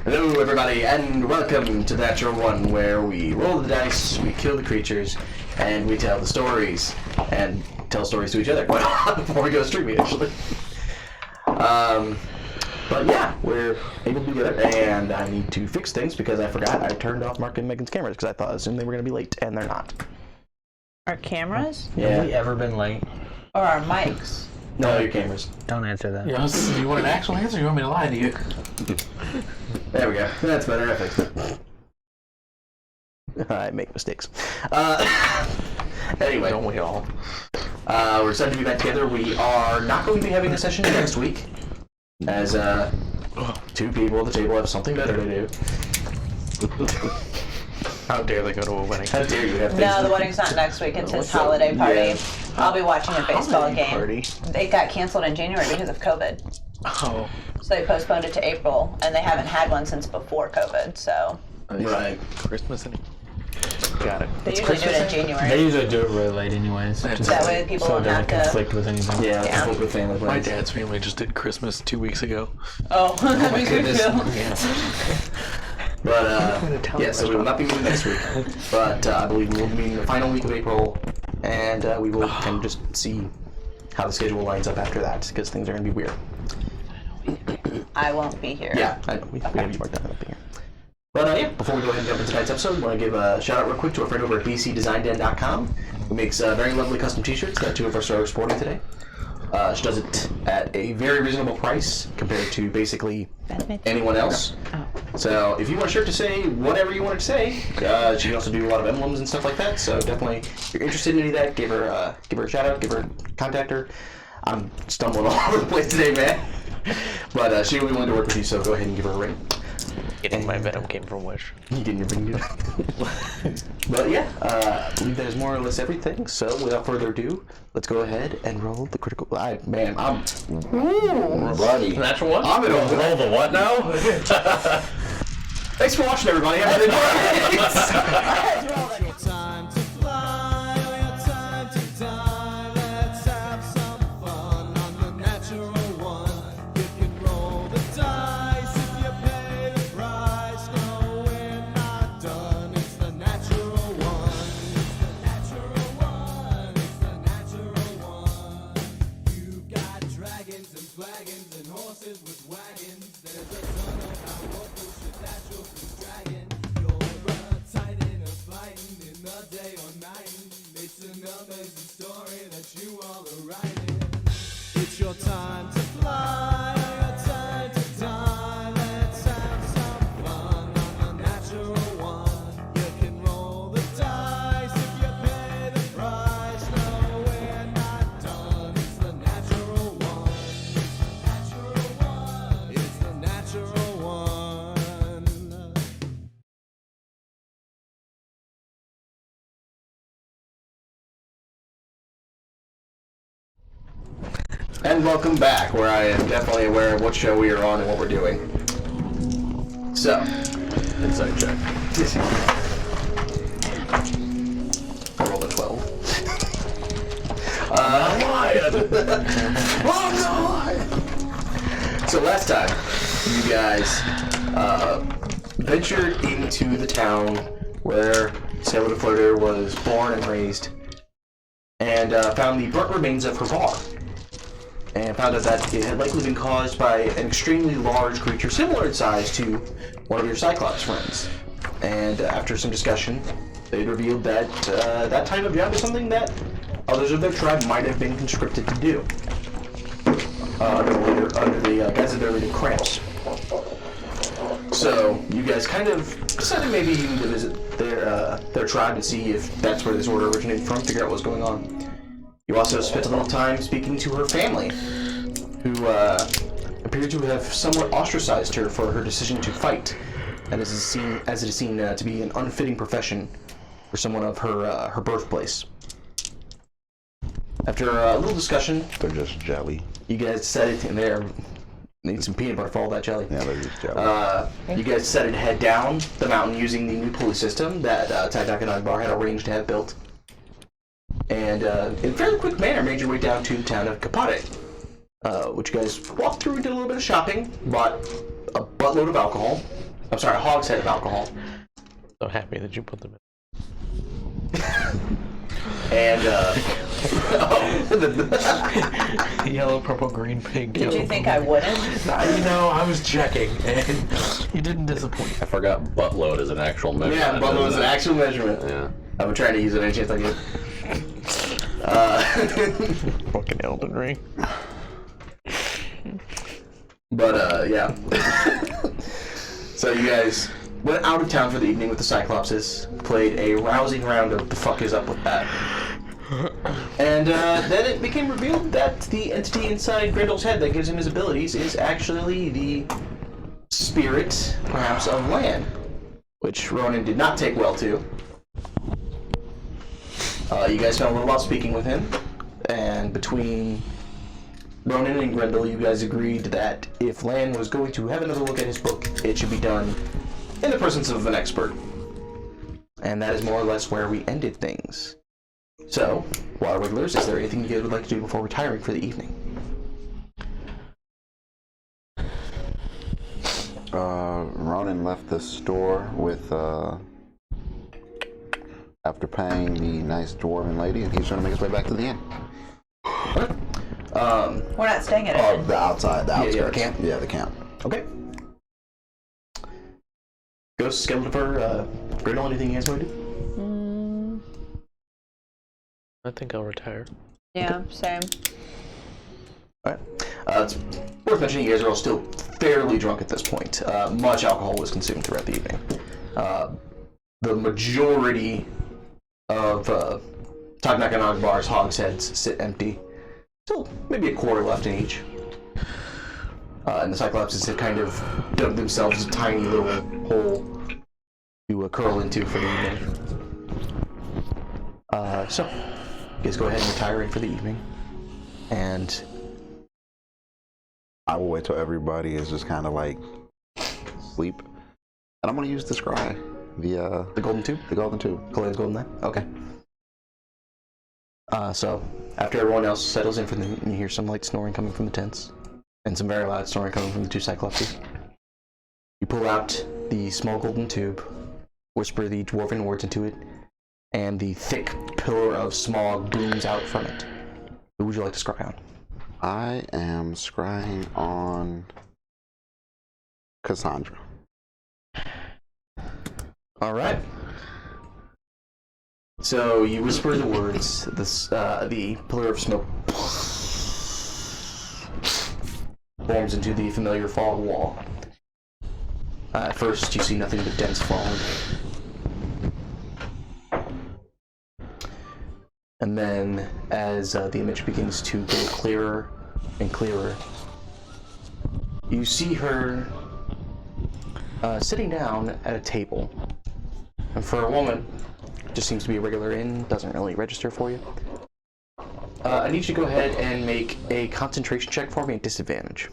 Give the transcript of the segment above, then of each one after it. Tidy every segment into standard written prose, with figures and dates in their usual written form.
Hello everybody and welcome to Natural One, where we roll the dice, we kill the creatures, and we tell the stories. And tell stories to each other before we go streaming, actually. But yeah, we're able to do that, and I need to fix things because I forgot I turned off Mark and Megan's cameras because I assumed they were going to be late, and they're not. Our cameras? Yeah. Have we ever been late? Or our mics? No, your cameras. Don't answer that. Yes, you want an actual answer or you want me to lie to you? There we go. That's better. I fixed it. I make mistakes. Anyway. Don't we all? We're excited to be back together. We are not going to be having a session next week, as two people at the table have something better to do. How dare they go to a wedding? How dare you have things No, to the do. wedding's not next week. It's his What's up? holiday party. Yeah. I'll be watching a baseball game. Party. It got canceled in January because of COVID. Oh. So they postponed it to April, and they haven't had one since before COVID, so Right. Christmas and... Got it. they usually do it in January. They usually do it really late anyways. That way people So it don't have doesn't to... conflict with anything. Yeah, Yeah. yeah. With family My plans. dad's family just did Christmas 2 weeks ago. Oh, that'd be good goodness. too. But, yeah, so we will not be meeting next week. But I believe we will be meeting the final week of April, and we will kind of just see how the schedule lines up after that, because things are going to be weird. I won't be here. Yeah, I know. We have you marked down up here. But yeah, before we go ahead and jump into tonight's episode, I want to give a shout out real quick to our friend over at bcdesignden.com, who makes very lovely custom t-shirts that two of us are sporting today. She does it at a very reasonable price compared to basically anyone else. So if you want a shirt to say whatever you want it to say, she can also do a lot of emblems and stuff like that. So definitely, if you're interested in any of that, give her a shout out, contact her. I'm stumbling all over the place today, man. But she will be willing to work with you, so go ahead and give her a ring. Getting my Venom came from Wish. You getting your ring? But yeah, I believe that is more or less everything. So without further ado, let's go ahead and roll the critical. I'm buddy. Natural One? I'm in a roll the what now? Thanks for watching, everybody. Have a good night. Your time to fly, or your time to die. Let's have some fun on the natural one. You can roll the dice if you pay the price. No, we're not done. It's the natural one. It's the natural one. It's the natural one. You got dragons and flagons and horses with wagons. There's a ton of how local shit natural through dragon. You're a titan or fighting in the day or night. It's an amazing story that you all are writing. It's your time to fly, your time to die. Let's have some fun on the natural one. You can roll the dice if you pay the price. No, we're not done. It's the natural one. It's the natural one. It's the natural one. And welcome back, where I am definitely aware of what show we are on and what we're doing. So, Inside check. I rolled a 12. So last time, you guys ventured into the town where Sailor the Floater was born and raised, and found the burnt remains of her bar, and found out that it had likely been caused by an extremely large creature similar in size to one of your Cyclops friends. And after some discussion, they revealed that that type of job is something that others of their tribe might have been conscripted to do. Under the guise of their leader, Cramps. So you guys kind of decided maybe you need to visit their tribe and see if that's where this order originated from, figure out what's going on. You also spent a little time speaking to her family, who appeared to have somewhat ostracized her for her decision to fight, and as it is seen to be an unfitting profession for someone of her birthplace. After a little discussion, They're just jelly. you guys decided in there need some peanut butter for all that jelly. Yeah, they're just jelly. You guys decided to head down the mountain using the new pulley system that Tydak and Agbar had arranged to have built. And in a fairly quick manner made your way down to the town of Kapate, which you guys walked through and did a little bit of shopping, bought a buttload of alcohol, I'm sorry, a hogshead of alcohol. So happy that you put them in. And, Yellow, purple, green, pink. Did yellow, you think I wouldn't? You know, I was checking, and you didn't disappoint. I forgot buttload is an actual measurement. yeah, but it was an actual measurement. Yeah. I've been trying to use it any chance I get. Fucking Elden Ring. But, yeah. So you guys went out of town for the evening with the Cyclopses, played a rousing round of the fuck is up with that. And then it became revealed that the entity inside Grendel's head that gives him his abilities is actually the spirit, perhaps, of Lan, which Ronan did not take well to. You guys spent a little while speaking with him, and between Ronan and Grendel, you guys agreed that if Lan was going to have another look at his book, it should be done in the presence of an expert. And that is more or less where we ended things. So, Water Wigglers, is there anything you guys would like to do before retiring for the evening? Ronan left the store with, after paying the nice dwarven lady, and he's trying to make his way back to the inn. We're not staying at Oh, it. the outside, the outskirts. the camp? Yeah, the camp. Okay. Ghost, Skeletor, Grendel, anything you guys want to do? I think I'll retire. Yeah, same. Alright. It's worth mentioning you guys are all still fairly drunk at this point. Much alcohol was consumed throughout the evening. The majority of Tagnakanag bars, hogsheads, sit empty. Still maybe a quarter left in each. And the Cyclopses had kind of dug themselves a tiny little hole to curl into for the evening. So, you guys go ahead and retire in for the evening. And I will wait till everybody is just kind of like sleep, and I'm gonna use the scry, the golden tube? the golden tube. Kalane's golden knife? Okay. So, after everyone else settles in for the night, you hear some light snoring coming from the tents, and some very loud snoring coming from the two Cyclopses. You pull out the small golden tube, whisper the dwarven words into it, and the thick pillar of smog booms out from it. Who would you like to scry on? I am scrying on Cassandra. Alright. So you whisper the words, the pillar of smoke forms into the familiar fog wall. At first you see nothing but dense fog. And then, as the image begins to go clearer and clearer, you see her sitting down at a table. And for a woman, just seems to be a regular inn, doesn't really register for you. I need you to go ahead and make a concentration check for me at disadvantage.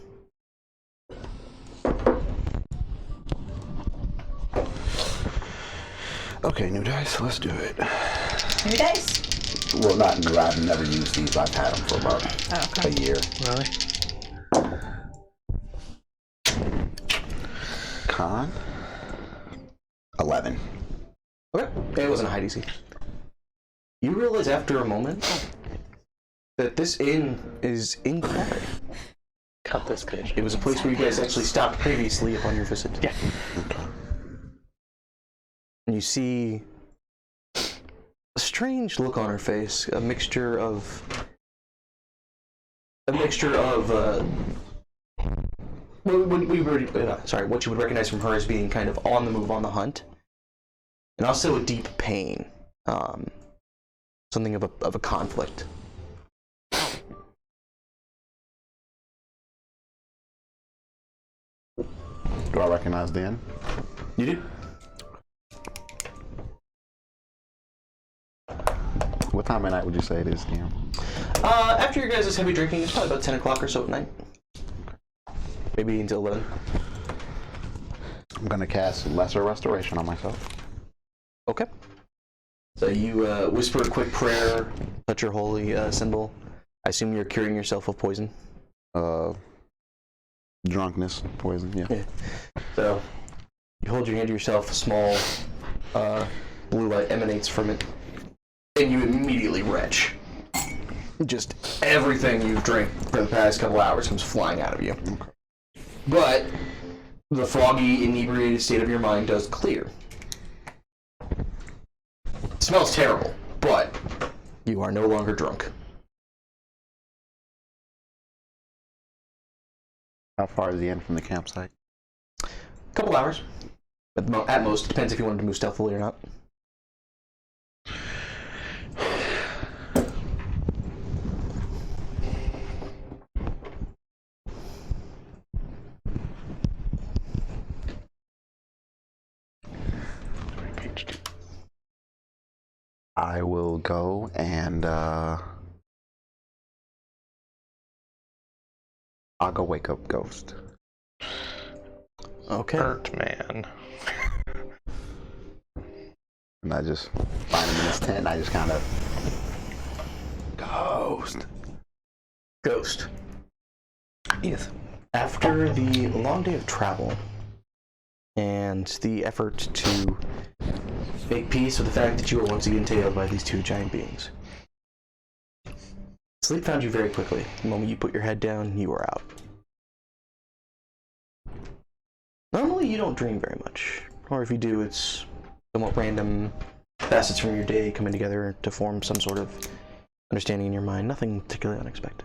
Okay, new dice, let's do it. New dice? Well, not new, I've never used these, I've had them for about a year. Really? Con? 11. Okay, it wasn't a high DC. You realize after a moment that this inn is incorrect. Cut this bitch. It was a place where you guys actually stopped previously upon your visit. Yeah. And you see a strange look on her face, a mixture of what you would recognize from her as being kind of on the move, on the hunt, and also a deep pain, something of a conflict. Do I recognize Dan? You do? What time of night would you say it is, Dan? After your guys' heavy drinking, it's probably about 10 o'clock or so at night. Maybe until 11. I'm gonna cast Lesser Restoration on myself. Okay. So you whisper a quick prayer, touch your holy symbol. I assume you're curing yourself of poison. Drunkenness, poison, yeah. So You hold your hand to yourself, a small blue light emanates from it, and you immediately retch. Just everything you've drank for the past couple hours comes flying out of you. But the foggy, inebriated state of your mind does clear. It smells terrible, but you are no longer drunk. How far is the end from the campsite? Couple hours. At most. Depends if you wanted to move stealthily or not. I will go and I'll go wake up Ghost. Okay. Hurt, man. And I just find him in his tent and I just kind of... Ghost. Ghost. Yes. After the long day of travel and the effort to make peace with the fact that you were once again tailed by these two giant beings, sleep found you very quickly. The moment you put your head down, you were out. Normally you don't dream very much, or if you do, it's somewhat random facets from your day coming together to form some sort of understanding in your mind, nothing particularly unexpected.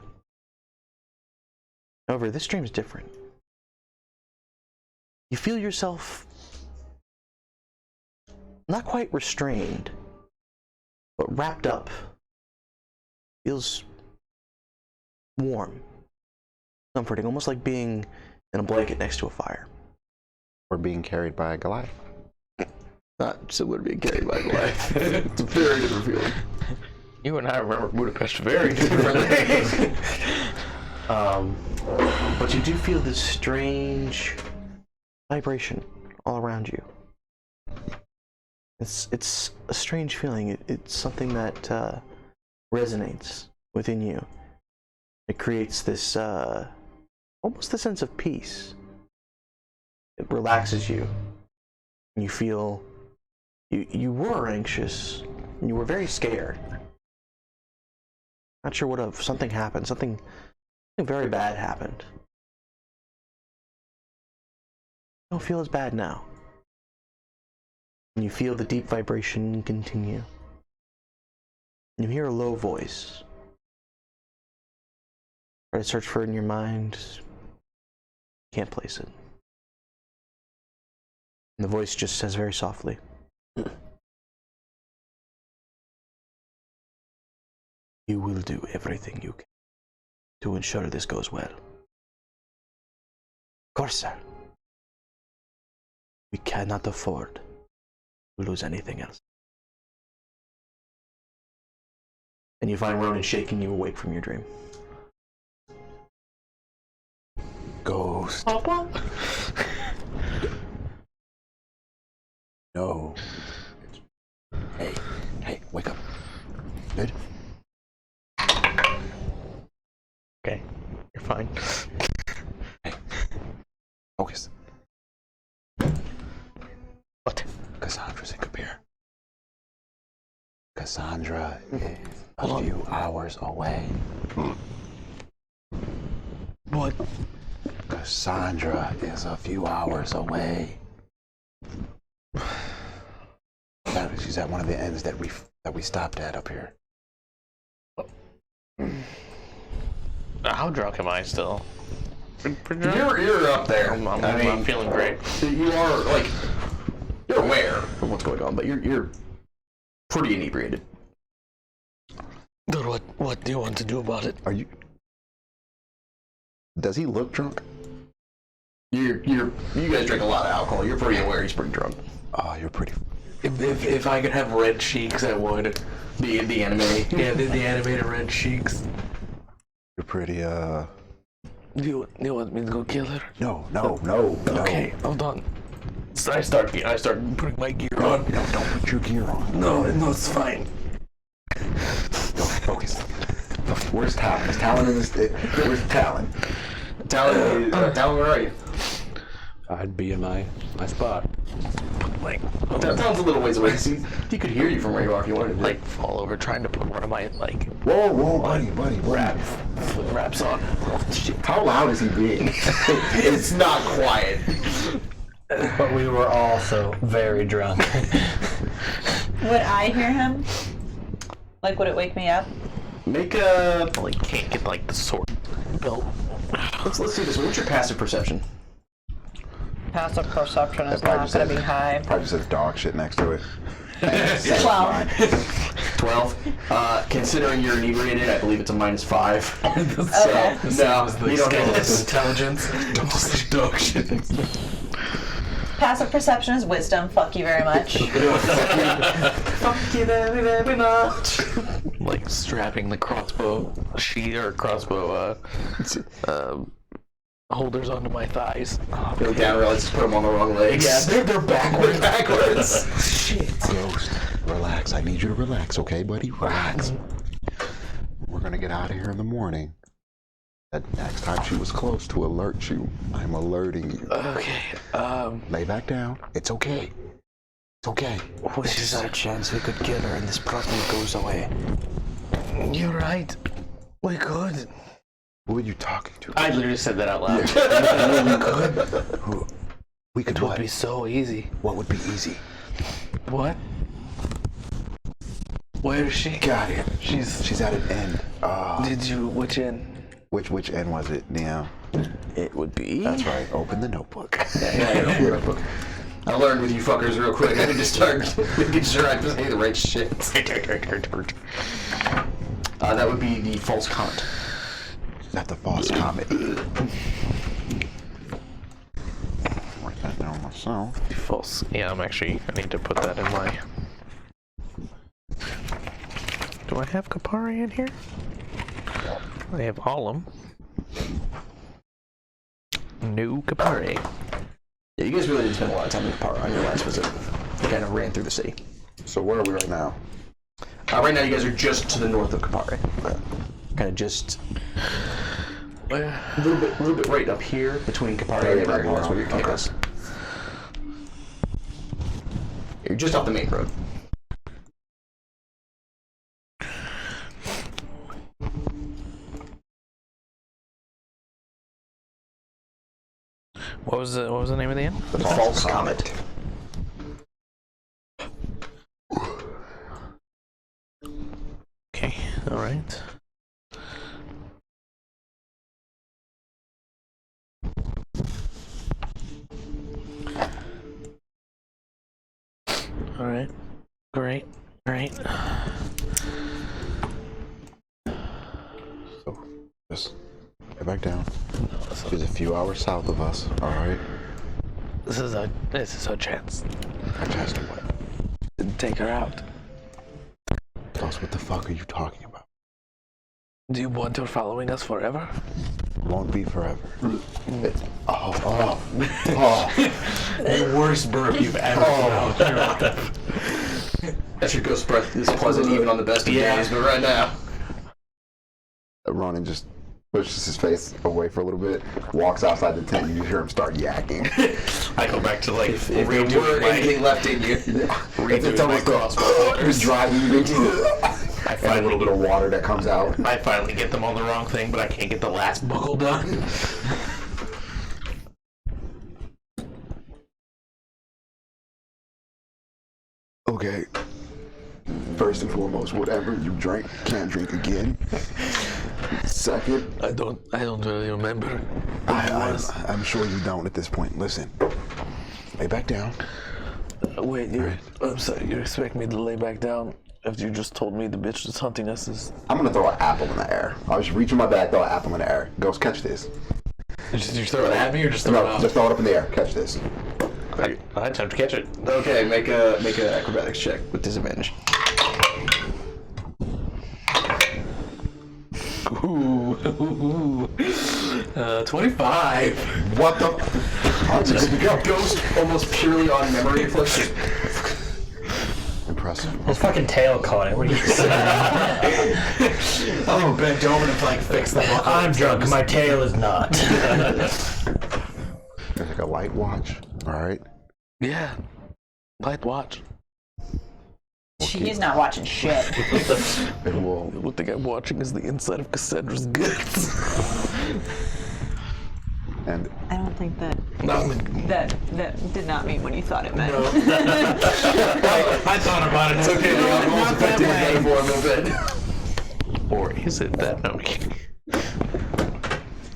However, this dream is different. You feel yourself not quite restrained, but wrapped up. Feels warm, comforting, almost like being in a blanket next to a fire. Or being carried by a Goliath. Not similar to being carried by a Goliath. It's a very different feeling. You and I remember Budapest very differently. But you do feel this strange vibration all around you. It's a strange feeling. It's something that resonates within you. It creates this almost a sense of peace. It relaxes you. And you feel you were anxious. And you were very scared. Not sure what if something happened. Something very bad happened. You don't feel as bad now. And you feel the deep vibration continue. And you hear a low voice. Try to search for it in your mind. Can't place it. And the voice just says very softly, "You will do everything you can to ensure this goes well." "Of course, sir. We cannot afford to lose anything else." And you find Ronan shaking you awake from your dream. Ghost. No. Hey, wake up. Good? Okay, you're fine. Hey. Focus. What? Cassandra's in Kabir. Cassandra is a few hours away. What? Cassandra is a few hours away. She's at one of the ends that we stopped at up here. How drunk am I still? Pretty drunk? You're up there. I'm feeling great. You are you're aware of what's going on, but you're pretty inebriated. Dude, what do you want to do about it? Are you? Does he look drunk? You guys drink a lot of alcohol. You're pretty aware he's pretty drunk. Oh, you're pretty. If I could have red cheeks, I would. The anime. Yeah, the animated red cheeks. You're pretty. Do you want me to go kill her? No. Okay, hold on. So I start putting my gear on. No, don't put your gear on. No, it's fine. Don't focus. Where's Talon? Is Talon in this? Where's Talon? Talon, where are you? I'd be in my spot. like That sounds a little ways away. See, he could hear you from where you are if you wanted to. like fall over trying to put one of my like Whoa, buddy. wraps on. How loud is he being? It's not quiet. But we were also very drunk. Would I hear him? Like, would it wake me up? Make a. Like can't get like the sword belt. Let's do this. What's your passive perception? Passive perception is Probably not just going to says- be high. Probably just says dog shit next to it. 12. 12. Considering you're inebriated, I believe it's a -5. Okay. No, you don't get this. Intelligence. Dog shit. Passive perception is wisdom. Fuck you very much. Fuck you very much. Like strapping the crossbow holders onto my thighs. Go down, realize just put them on the wrong legs. Yeah, they're backwards. backwards. Shit. Ghost, relax. I need you to relax, okay, buddy? Relax. We're gonna get out of here in the morning. That next time she was close to alert you, I'm alerting you. Okay. Lay back down. It's okay. It's okay. This is our chance. We could kill her and this problem goes away. You're right. We could. Who are you talking to? I literally said that out loud. Who? We could It would what? be so easy. What would be easy? What? Where is she? Got it. She's. She's at an end. Did you? Which end? Which end was it, Neo? It would be. That's right. Open the notebook. I learned with you fuckers real quick. I need to start making sure I say the right shit. That would be the false comet. Not the false comet. Write that down myself. False. Yeah, I need to put that in my. Do I have Kapari in here? I have Alum. New Kapari. Yeah, you guys really didn't spend a lot of time in Kapara on your last visit. You kind of ran through the city. So where are we right now? Right now, you guys are just to the north of Kapare. Kind of just a little bit right up here between Kapare and Evergreen. That's where your camp is. You're just off the main road. What was the name of the inn? The false comet. Okay. All right. All right. Great. So, just get back down. She's a few hours south of us. All right. This is our chance. I just what? Take her out. Ghost, what the fuck are you talking about? Do you want her following us forever? Won't be forever. The worst burp you've ever done. That's your ghost breath is pleasant even on the best of days, but right now. Ronan just pushes his face away for a little bit, walks outside the tent, and you hear him start yakking. I go back to like If there were anything left in you, It's almost just driving you and a little bit of water that comes out. I finally get them on the wrong thing, but I can't get the last buckle done. Okay. First and foremost, whatever you drank, can't drink again. Second, I don't really remember. I'm sure you don't at this point. Listen, lay back down. Wait, I'm sorry. You expect me to lay back down after you just told me the bitch that's hunting us is? I'm gonna throw an apple in the air. I'll just reach in my bag, throw an apple in the air. Ghost, catch this. You throw it at me or just throw it No, out? just throw it up in the air. Catch this. I attempt to catch it. Okay, make a acrobatics check with disadvantage. Ooh. 25. What the? Ghost almost purely on memory reflex. Impressive. His fucking tail caught it. What are you saying? Oh, bent over to like fix the buckle. I'm drunk. My tail is not. There's like a light watch. All right. Yeah. Light watch. He's not watching shit. And we'll What thing I'm watching is the inside of Cassandra's guts. and I don't think that No. that did not mean what you thought it meant. I thought about it. It's okay. The alcohol's affecting the metaphor a little bit. Or is it that? No.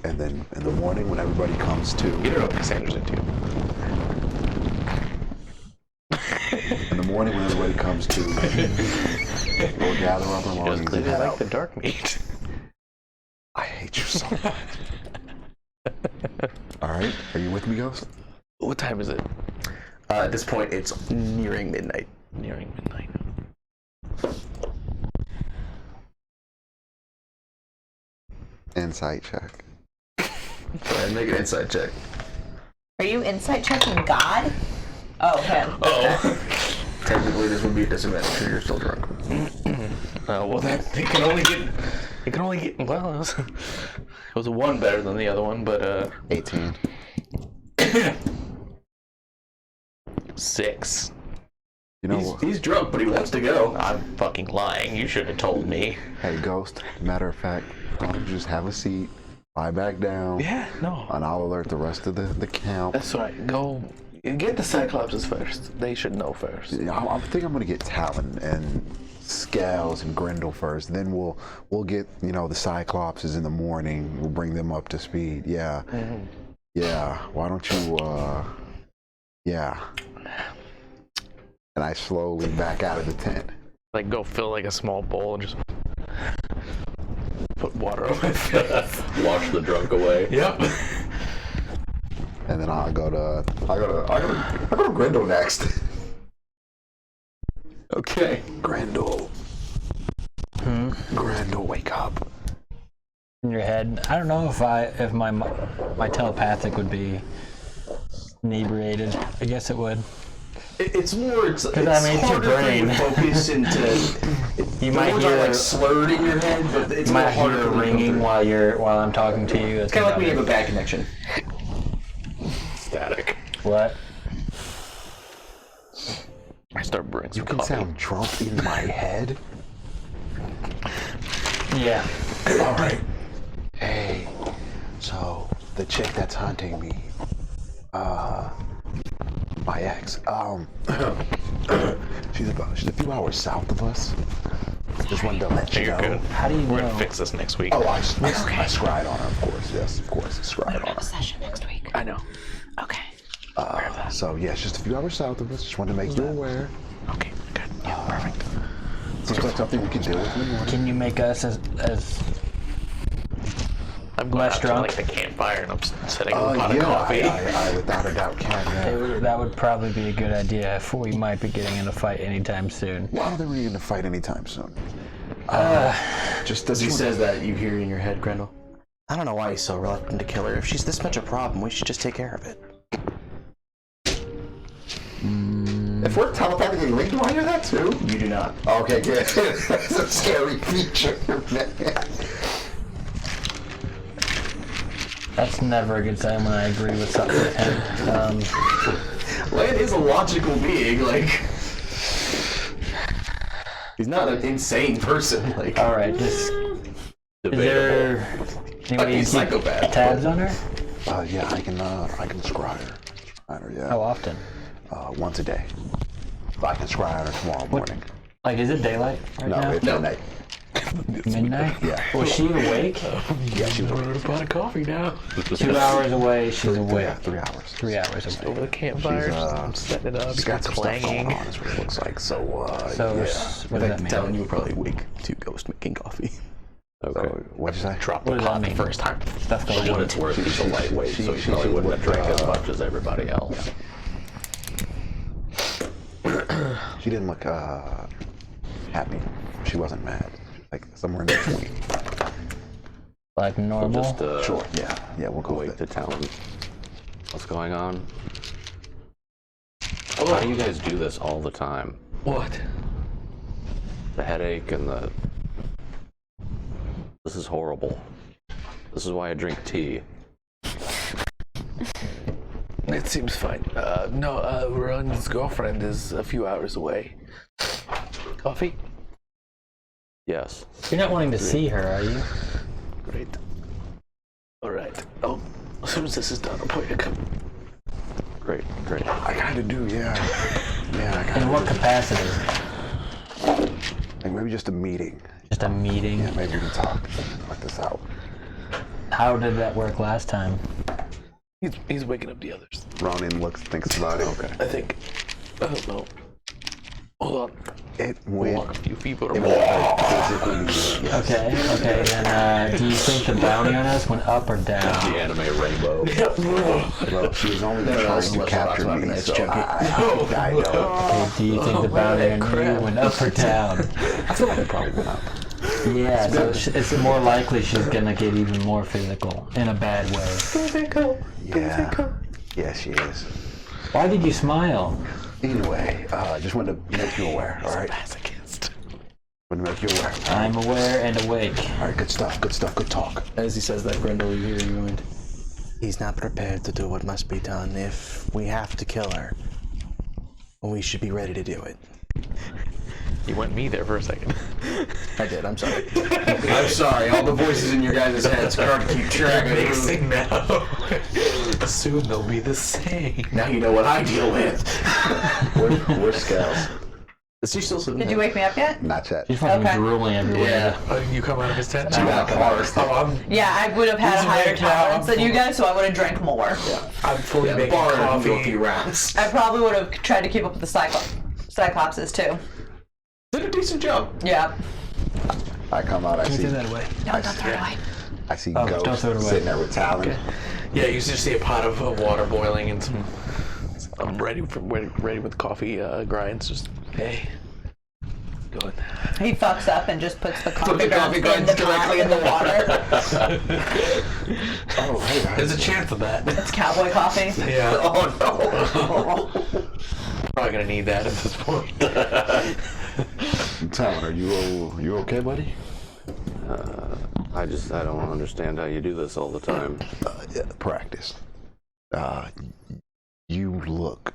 and then in the morning when everybody comes to, You don't know what Cassandra's into. in the morning when everybody comes to, we'll gather up our Just belongings and clearly head like out. the dark meat. I hate you so much. All right, are you with me, Ghost? What time is it? At this point, it's nearing midnight. Nearing midnight. Insight check. Go ahead, make an insight check. Are you insight checking God? Oh, him. Oh. Technically, this would be a disadvantage because you're still drunk. Well, it can only get. It can only get. Well, it was a 1 better than the other one, but 18. 6. You know what? He's drunk, but he wants to go. I'm fucking lying. You should have told me. Hey, Ghost. Matter of fact, why don't you just have a seat, lie back down, Yeah, no. and I'll alert the rest of the camp. That's right. Go get the Cyclopses first. They should know first. I think I'm gonna get Talon and Scales and Grendel first. Then we'll get the Cyclopses in the morning. We'll bring them up to speed. Yeah. Yeah. Why don't you? Yeah. And I slowly back out of the tent. Like, go fill like a small bowl and just put water on my face. Wash the drunk away. Yep. And then I go to Grendel next. Okay. Grendel. Grendel, wake up. In your head. I don't know if my telepathic would be inebriated. I guess it would. It's more. It's I mean, it's your harder for you to brain. focus into. You the might words aren't hear like slurred in your head, but it's you a little might harder hear for you to ringing filter. while I'm talking to you. It's kind of like when you have a bad connection. Static. What? I start brewing some You can coffee. sound drunk in my head. Yeah. All right. Hey, so the chick that's hunting me, my ex, she's a few hours south of us. Just wanted to let you You're know. good. How do you We're know? gonna fix this next week. Oh, I scried on her, of course. Yes, of course, I scried on her. Session next week. I know. Okay. So yeah, it's just a few hours south of us. Just wanted to make you aware. Okay, good. Yeah, perfect. Seems like something we can deal with in the morning. Can you make us as I'm going Less out to drunk? like the campfire and I'm setting a pot of Yeah, coffee. I without a doubt can. Yeah. that would probably be a good idea if we might be getting in a fight anytime soon. Why don't they really in a fight anytime soon? Just As he says that, you hear in your head, Grendel. I don't know why he's so reluctant to kill her. If she's this much a problem, we should just take care of it. If we're telepathically linked, do I hear that too? You do not. Okay, good. That's a scary feature, man. That's never a good sign when I agree with something. Lan is a logical being, like. He's not an insane person, like. All right, just is Debatable. there anybody He's you keep psychopath. tabs on her? Yeah, I can scry her. Scry her, yeah. How often? Once a day. I can scry her tomorrow morning. Like, is it daylight right No, now? it's midnight. Midnight? Yeah. Was she awake? Yeah, she's We're a pot of coffee now. 2 hours away, she's awake. 3 hours. 3 hours Over away. the campfire, She's, I'm setting it up. She's got some stuff clanging. going on, is what it looks like. So, So, yeah. what does that mean? Telling you were probably awake to Ghost making coffee. Okay. What'd you say? Drop the What does pot that the mean? first time. Stuff For going what on. it's worth, he's a lightweight, so he she probably wouldn't have would, drank as much as everybody else. She didn't look happy. She wasn't mad. Like somewhere in between. Like normal? Just Sure. Yeah. Yeah. We'll go wait with to it. tell him what's going on. How do you guys do this all the time? What? The headache and the... This is horrible. This is why I drink tea. It seems fine. No, Ron's girlfriend is a few hours away. Coffee? Yes. You're not wanting to see her, are you? Great. Alright. Oh, as soon as this is done, I'll point you come. Great. I kind of do, yeah. Yeah, I kind In of what capacity? Like maybe just a meeting. Just a meeting? Yeah, maybe we can talk this out. How did that work last time? He's waking up the others. Ronan thinks about it. Okay. I think. I don't know. Hold on. It Walk went. a few feet. It went like physically. Yes. Okay, then do you think the bounty on us went up or down? The anime rainbow. Well, she was only trying to capture me, It's so joking. I know. Okay, do you think the bounty on you went up or down? I feel like it probably went up. Yeah, so it's more likely she's gonna get even more physical in a bad way. Yeah, she is. Why did you smile? Anyway, I just wanted to make you aware, all right? Masochist. Want to make you aware. I'm aware and awake. All right, good stuff, good talk. As he says that, Grendel, you hear you going, he's not prepared to do what must be done. If we have to kill her, we should be ready to do it. You went me there for a second. I did, I'm sorry. I'm sorry, all the voices in your guys' heads are hard to keep track of. Mixing now. Soon they'll be the same. Now you know what I deal with. We're scouts. Is she still sitting Did you there? wake me up yet? Not yet. She's fucking Okay. drooling everywhere. Oh, you come out of his tent? Oh, Yeah, I would have had a He's higher awake now. tolerance than you guys, so I would have drank more. I'm fully the making bar can go a coffee. few rounds. I probably would have tried to keep up with the Cyclopses too. Did a decent job. Yeah. I come out, I see away. No, don't throw it away. I see Oh, don't ghosts throw it away. sitting there with Talon. Yeah, you just see a pot of water boiling and some. I'm ready with coffee grinds. Just hey, going. He fucks up and just puts the coffee the grounds coffee grounds in the directly in the water. Oh, hey, There's a chance of that. It's cowboy coffee. Yeah, Oh no. probably gonna need that at this point. Talon, are you okay, buddy? I don't understand how you do this all the time. Practice. You look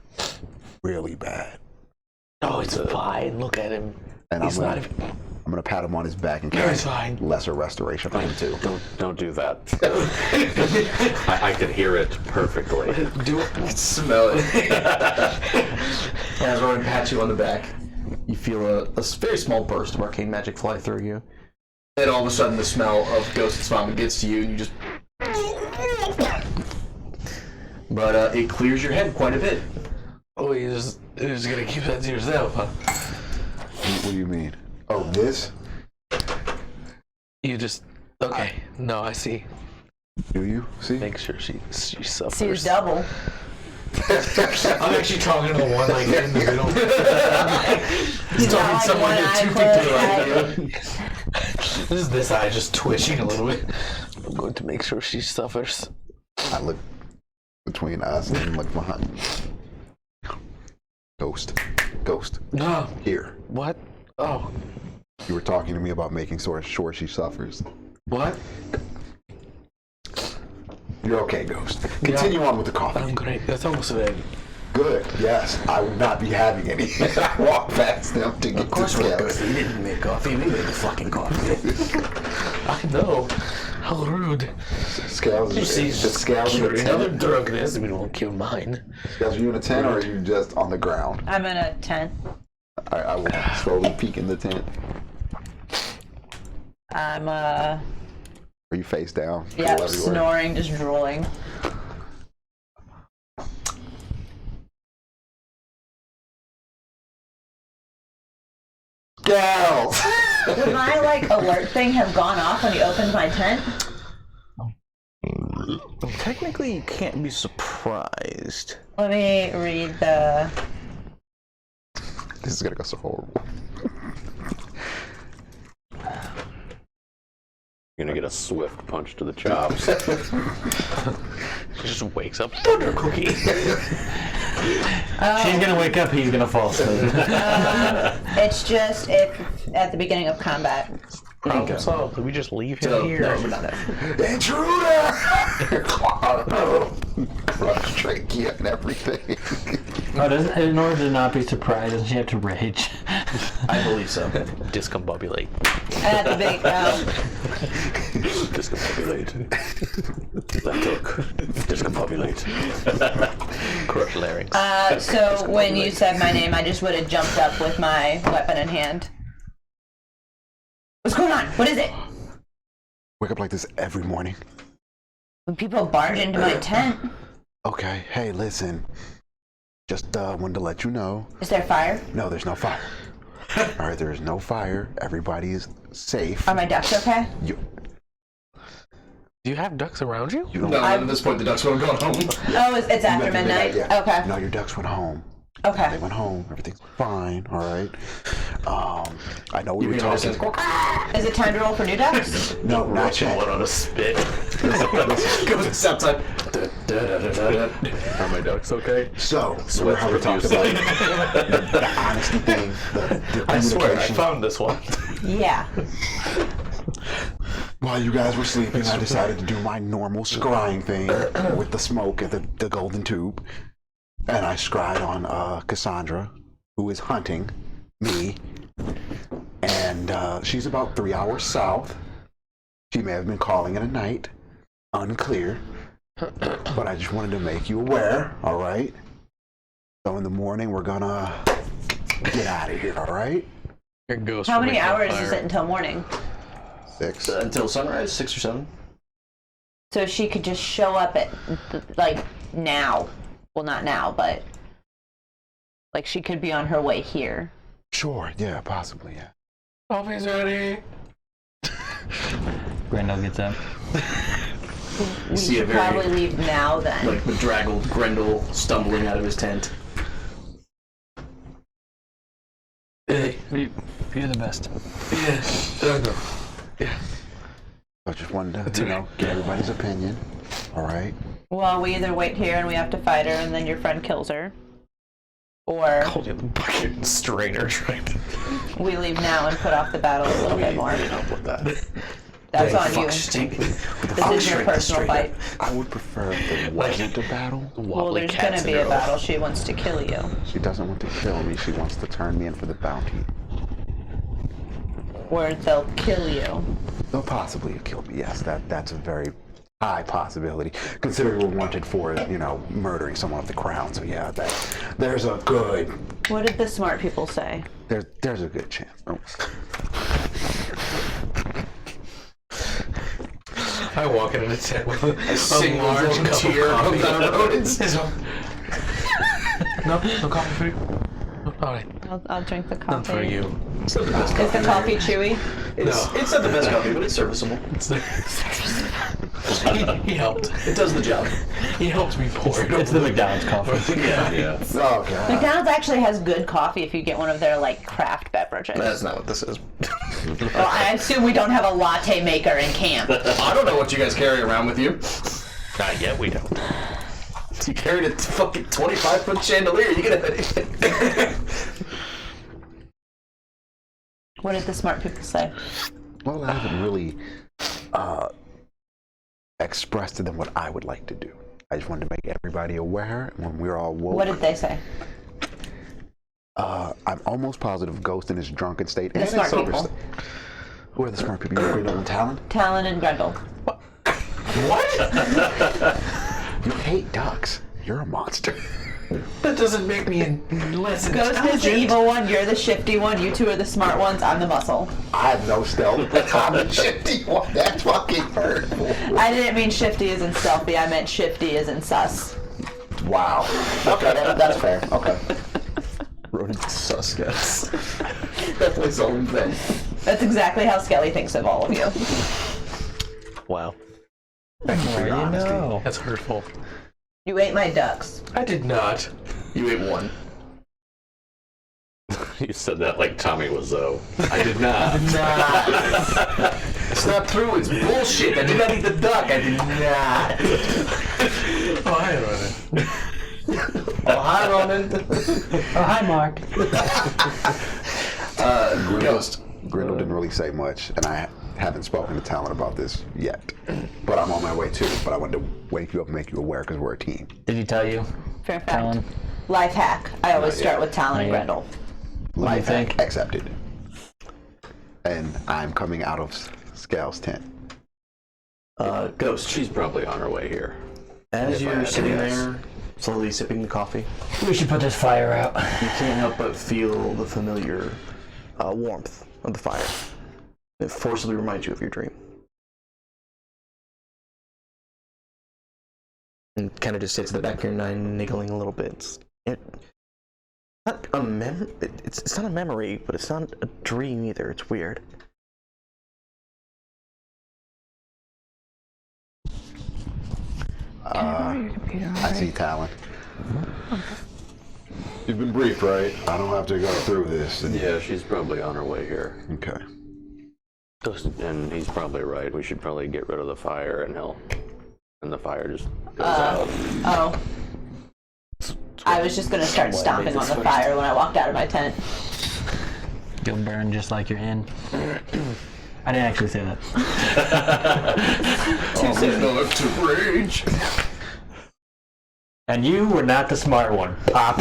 really bad. Oh, it's fine. Look at him. And He's I'm not gonna, even. I'm gonna pat him on his back and He's cast fine. lesser restoration for him too. Don't do that. I can hear it perfectly. Do it. Smell it. As Ronan pats you on the back, you feel a very small burst of arcane magic fly through you. Then all of a sudden the smell of ghost's vomit gets to you and you just... But it clears your head quite a bit. Oh, you're just gonna keep that to yourself, huh? What do you mean? Oh, this? You just okay. No, I see. Do you see? Make sure she suffers. Sees double. I'm actually talking to the one like in the middle. He's got like someone one here eye 2 feet closed. to the right. This is this eye just twitching a little bit. I'm going to make sure she suffers. I look between us and look behind. Ghost. No. Here. What? Oh. You were talking to me about making sure she suffers. What? You're okay, Ghost. Continue on with the coffee. I'm great. That's almost ready. Good. Yes, I would not be having any. I walk past them to get Of course to we're Scales. good. We didn't make coffee. We made the fucking coffee. I know. How rude. Scales, You see, is Scales in a another 10? drunkenness. I mean, won't kill mine. Scales, are you in a tent or are you just on the ground? I'm in a tent. I will slowly peek in the tent. I'm Are you face down? yeah, Drool everywhere? snoring, just drooling. Scales! Would my like alert thing have gone off when he opened my tent? Technically, you can't be surprised. Let me read the. This is gonna go so horrible. You're gonna get a swift punch to the chops. She just wakes up. Thunder cookie. She's gonna wake up, he's gonna fall asleep. It's just if at the beginning of combat. Problem solved. Did we just leave him So, here? no, we're not that. Intruder! trachea and everything. Oh, in order to not be surprised, doesn't she have to rage? I believe so. Discombobulate. At the big Discombobulate. Left hook. Discombobulate. Crush larynx. So when you said my name, I just would have jumped up with my weapon in hand. What's going on? What is it? Wake up like this every morning. When people barge into my tent, Okay, hey, listen. Just wanted to let you know. is there fire? No, there's no fire. All right, there is no fire. Everybody is safe. Are my ducks okay? You, Do you have ducks around you? you don't. No, at this point, the ducks would have gone home. Oh, it's after midnight? Yeah. Okay. No, your ducks went home. They Okay. went home. Everything's fine. All right. I know we You were hear talking. Is it time to roll for new ducks? No, not Russian yet. one on a spit. Goes outside. Are my ducks okay? So, Sweats remember how we talked about profusely. the honesty thing, the I swear, I communication? found this one. Yeah. While you guys were sleeping, I decided to do my normal scrying thing with the smoke and the golden tube. And I scryed on Cassandra, who is hunting me. And she's about 3 hours south. She may have been calling it a night. Unclear. But I just wanted to make you aware, all right? So in the morning, we're gonna get out of here, all right? Your ghost How from many the hours campfire. is it until morning? 6. Until sunrise, 6 or 7. So she could just show up at, like, now. Well, not now, but, like, she could be on her way here. Sure, yeah, possibly, yeah. Coffee's ready. Grendel gets up. We see a should very, probably leave now then. like, bedraggled Grendel stumbling out of his tent. Hey. You're the best. I just wanted to, get everybody's opinion, all right? Well, we either wait here and we have to fight her and then your friend kills her. Or Holding the bucket and strainer trying to. we leave now and put off the battle a little bit more. Help with that. That's on you. Fuck, take me. This is your personal fight. I would prefer if there wasn't a battle. Well, there's gonna be a battle. She wants to kill you. She doesn't want to kill me. She wants to turn me in for the bounty. Or they'll kill you. They'll possibly kill me. Yes, that's a very high possibility, considering we're wanted for, murdering someone of the crown. So yeah, there's a good, What did the smart people say? there's a good chance. Oh. I walk into the tent with a Single large golden cup tear of comes out of rodents. No coffee for you. All right, I'll drink the coffee. none for you. It's not the best Is the coffee. coffee chewy? It's not the best coffee, but it's serviceable. He helped. It does the job. He helped me pour it. It's the McDonald's coffee. Yeah. Oh god. McDonald's actually has good coffee if you get one of their, like, craft beverages. That's not what this is. Well, I assume we don't have a latte maker in camp. I don't know what you guys carry around with you. Not yet, we don't. You carried a fucking 25-foot chandelier. You can have anything. What did the smart people say? Well, I haven't really expressed to them what I would like to do. I just wanted to make everybody aware when we're all woke. What did they say? I'm almost positive Ghost in his drunken state The and smart his sober people. state. Who are the smart people? You Grendel and Talon? Talon and Grendel. You hate ducks. You're a monster. That doesn't make me less Ghost is the evil one, you're the shifty one, you two are the smart ones, I'm the muscle. I have no stealth. I'm a shifty one. That's fucking hurtful. I didn't mean shifty as in stealthy, I meant shifty as in sus. Wow. Okay, that's fair. Okay. Rodent sus guys. That's his own thing. That's exactly how Skelly thinks of all of you. Wow, Thank you for your honesty. No. that's hurtful. You ate my ducks. I did not. You ate one. You said that like Tommy Wiseau. I did not. It's not true. It's bullshit. I did not eat the duck. I did not. Oh, I run it. Oh, hi, Ronan. Oh, hi, Mark. Ghost. Grendel didn't really say much, and haven't spoken to Talon about this yet, but I'm on my way too. But I wanted to wake you up and make you aware because we're a team. Did he tell you? Fair fact. Talon? Life hack. I always Not start yet. with Talon and Not yet. Grendel. Life think? hack accepted. And I'm coming out of Scale's tent. Ghost. She's probably on her way here. As If I you're had to sitting guess. there, slowly sipping the coffee, We should put this fire out. you can't help but feel the familiar warmth of the fire. It forcibly reminds you of your dream. And kind of just sits at the back of your mind, niggling a little bit. It's not a memory, but it's not a dream either. It's weird. I see Talon. You've been briefed, right? I don't have to go through this. Yeah, she's probably on her way here. Okay. And he's probably right. We should probably get rid of the fire and the fire just goes out. Oh. I was just gonna start stomping on the fire when I walked out of my tent. You'll burn just like you're in. I didn't actually say that. Too soon. Rage. And you were not the smart one, Pop.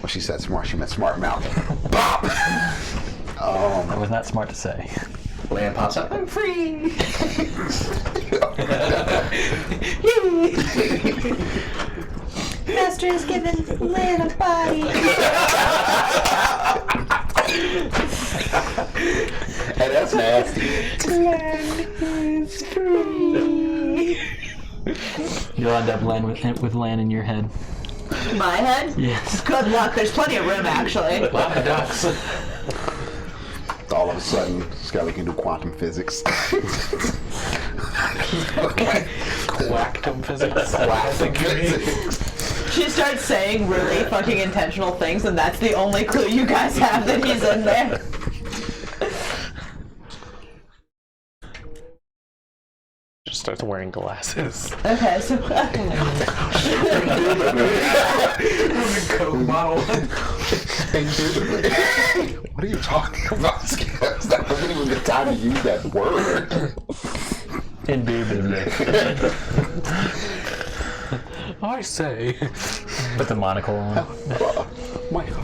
Well, she said smart. She meant smart mouth. Bop! That was not smart to say. Land pops up. I'm free. Master has given Lan a body. Hey, that's nasty. You'll end up with Lan in your head. My head? Yes. Good luck. There's plenty of room, actually. A lot of ducks. All of a sudden, Skelly can do quantum physics. Quactum physics. Quantum physics. She starts saying really fucking intentional things, and that's the only clue you guys have that he's in there. Just starts wearing glasses. Okay, so Coke bottle. What are you talking about, Skills? That wasn't even the time to use that word. Indubitably. I say. Put the monocle on.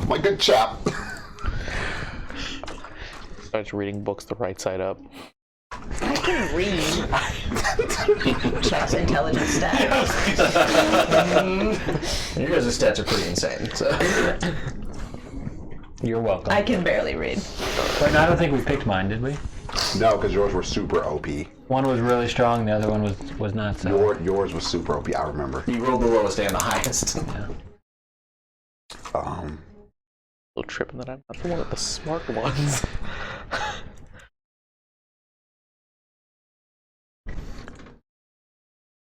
My good chap. Starts reading books the right side up. I can read. Checks intelligence stats. Your guys' stats are pretty insane. So. You're welcome. I can barely read. Wait, no, I don't think we picked mine, did we? No, because yours were super OP. One was really strong, the other one was not so. Yours was super OP. I remember. You rolled the lowest and the highest. Yeah. Little tripping that I'm not the one with the smart ones.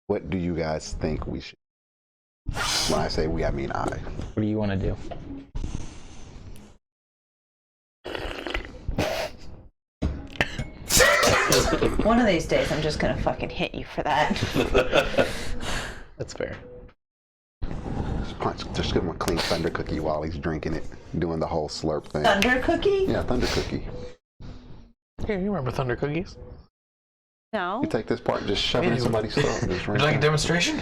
What do you guys think we should? When I say we, I mean I. What do you want to do? One of these days, I'm just gonna fucking hit you for that. That's fair. Just give him a clean Thunder Cookie while he's drinking it, doing the whole slurp thing. Thunder cookie? Yeah, Thunder Cookie. Yeah, you remember Thunder Cookies? No. You take this part and just shove it in somebody's throat. And just Would you like a demonstration?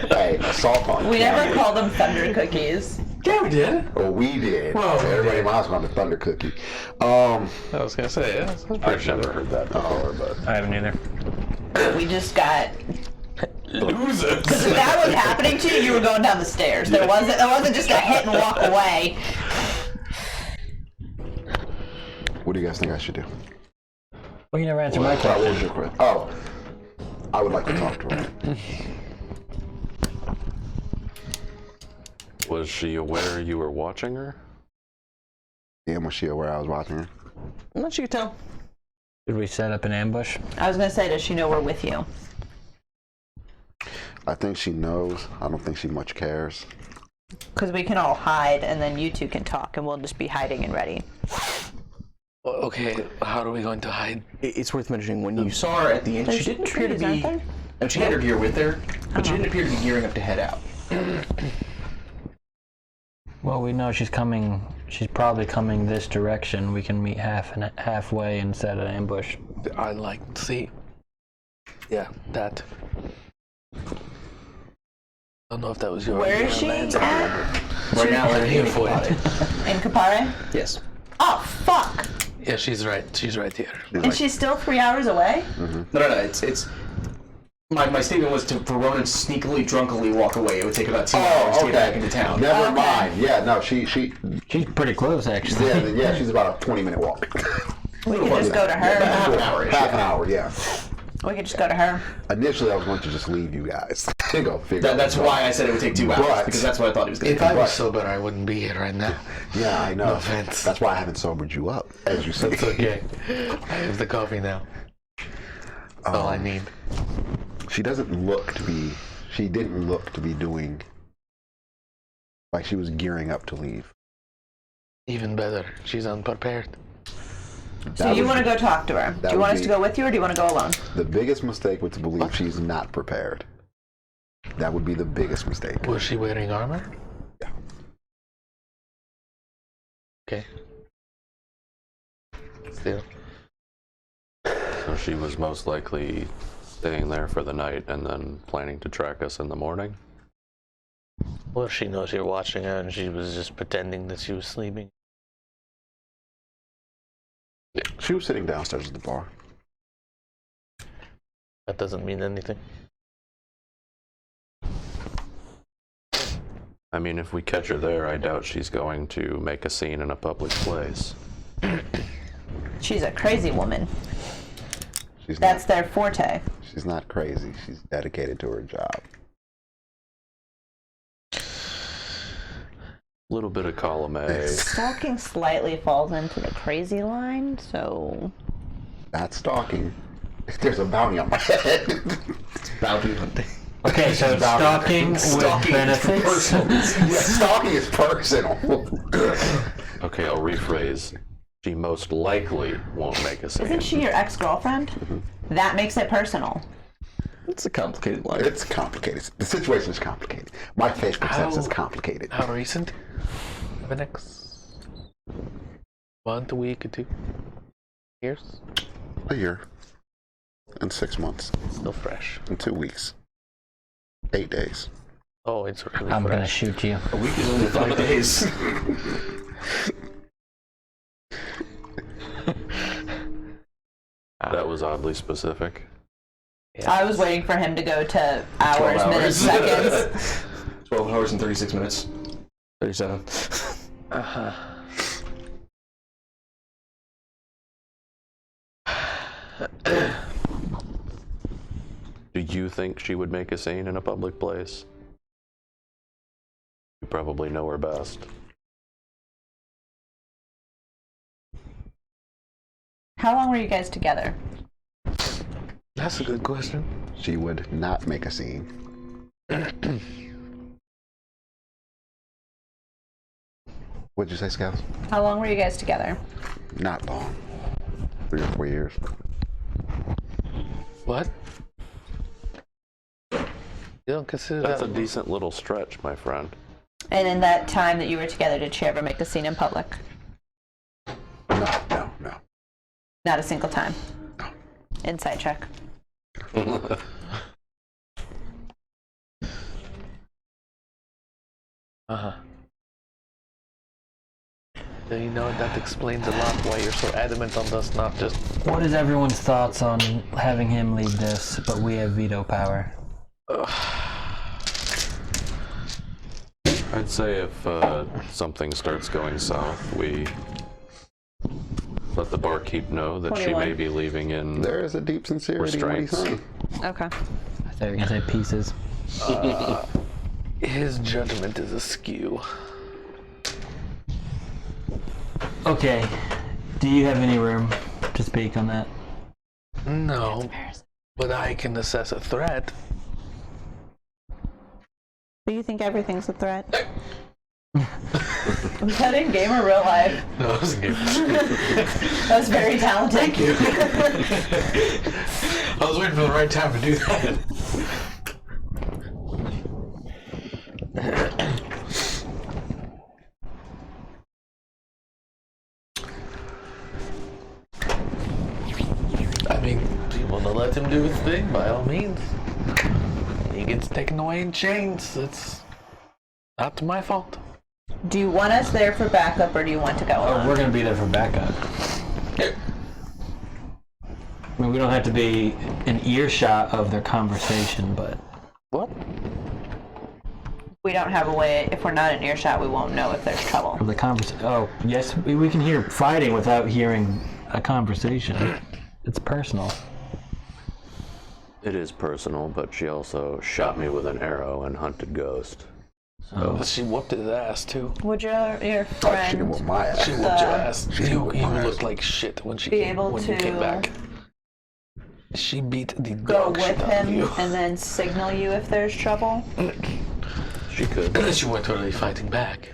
Hey, assault on We camera. never called them thunder cookies. Yeah, we did. Well, we did. Well, we Everybody did. in my house called it Thunder Cookie. I was gonna say, yeah, that's pretty I've sure. never heard that before, but I haven't either. We just got. Losers. Because if that was happening to you, you were going down the stairs. There wasn't just a hit and walk away. what do you guys think I should do? Well, you never answered my What was question. your question? Oh, I would like to talk to her. Was she aware you were watching her? Damn, was she aware I was watching her? I'm not sure you can tell. Did we set up an ambush? I was gonna say, does she know we're with you? I think she knows. I don't think she much cares. Because we can all hide, and then you two can talk, and we'll just be hiding and ready. Okay, how are we going to hide? It's worth mentioning when you saw her at the end, There's she didn't appear to trees, aren't be. there? And she had her gear with her, but she didn't appear to be gearing up to head out. Well, we know she's coming. She's probably coming this direction. We can meet halfway and set an ambush. I like see. Yeah, that. I don't know if that was your. Where is she at? Right now, I'm here for it. In Kapare? Yes. Oh, fuck! Yeah, she's right. She's right here. And she's still 3 hours away? No. It's. My statement was for Ronan to sneakily, drunkily walk away. It would take about 2 hours to get back into town. Never Okay. mind. Yeah, no, She's pretty close, actually. yeah, she's about a 20-minute walk. We could just go to her. Half an hour. Half an hour, yeah. We could just go to her. Initially, I was going to just leave you guys. Go figure. That's why I said it would take 2 hours, But- because that's what I thought he was going If to do. I was sober, I wouldn't be here right now. Yeah, I know. No offense. That's why I haven't sobered you up, as you said. It's okay. I have the coffee now. That's all I need. She didn't look to be doing like she was gearing up to leave. Even better. She's unprepared. So you want to go talk to her? Do you want us to go with you, or do you want to go alone? The biggest mistake was to believe she's not prepared. That would be the biggest mistake. Was she wearing armor? Yeah. Okay. Still. So she was most likely staying there for the night and then planning to track us in the morning. Well, if she knows you're watching her and she was just pretending that she was sleeping. She was sitting downstairs at the bar. That doesn't mean anything. I mean, if we catch her there, I doubt she's going to make a scene in a public place. She's a crazy woman. She's That's their forte. She's not crazy. She's dedicated to her job. A little bit of column A. Stalking slightly falls into the crazy line, so... Not stalking. There's a bounty on my head. Bounty hunting. Okay, so stalking with Stalking is benefits. personal. Yeah, stalking is personal. Okay, I'll rephrase. She most likely won't make a scene. Isn't she your ex-girlfriend? That makes it personal. It's a complicated line. It's complicated. The situation is complicated. My facial sense is complicated. How recent? The next month, a week, or 2 years? A year. In 6 months. Still fresh. In 2 weeks. 8 days. Oh, it's really I'm gonna fresh. shoot you. A week is only 5 days. That was oddly specific. I was waiting for him to go to hours, 12 minutes, seconds. 12 hours and 36 minutes. 37. Uh-huh. Do you think she would make a scene in a public place? You probably know her best. How long were you guys together? That's a good question. She would not make a scene. What'd you say, Scouts? How long were you guys together? Not long. 3 or 4 years. What? You don't consider That's a that decent little stretch, my friend. And in that time that you were together, did she ever make a scene in public? No. Not a single time. Insight check. Uh-huh. So you know that explains a lot why you're so adamant on this, not just... What is everyone's thoughts on having him lead this, but we have veto power? I'd say if something starts going south, we let the barkeep know that she 21. may be leaving in. There is a deep sincerity in what he's Restraints. saying. Okay. I thought you were gonna say pieces. His judgment is askew. Okay. Do you have any room to speak on that? No, but I can assess a threat. Do you think everything's a threat? Was that in game or real life? No, it wasn't good. That was very talented. Thank you. I was waiting for the right time to do that. let him do his thing, by all means. He gets taken away in chains. It's not my fault. Do you want us there for backup, or do you want to go Oh, alone? we're gonna be there for backup. I mean, we don't have to be in earshot of their conversation, but What? We don't have a way. If we're not in earshot, we won't know if there's trouble. of the conversation. Oh, yes, we can hear fighting without hearing a conversation. It's personal. It is personal, but she also shot me with an arrow and hunted Ghost. Oh. She whooped his ass too. Would your She friend whooped my ass. She whooped your ass. You whooped my looked ass. like shit when she Be came, able when you came to back. She beat the go dog with shit out of him you. and then signal you if there's trouble? She could. She weren't totally fighting back.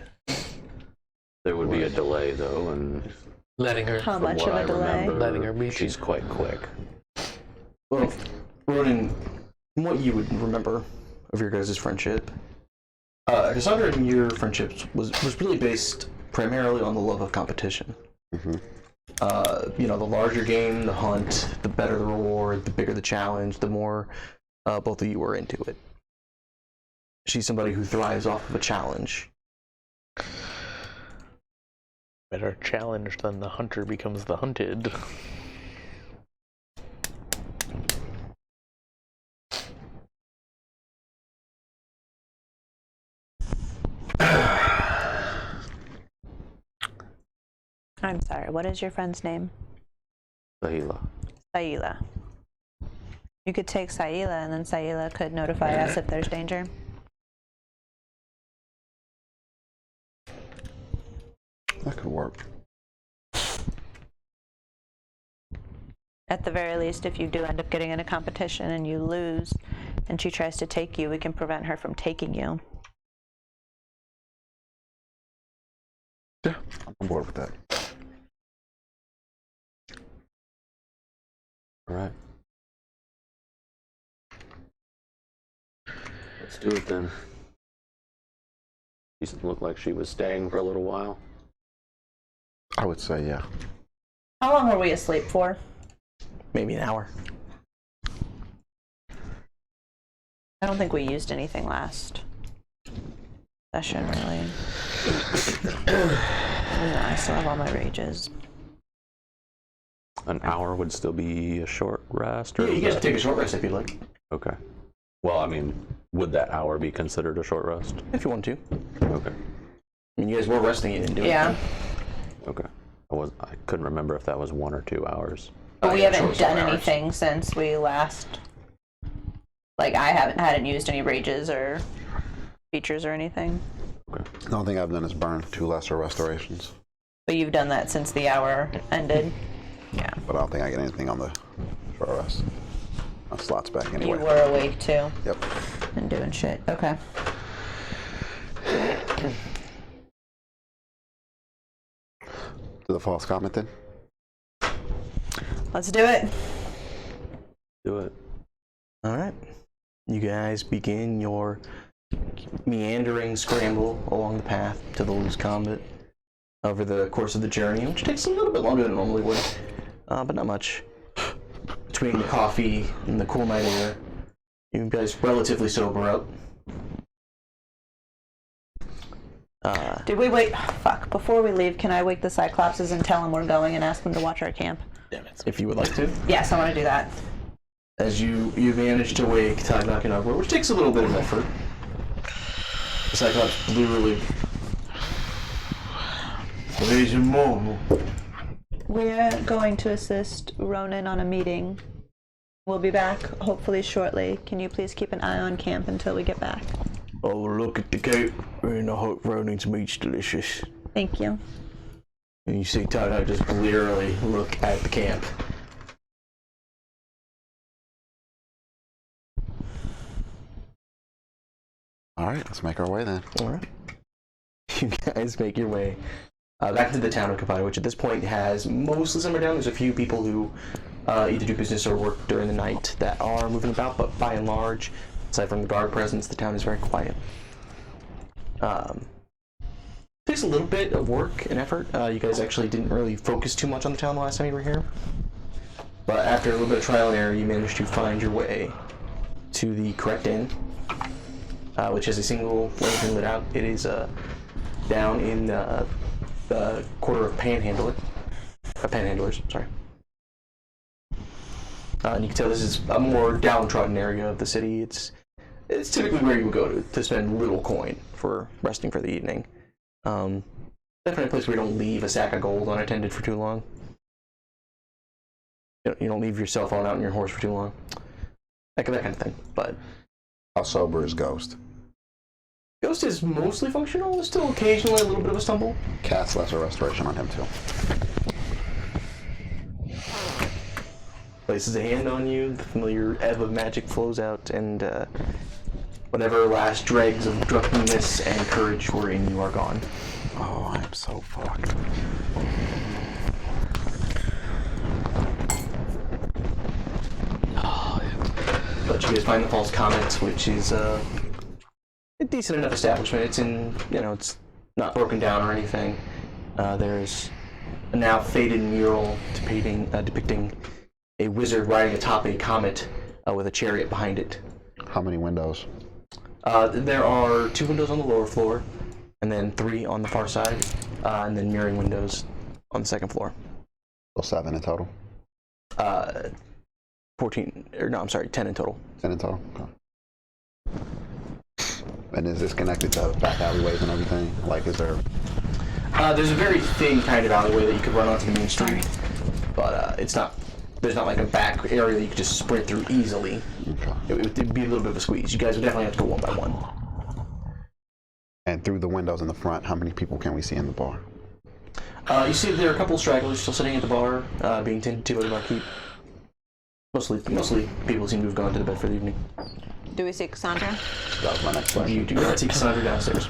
There would be a delay, though, and Letting her. How from much what of I a delay? remember, Letting her beat she's quite quick. Well, Ronan, from what you would remember of your guys' friendship, Cassandra and your friendship was really based primarily on the love of competition. The larger game, the hunt, the better the reward, the bigger the challenge, the more both of you were into it. She's somebody who thrives off of a challenge. Better challenge than the hunter becomes the hunted. I'm sorry, what is your friend's name? Sahila. Saila. You could take Saila, and then Saila could notify us if there's danger. That could work. At the very least, if you do end up getting in a competition and you lose, and she tries to take you, we can prevent her from taking you. Yeah, I'm on board with that. All right. Let's do it then. She looked like she was staying for a little while. I would say, yeah. How long were we asleep for? Maybe an hour. I don't think we used anything last session, really. Yeah, I still have all my rages. An hour would still be a short rest? Or Yeah, you is guys that- can take a short rest if you'd like, Okay. Well, I mean, would that hour be considered a short rest? if you want to. Okay. I mean, you guys were resting, you didn't do Yeah, it. Okay. I couldn't remember if that was 1 or 2 hours. but we yeah, haven't short done hours. anything since we last. Like, I hadn't used any rages or features or anything. The only thing I've done is burn 2 lesser restorations, But you've done that since the hour ended. Yeah. but I don't think I get anything on the short rest. My slot's back You anyway. were awake too Yep. and doing shit. Okay. To the false comment then? Let's do it. Do it. All right. You guys begin your meandering scramble along the path to the loose combat over the course of the journey, which takes a little bit longer than it normally would, but not much. Between the coffee and the cool night air, you guys relatively sober up. Did we wait? Fuck. Before we leave, can I wake the Cyclopses and tell them we're going and ask them to watch our camp? Damn it. If you would like to. Yes, I want to do that. As you manage to wake Tagnak and Ugbor, which takes a little bit of effort. The Cyclops literally. We're going to assist Ronan on a meeting. We'll be back hopefully shortly. Can you please keep an eye on camp until we get back? I will look at the gate and I hope Ronan's meat's delicious. Thank you. And you see Tagnak just blearily look at the camp. All right, let's make our way then. Alright. You guys make your way back to the town of Kapata, which at this point has mostly simmered down. There's a few people who either do business or work during the night that are moving about, but by and large, aside from the guard presence, the town is very quiet. Takes a little bit of work and effort. You guys actually didn't really focus too much on the town the last time you were here. But after a little bit of trial and error, you manage to find your way to the correct inn, which has a single lantern lit out. It is down in the quarter of Panhandlers. Sorry. And you can tell this is a more downtrodden area of the city. It's typically where you would go to spend little coin for resting for the evening. Definitely a place where you don't leave a sack of gold unattended for too long. You don't leave your cell phone out on your horse for too long. That kind of thing. But How sober is Ghost? Ghost is mostly functional. There's still occasionally a little bit of a stumble. Cast Lesser Restoration on him too. Places a hand on you. The familiar ebb of magic flows out, and whatever last dregs of drunkenness and courage were in you are gone. Oh, I'm so fucked. But you guys find the False Comet, which is a decent enough establishment. It's it's not broken down or anything. There's a now faded mural depicting a wizard riding atop a comet with a chariot behind it. How many windows? There are 2 windows on the lower floor, and then 3 on the far side, and then mirroring windows on the second floor. So 7 in total. 10 in total. 10 in total. Okay. And is this connected to back alleyways and everything? Like, is there? There's a very thin kind of alleyway that you could run onto the main street, but it's not. There's not like a back area that you could just sprint through easily. Okay. It'd be a little bit of a squeeze. You guys would definitely have to go one by one. And through the windows in the front, how many people can we see in the bar? You see there are a couple of stragglers still sitting at the bar, being tended to by the barkeep. Mostly people seem to have gone to bed for the evening. Do we see Cassandra? That was my next question. You do not see Cassandra downstairs.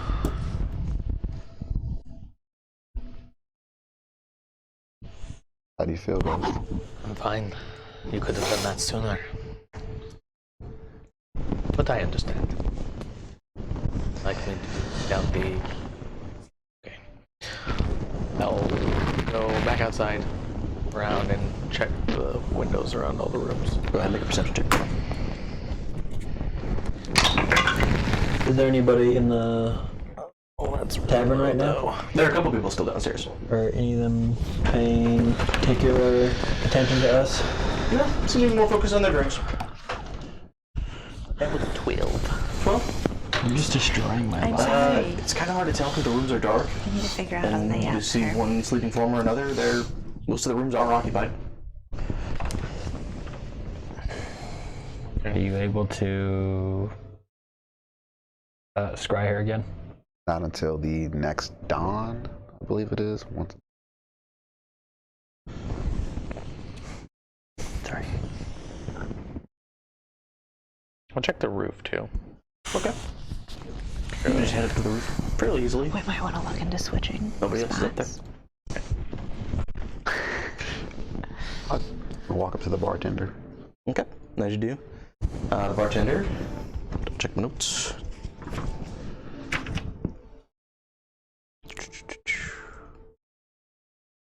How do you feel, Ghost? I'm fine. You could have done that sooner. But I understand. Like me down the... Okay. I'll go back outside, around, and check the windows around all the rooms. Go ahead and make a perception check. Is there anybody in the Oh, that's tavern right now? There are a couple people still downstairs. Are any of them paying particular attention to us? Yeah, seem to be more focused on their drinks. That was 12. 12? I'm just destroying my I'm life. sorry. It's kind of hard to tell because the rooms are dark, I need to figure out how and they you have see her. one sleeping form or another. Most of the rooms are occupied. Are you able to scry her again? Not until the next dawn, I believe it is. Once. Sorry. I'll check the roof too. Okay. You can just head up to the roof fairly easily. We might want to look into switching. Nobody else is up there. spots. I'll walk up to the bartender. Okay, as you do. The bartender, check my notes.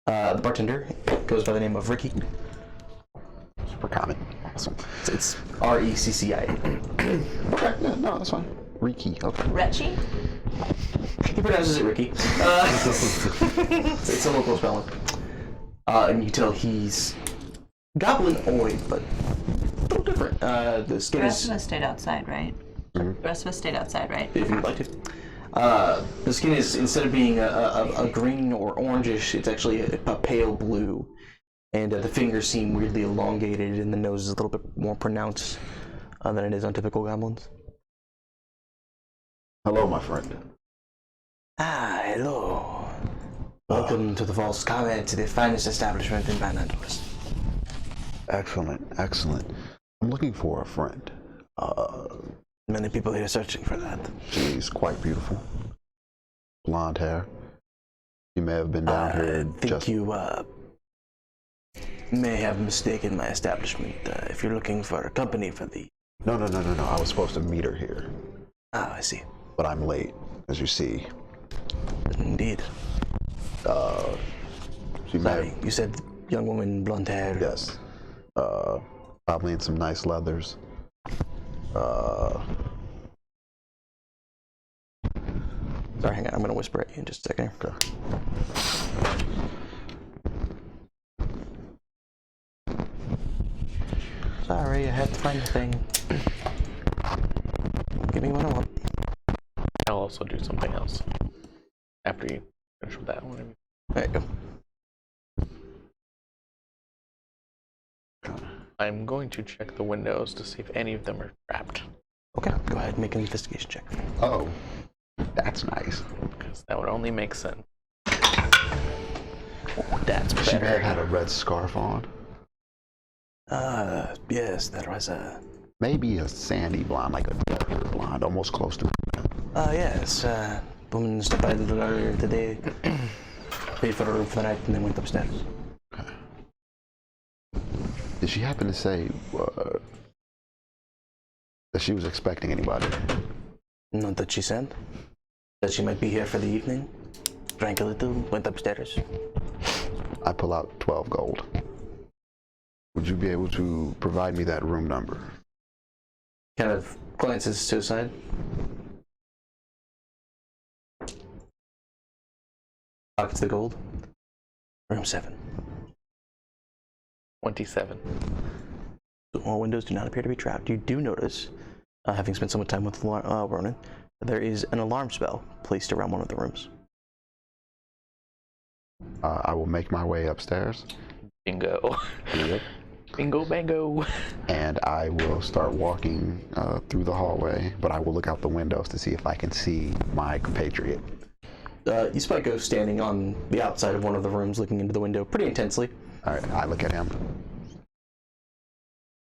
The bartender goes by the name of Ricky. Super common. Awesome. It's R-E-C-C-I. Okay, yeah, no, that's fine. Riki, okay. Retchie? He pronounces it Ricky. It's a local spelling. And you can tell he's goblinoid, but a little different. The The skin rest is, of us stayed outside, right? The rest of us stayed outside, right? if you'd like to. The skin is, instead of being a green or orangish, it's actually a pale blue. And the fingers seem weirdly elongated, and the nose is a little bit more pronounced than it is on typical goblins. Hello, my friend. Ah, hello. Welcome to the False Comet, the finest establishment in Panhandlers. Excellent, excellent. I'm looking for a friend. Many people here searching for that. She's quite beautiful. Blonde hair. She may have been down here I think just... you may have mistaken my establishment. If you're looking for a company for the... No. I was supposed to meet her here, Ah, I see. but I'm late, as you see. Indeed. She may Sorry, have... you said young woman, blonde hair. Yes. Probably in some nice leathers. Sorry, hang on. I'm gonna whisper at you in just a second. Okay. Sorry, I had to find the thing. Give me what I want. I'll also do something else after you finish with that one. There you go. I'm going to check the windows to see if any of them are trapped, Okay, go ahead and make an investigation check. Oh, that's nice. because that would only make sense. That's She better. had a red scarf on. Yes, that was Maybe a sandy blonde, like a darker blonde, almost close to. yes, woman stopped by a little earlier today, paid for a room for the night, and then went upstairs. Did she happen to say that she was expecting anybody? Not that she said. That she might be here for the evening. Drank a little, went upstairs. I pull out 12 gold. Would you be able to provide me that room number? Kind of glances to the side. Pockets the gold. Room 7. 27. All windows do not appear to be trapped. You do notice, having spent so much time with Ronan, there is an alarm spell placed around one of the rooms. I will make my way upstairs. Bingo. Bingo bango. And I will start walking through the hallway, but I will look out the windows to see if I can see my compatriot. You spot Ghost standing on the outside of one of the rooms looking into the window pretty intensely. All right, I look at him.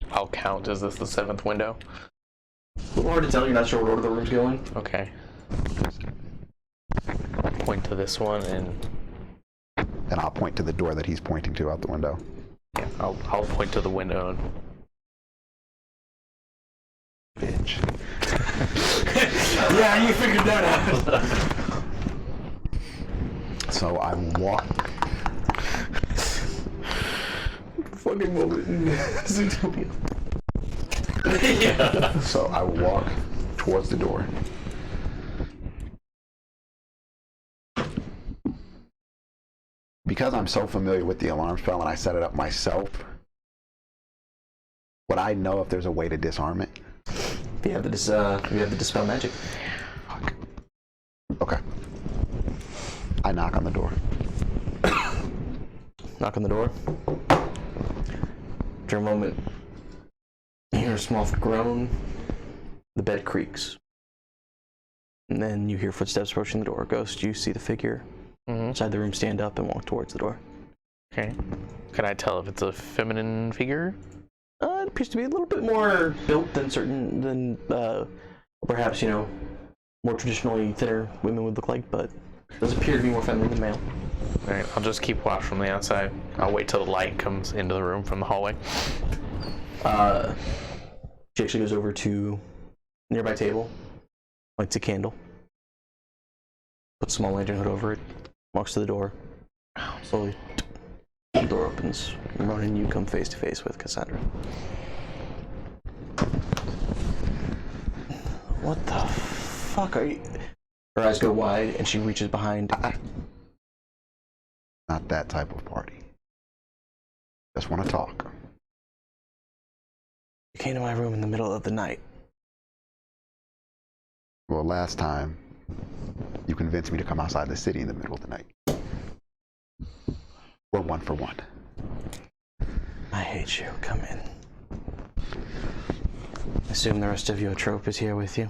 I'll count. Is this the 7th window? A little hard to tell, you're not sure what order the room's going. Okay. Point to this one and And I'll point to the door that he's pointing to out the window. yeah, I'll point to the window and Bitch. Yeah, you figured that out. So I walk. Fucking moment in Zootopia. So I walk towards the door. Because I'm so familiar with the alarm spell and I set it up myself, would I know if there's a way to disarm it? You have the dispel magic. Fuck. Okay. I knock on the door. Knock on the door. After a moment, you hear a small groan. The bed creaks. And then you hear footsteps approaching the door. Ghost, you see the figure inside the room stand up and walk towards the door. okay. Can I tell if it's a feminine figure? It appears to be a little bit more built than perhaps, more traditionally thinner women would look like, but does appear to be more feminine than male. Alright, I'll just keep watch from the outside. I'll wait till the light comes into the room from the hallway. She actually goes over to a nearby table, lights a candle, puts a small lantern hood over it, walks to the door, slowly, the door opens, and Ronan, you come face to face with Cassandra. What the fuck are you? Her eyes go wide, and she reaches behind. Not that type of party. Just want to talk. You came to my room in the middle of the night. Well, last time, you convinced me to come outside the city in the middle of the night. We're 1 for 1. I hate you. Come in. Assume the rest of your trope is here with you.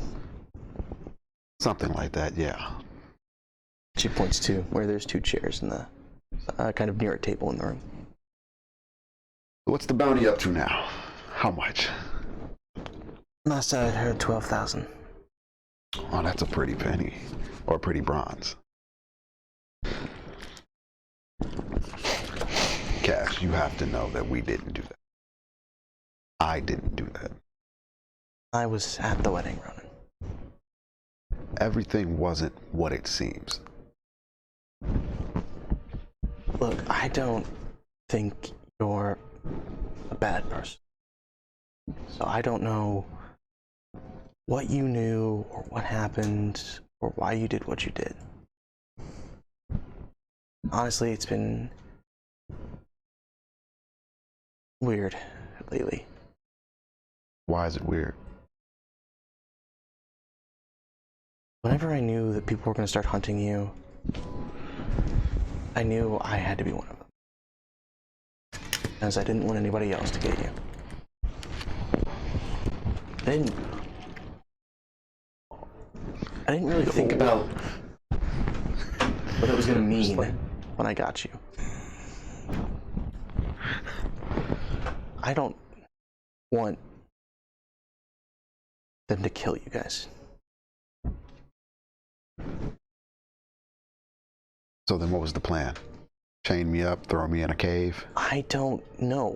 Something like that, yeah. She points to where there's 2 chairs in the kind of near a table in the room. What's the bounty up to now? How much? Last I heard, 12,000. Oh, that's a pretty penny. Or a pretty bronze. Cash, you have to know that we didn't do that. I didn't do that. I was at the wedding, Ronan. Everything wasn't what it seems. Look, I don't think you're a bad person. So I don't know what you knew or what happened or why you did what you did. Honestly, it's been weird lately. Why is it weird? Whenever I knew that people were going to start hunting you, I knew I had to be one of them. As I didn't want anybody else to get you. I didn't really think about what it was going to mean when I got you. I don't want them to kill you guys. So then what was the plan? Chain me up, throw me in a cave? I don't know.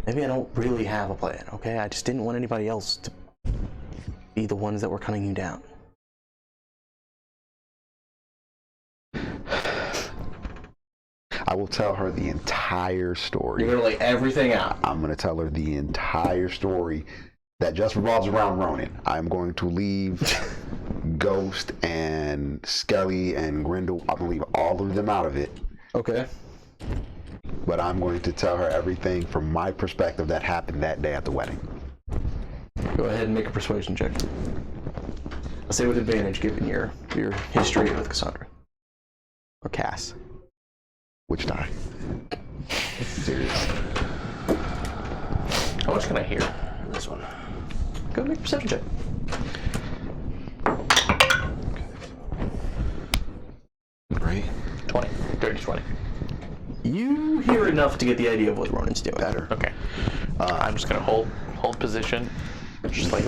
Maybe I don't really have a plan, okay? I just didn't want anybody else to be the ones that were cutting you down. I will tell her the entire story. You're gonna lay everything out. I'm going to tell her the entire story that just revolves around Ronan. I'm going to leave Ghost and Skelly and Grendel. I'm going to leave all of them out of it. Okay. But I'm going to tell her everything from my perspective that happened that day at the wedding. Go ahead and make a persuasion check. I'll say with advantage given your history with Cassandra. Or Cass. Which die? Seriously. How much can I hear? This one. Go make a perception check. Great. 20. 30 to 20. You hear enough to get the idea of what Ronan's doing. Better. Okay. I'm just gonna hold position. Just like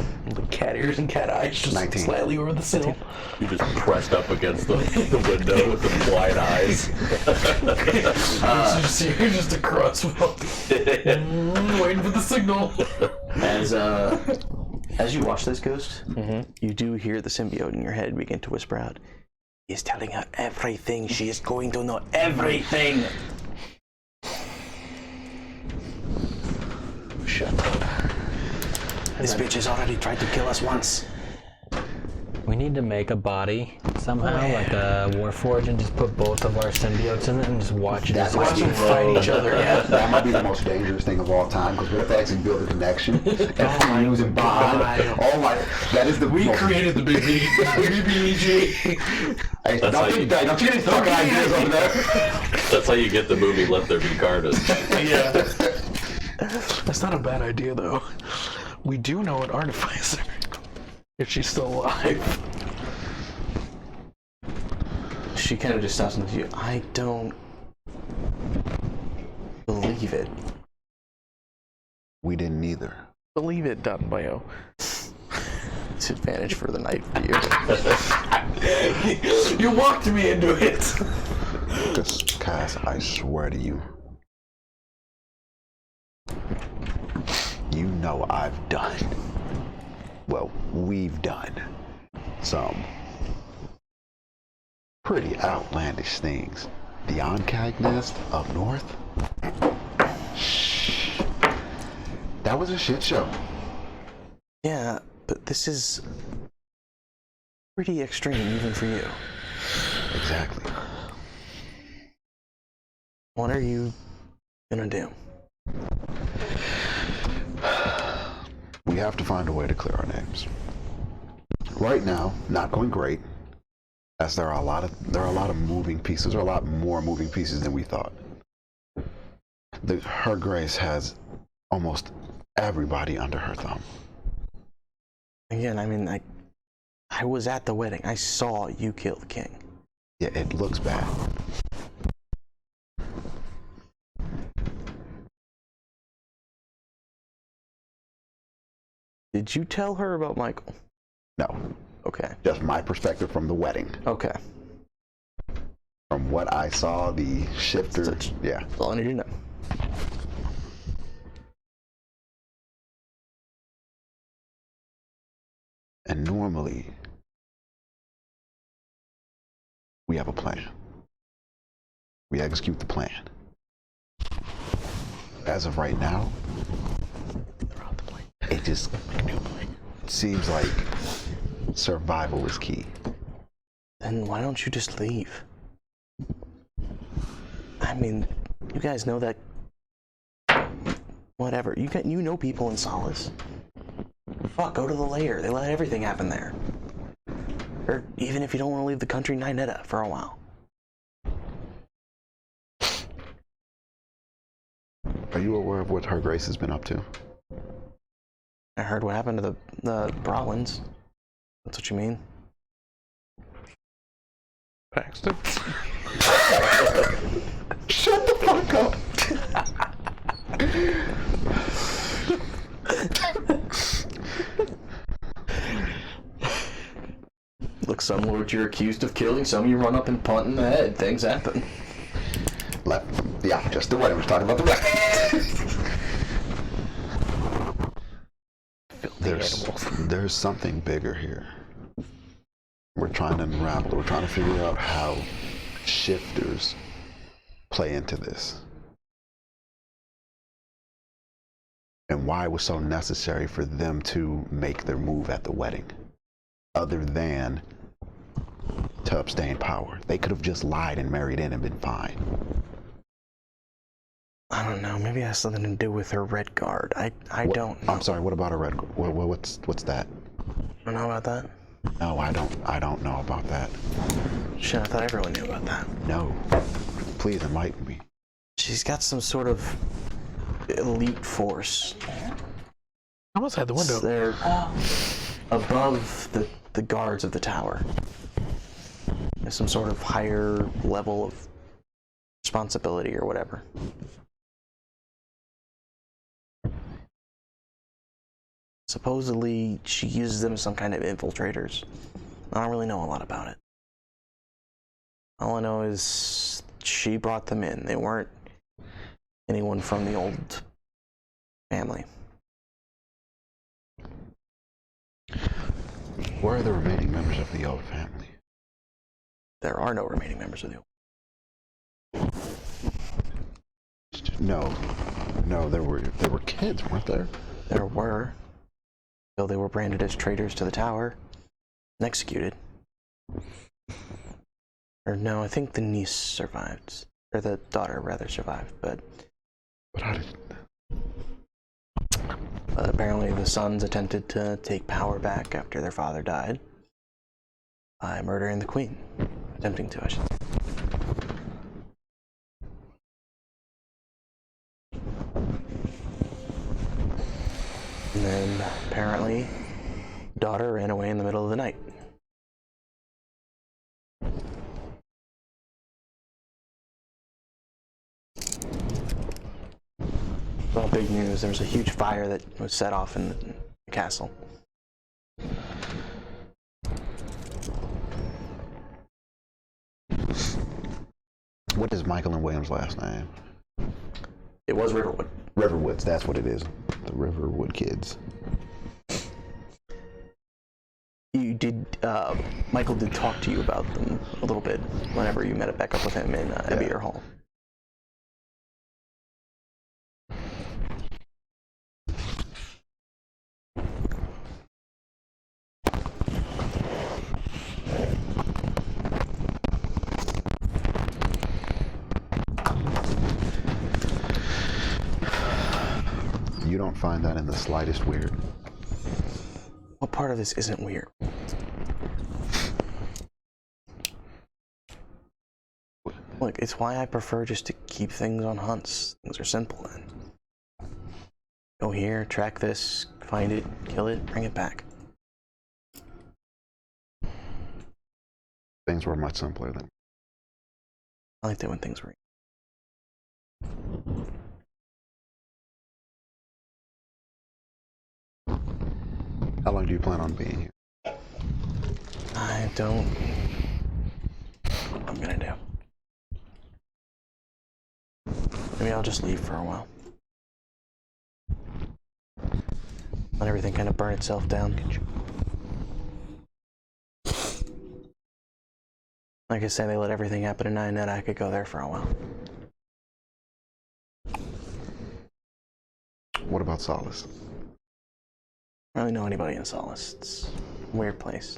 cat ears and cat eyes, just 19. slightly over the sill. You just pressed up against the window with the wide eyes. You're just a crossbow. Waiting for the signal. As you watch this, Ghost, you do hear the symbiote in your head begin to whisper out, "He's telling her everything. She is going to know everything." Shut up. This bitch has already tried to kill us once. We need to make a body somehow, like a Warforge, and just put both of our symbiotes in it and just watch it. That's Just watch them fight each other. Yeah. That might be the most dangerous thing of all time, because what if they actually build a connection and fuse and bond? Oh my, that is the most... Created the BBEG. Hey, That's don't how you- get any fucking ideas over there. That's how you get the movie Let There Be Carnage. Yeah. That's not a bad idea, though. We do know an artificer. If she's still alive. She kind of just stops and looks at you. I don't believe it. We didn't either. Believe it, Dottenbayo. It's advantage for the night for you. You walked me into it. Cass, I swear to you. You know I've done. Well, we've done some pretty outlandish things. The Oncag nest up north? Shh. That was a shit show. Yeah, but this is pretty extreme even for you. Exactly. What are you gonna do? We have to find a way to clear our names. Right now, not going great, as there are a lot of moving pieces. There are a lot more moving pieces than we thought. Her Grace has almost everybody under her thumb. Again, I mean, I was at the wedding. I saw you kill the king. Yeah, it looks bad. Did you tell her about Michael? No, Okay. just my perspective from the wedding. Okay. From what I saw, the shifter, That's- yeah. That's all I need to know. And normally, we have a plan. We execute the plan. As of right now, Throughout the plane. it just seems like survival is key. Then why don't you just leave? I mean, you guys know that. Whatever. You know people in Solace. Fuck, go to the lair. They let everything happen there. Or even if you don't want to leave the country, Ninetta for a while. Are you aware of what Her Grace has been up to? I heard what happened to the Brolins. That's what you mean? Paxton. Shut the fuck up! Look, some lords you're accused of killing, some you run up and punt in the head. Things happen. Yeah, just the way I was talking about the There's something bigger here. We're trying to unravel it. We're trying to figure out how shifters play into this. And why it was so necessary for them to make their move at the wedding. Other than to abstain power. They could have just lied and married in and been fine. I don't know. Maybe it has something to do with her red guard. I don't know. I'm sorry, what about a red guard? What's that? You don't know about that? No, I don't know about that. Shit, I thought everyone knew about that. No. Please enlighten me. She's got some sort of elite force. I'm outside the window. They're above the guards of the tower. There's some sort of higher level of responsibility or whatever. Supposedly, she uses them as some kind of infiltrators. I don't really know a lot about it. All I know is she brought them in. They weren't anyone from the old family. Where are the remaining members of the old family? There are no remaining members of the old. No, there were kids, weren't there? There were. Though they were branded as traitors to the tower and executed. Or no, I think the niece survived. Or the daughter, rather, survived, but But how did... apparently the sons attempted to take power back after their father died by murdering the queen. Attempting to, I should say. And then, apparently, daughter ran away in the middle of the night. Well, big news. There was a huge fire that was set off in the castle. What is Michael and William's last name? It was Riverwood. Riverwoods, that's what it is. The Riverwood kids. You did, Michael did talk to you about them a little bit whenever you met back up with him in Abier Hall. You don't find that in the slightest weird? What part of this isn't weird? Look, it's why I prefer just to keep things on hunts. Things are simple then. Go here, track this, find it, kill it, bring it back. Things were much simpler than... I like that when things were. How long do you plan on being here? I don't. What I'm gonna do. Maybe I'll just leave for a while. Let everything kind of burn itself down. Like I said, they let everything happen in Ninette. I could go there for a while. about Solace? I don't really know anybody in Solace. It's a weird place.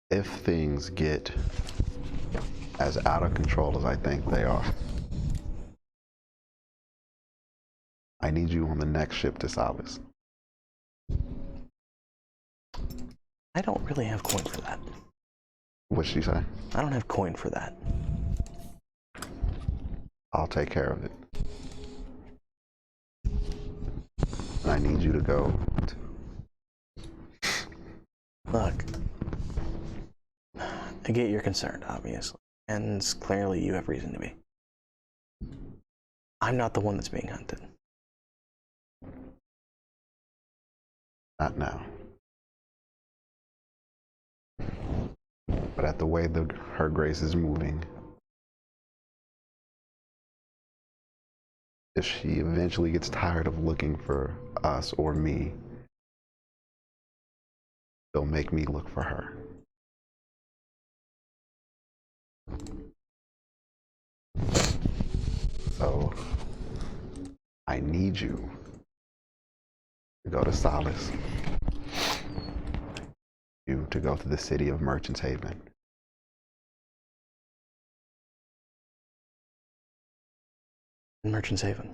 If things get as out of control as I think they are, I need you on the next ship to Solace. I don't really have coin for that. What'd she say? I don't have coin for that. I'll take care of it. And I need you to go. Look, I get you're concerned, obviously, and clearly you have reason to be. I'm not the one that's being hunted. Not now. But at the way her grace is moving, if she eventually gets tired of looking for us or me, she'll make me look for her. So I need you to go to Solace. You to go to the city of Merchant's Haven. Merchant's Haven.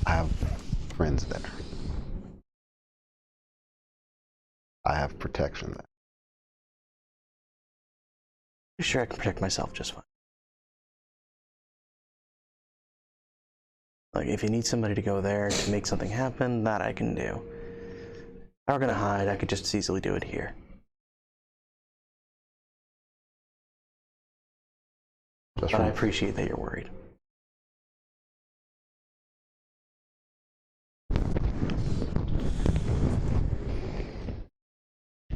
I have friends there. I have protection there. I'm sure I can protect myself just fine. Like, if you need somebody to go there to make something happen, that I can do. If I were gonna hide, I could just as easily do it here. Just But I from, appreciate that you're worried.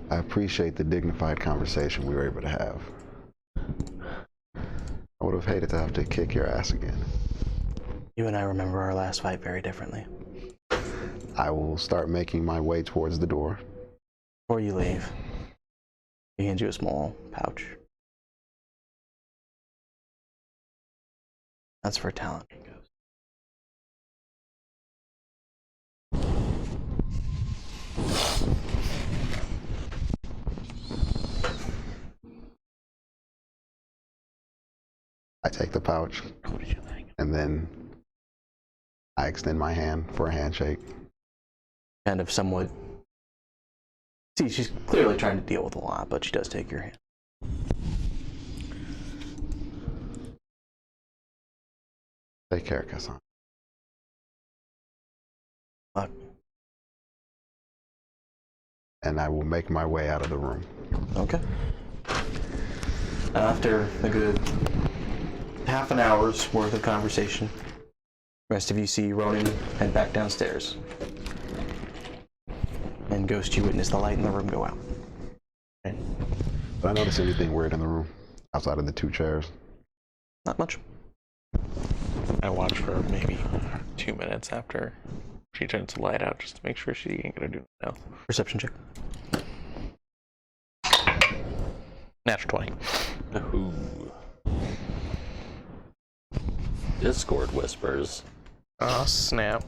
I appreciate the dignified conversation we were able to have. I would have hated to have to kick your ass again. You and I remember our last fight very differently. I will start making my way towards the door. Before you leave, he hands you a small pouch. That's for talent. I take the pouch, and then I extend my hand for a handshake. Kind of somewhat. See, she's clearly trying to deal with a lot, but she does take your hand. Take care, Kassan. Look, And I will make my way out of the room. okay. After a good half an hour's worth of conversation, the rest of you see Ronan head back downstairs. And Ghost, you witness the light in the room go out. Okay. Did I notice anything weird in the room outside of the two chairs? Not much. I watch for maybe 2 minutes after she turns the light out just to make sure she ain't gonna do no. Perception check. Natural 20. Ooh. Discord whispers. Oh, snap.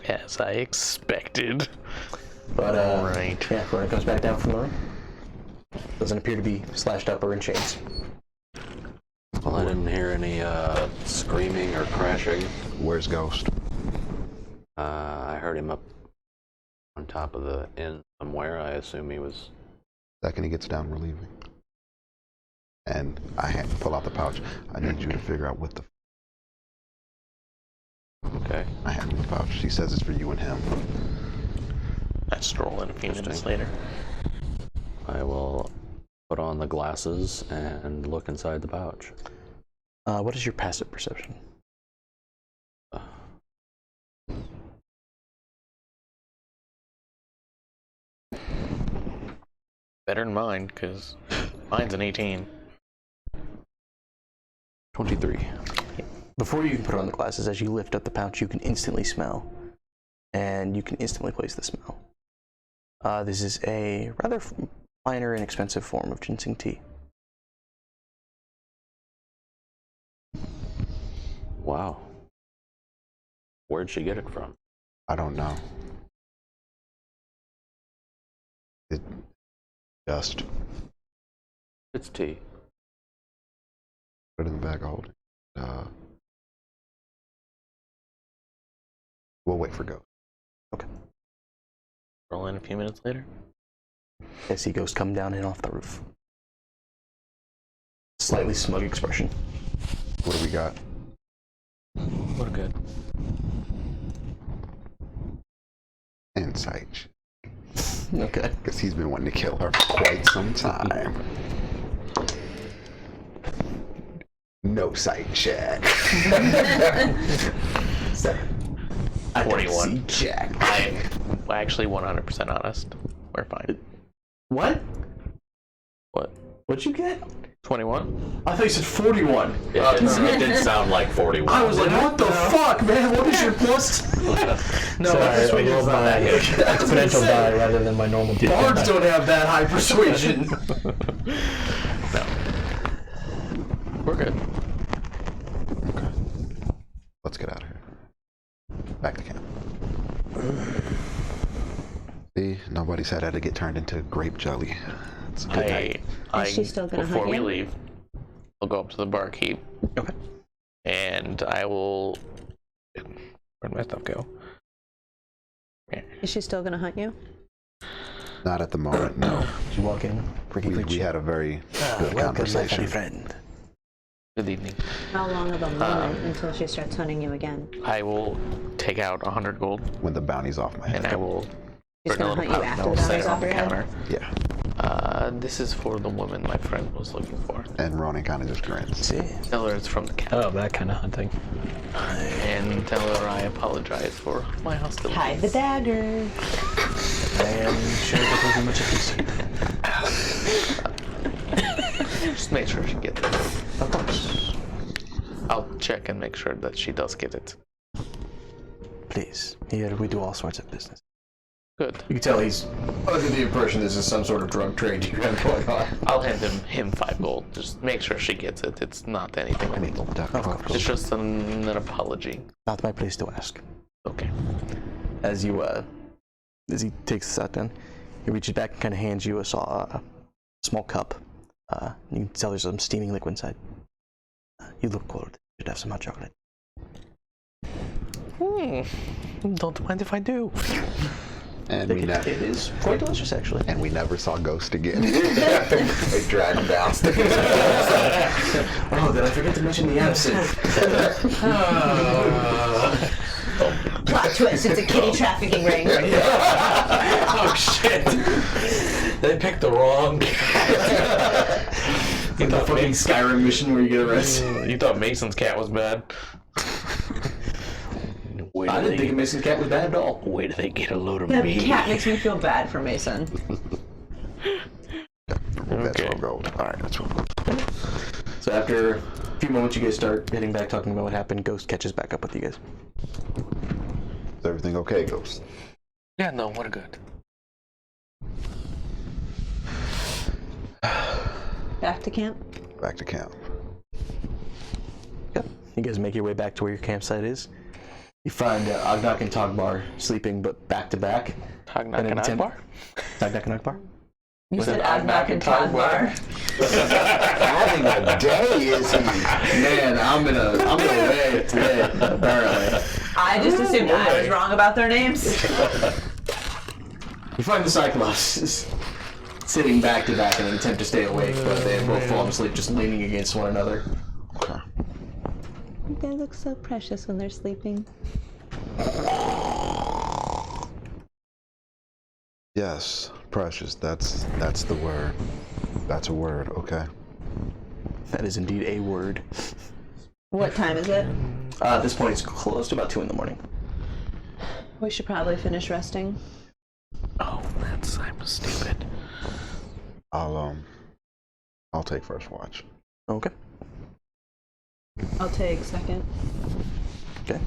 As I expected. But, Alright. yeah, Ronan comes back down from the room. Doesn't appear to be slashed up or in chains. Well, I didn't hear any screaming or crashing. Where's Ghost? I heard him up on top of the inn somewhere. I assume he was. Second he gets down, we're leaving. And I pull out the pouch. I need you to figure out what the. Okay. I hand him the pouch. She says it's for you and him. I stroll in a few minutes Interesting. later. I will put on the glasses and look inside the pouch. What is your passive perception? Better than mine, because Mine's an 18. 23. Before you can put on the glasses, as you lift up the pouch, you can instantly smell. And you can instantly place the smell. This is a rather finer and expensive form of ginseng tea. Wow. Where'd she get it from? I don't know. It just It's tea. put it in the bag of holding. We'll wait for Ghost. Roll in a few minutes later. I see Ghost come down and off the roof. Slightly smug expression. What do we got? We're good. Insight. Okay. Because he's been wanting to kill her for quite some time. No sight check. 7. 41. Jack. I'm actually 100% honest. We're fine. What? What? What'd you get? 21? I thought you said 41. It did sound like 41. I was like, what the fuck, man? What is your plus? No, Sorry, I persuasion's rolled not my that good. exponential die rather than my normal die. Bards don't have that high persuasion. No. We're good. Okay. Let's get out of here. Back to camp. See, nobody said I had to get turned into grape jelly. It's a good night. Is she still gonna before hunt we you? leave, I'll go up to the barkeep. Okay. And I will. Where'd my stuff go? Is she still gonna hunt you? Not at the moment, no. You walk in, We had a very good welcome, my conversation. funny friend. Good evening. How long of a moment until she starts hunting you again? I will take out 100 gold When the bounty's off my head. and I will. She's put in a gonna little hunt you pouch after and the I'll set it bounty's on off the your head? counter. Yeah. This is for the woman my friend was looking for. And Ronan kind of just grins. See? Tell her it's from the counter. Oh, that kind of hunting. And tell her I apologize for my hostility. Hide the dagger. I am sure that will be much appreciated. Just make sure she gets it. Of course. I'll check and make sure that she does get it. Please. Here we do all sorts of business. Good. You can tell he's under the impression this is some sort of drug trade you have going on. I'll hand him 5 gold. Just make sure she gets it. It's not anything illegal. Of course. It's just an apology. Not my place to ask. Okay. As you, as he takes this out then, he reaches back and kind of hands you a small cup. You can tell there's some steaming liquid inside. You look cold. You should have some hot chocolate. Don't mind if I do. And we, It is quite delicious, actually. and we never saw Ghost again. They dragged him downstairs. Oh, did I forget to mention the absinthe? Plot twist, it's a kitty trafficking ring. Oh shit! They picked the wrong. Like the fucking Skyrim mission where you get arrested. You thought Mason's cat was bad? Wait I till didn't think a Mason cat was bad at all. wait till they get a load of The me. cat makes me feel bad for Mason. That's Okay. real gold. All right, that's real gold. So after a few moments, you guys start heading back, talking about what happened. Ghost catches back up with you guys. Is everything okay, Ghost? Yeah, no, we're good. Back to camp? Back to camp. Yep. You guys make your way back to where your campsite is. You find Ognak and Togbar sleeping, but back to back. Tagnak And and then Akbar? Ognak and Akbar. You said Agnak Agnak and and Togbar. Having a day, is he? Man, I'm gonna lay it today, apparently. I just assumed I was wrong about their names. You find the Cyclops sitting back to back in an attempt to stay awake, but they both fall asleep just leaning against one another. Okay. They look so precious when they're sleeping. Yes, precious. That's the word. That's a word. Okay. That is indeed a word. What time is it? At this point, it's close to about 2 in the morning. We should probably finish resting. Oh, I'm stupid. I'll I'll take first watch. Okay. I'll take second. Okay.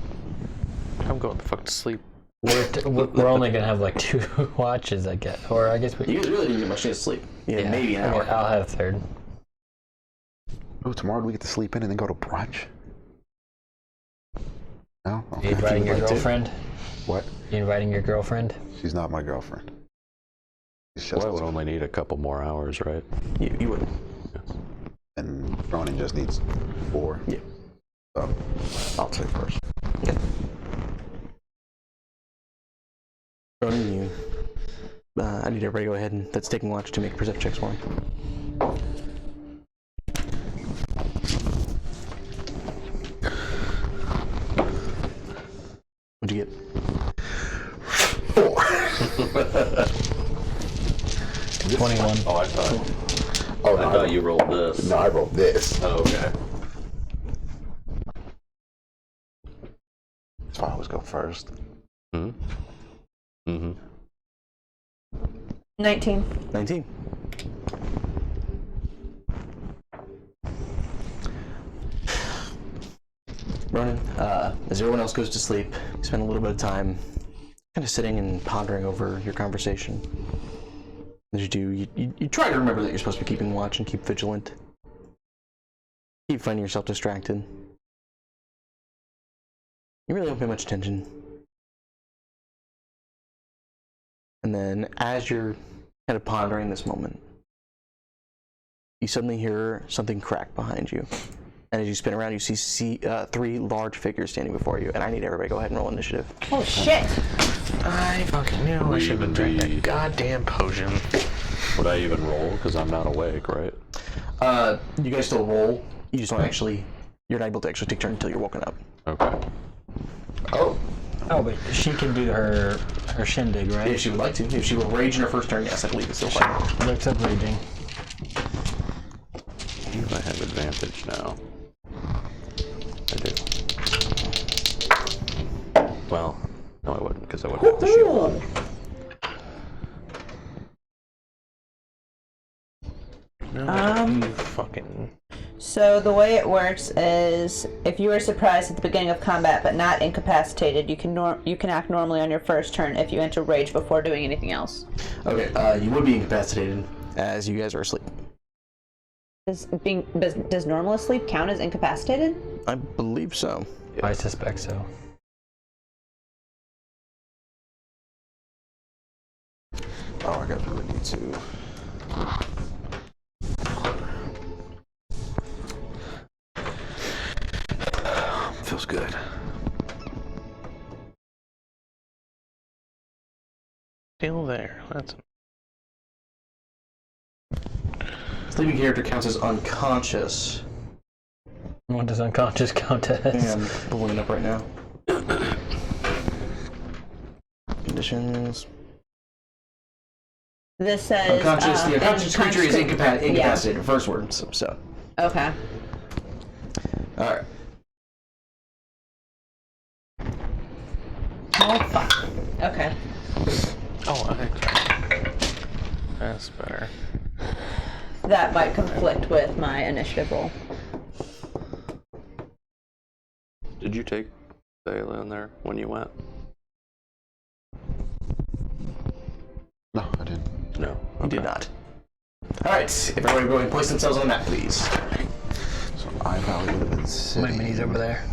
I'm going the fuck to sleep. We're only gonna have like 2 watches, I guess. Or I guess we. You guys really didn't get much chance to sleep. Yeah, maybe an hour. Okay, I'll have third. Oh, tomorrow we get to sleep in and then go to brunch? No? You Okay. inviting your like to. girlfriend? What? You inviting your girlfriend? She's not my girlfriend. She's Well, just I would only need a couple more hours, right? You would. and Ronan just needs 4. Yeah. So I'll take first. Okay. Ronan, you. I need everybody to go ahead and that's taking watch to make perception checks for me. What'd you get? 21. Oh, I thought you rolled this. No, I rolled this. Oh, okay. So I always go first. Hmm. Mm-hmm. 19. 19. Ronan, as everyone else goes to sleep, you spend a little bit of time kind of sitting and pondering over your conversation. As you do, you try to remember that you're supposed to be keeping watch and keep vigilant. Keep finding yourself distracted. You really don't pay much attention. And then, as you're kind of pondering this moment, you suddenly hear something crack behind you. And as you spin around, you see 3 large figures standing before you. And I need everybody to go ahead and roll initiative. Oh shit! I fucking knew I should have drank that goddamn potion. Would I even roll? Because I'm not awake, right? You guys still roll. You just don't actually. You're not able to actually take turn until you're woken up. Okay. Oh. Oh, but she can do her shindig, right? If she would like to. If she will rage in her first turn, yes, I believe it's still fine. Looks up raging. I have advantage now. I do. Well, no, I wouldn't, because I wouldn't have the shield on. No, you fucking. So the way it works is, if you are surprised at the beginning of combat but not incapacitated, you can act normally on your first turn if you enter rage before doing anything else. Okay, you would be incapacitated as you guys are asleep. Does normal asleep count as incapacitated? I believe so. I suspect so. Oh, I got really need to. Feels good. Still there. That's. Sleeping character counts as unconscious. What does unconscious count as? And pulling it up right now. Conditions. This says Unconscious. The unconscious creature is incapacitated. Yeah. First word. So. Okay. All right. Oh fuck. Okay. Oh, okay. That's better. That might conflict with my initiative roll. Did you take Thayla in there when you went? No, I didn't. No. You did not. All right. If everybody go ahead and place themselves on the map, please. So I probably would have been sitting. My mini's over there.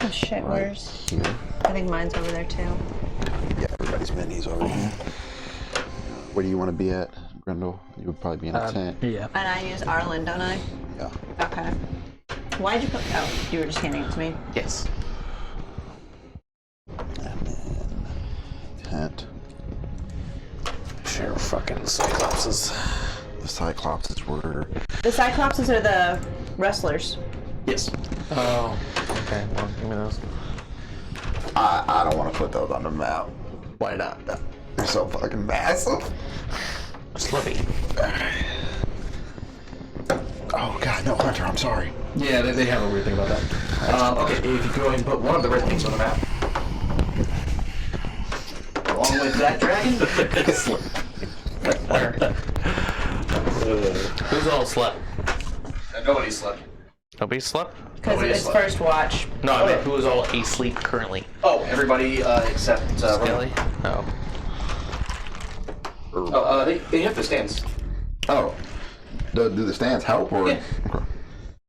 Oh shit, Right where's... here. I think mine's over there too. Yeah, everybody's minis over here. Where do you want to be at, Grendel? You would probably be in a tent. Yeah. And I use Arlen, don't I? Yeah. Okay. Why'd you put... Oh, you were just handing it to me? Yes. And then tent. Sure, fucking Cyclopses. The Cyclopses were. The Cyclopses are the wrestlers. Yes. Oh, okay. Well, give me those. I don't want to put those on the map. Why not? They're so fucking massive. Slippy. Oh god, no, Hunter, I'm sorry. Yeah, they have a weird thing about that. Okay, if you go ahead and put one of the red things on the map. Along with that dragon. Who's all slept? Nobody slept. Nobody slept? Because Nobody it's slept. first watch. No, I mean, who is all asleep currently? Oh, everybody except Skelly? Oh. they hit the stands. Oh. Do the stands help or? Yeah. Okay.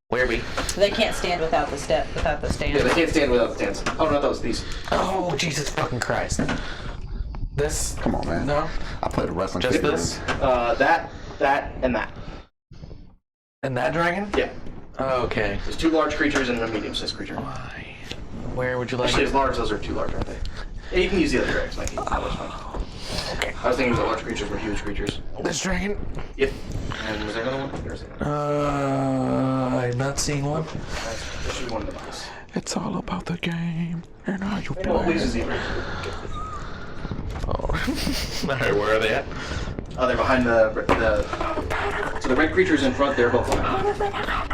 Where be? They can't stand without the stand. Yeah, they can't stand without the stands. Oh no, that was these. Oh, Jesus fucking Christ. This? Come on, man. No? I played a wrestling Just figure. this? That, and that. And that dragon? Yeah. Okay. There's 2 large creatures and a medium-sized creature. Why? Where would you like Actually, it? as large as those are too large, aren't they? Yeah, you can use the other dragons, Mikey. That was fine. Okay. I was thinking the large creatures were huge creatures. This dragon? Yep. And was there another one? There's another. I've not seen one. There should be one in the box. It's all about the game and how you You know what play. pleases zebras? Oh. Alright, where are they at? Oh, they're behind the. So the red creatures in front, they're both behind.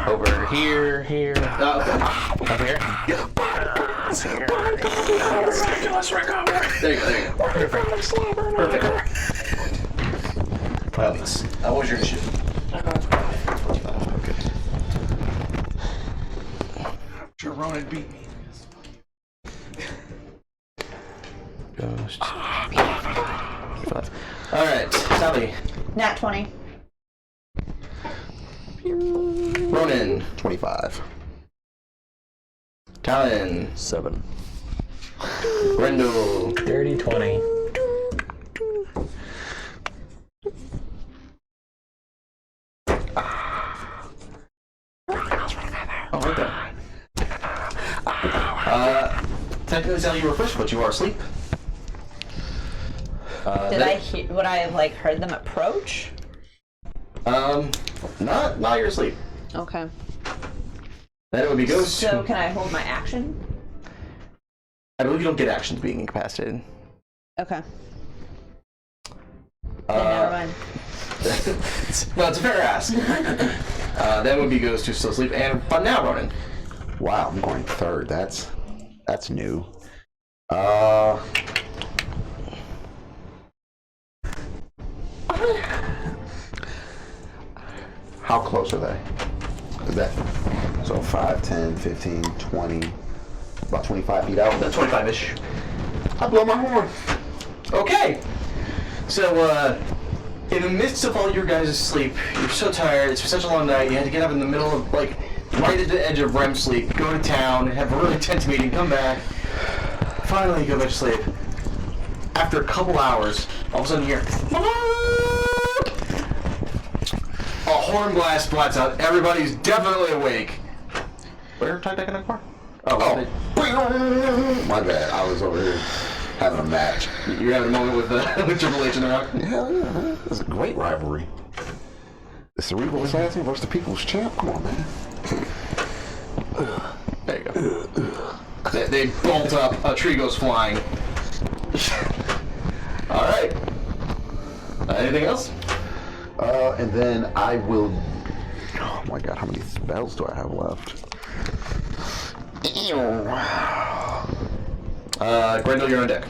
Over here, here. Okay. Up here? There you go, there you go. Perfect. By all means. What was your initiative? Okay. Sure, Ronan beat me. Ghost. Alright, Sally. Nat 20. Ronan. 25. Talon. 7. Grendel. Dirty 20. Oh, okay. Technically, Sally, you were first, but you are asleep. Did I hear? Would I have like heard them approach? Not while you're asleep. Okay. Then it would be Ghost. So can I hold my action? I believe you don't get actions being incapacitated. Okay. Then never mind. Well, it's a fair ask. Then would be Ghost who's still asleep. But now, Ronan. Wow, I'm going third. That's new. How close are they? Is that so 5, 10, 15, 20, about 25 feet out? That's 25-ish. I blow my horn. Okay. So, in the midst of all your guys' sleep, you're so tired, it's such a long night, you had to get up in the middle of, like, right at the edge of REM sleep, go to town, have a really tense meeting, come back, finally go back to sleep. After a couple hours, all of a sudden you hear, a horn blast blats out, everybody's definitely awake. Where Type Deck in that car? Oh, my bad. I was over here having a match. You're having a moment with Triple H and The Rock? Hell yeah, man. It's a great rivalry. The Cerebral Assassin versus the People's Champ. Come on, man. There you go. They bolt up, a tree goes flying. Alright. Anything else? And then I will. Oh my god, how many spells do I have left? Grendel, you're on deck.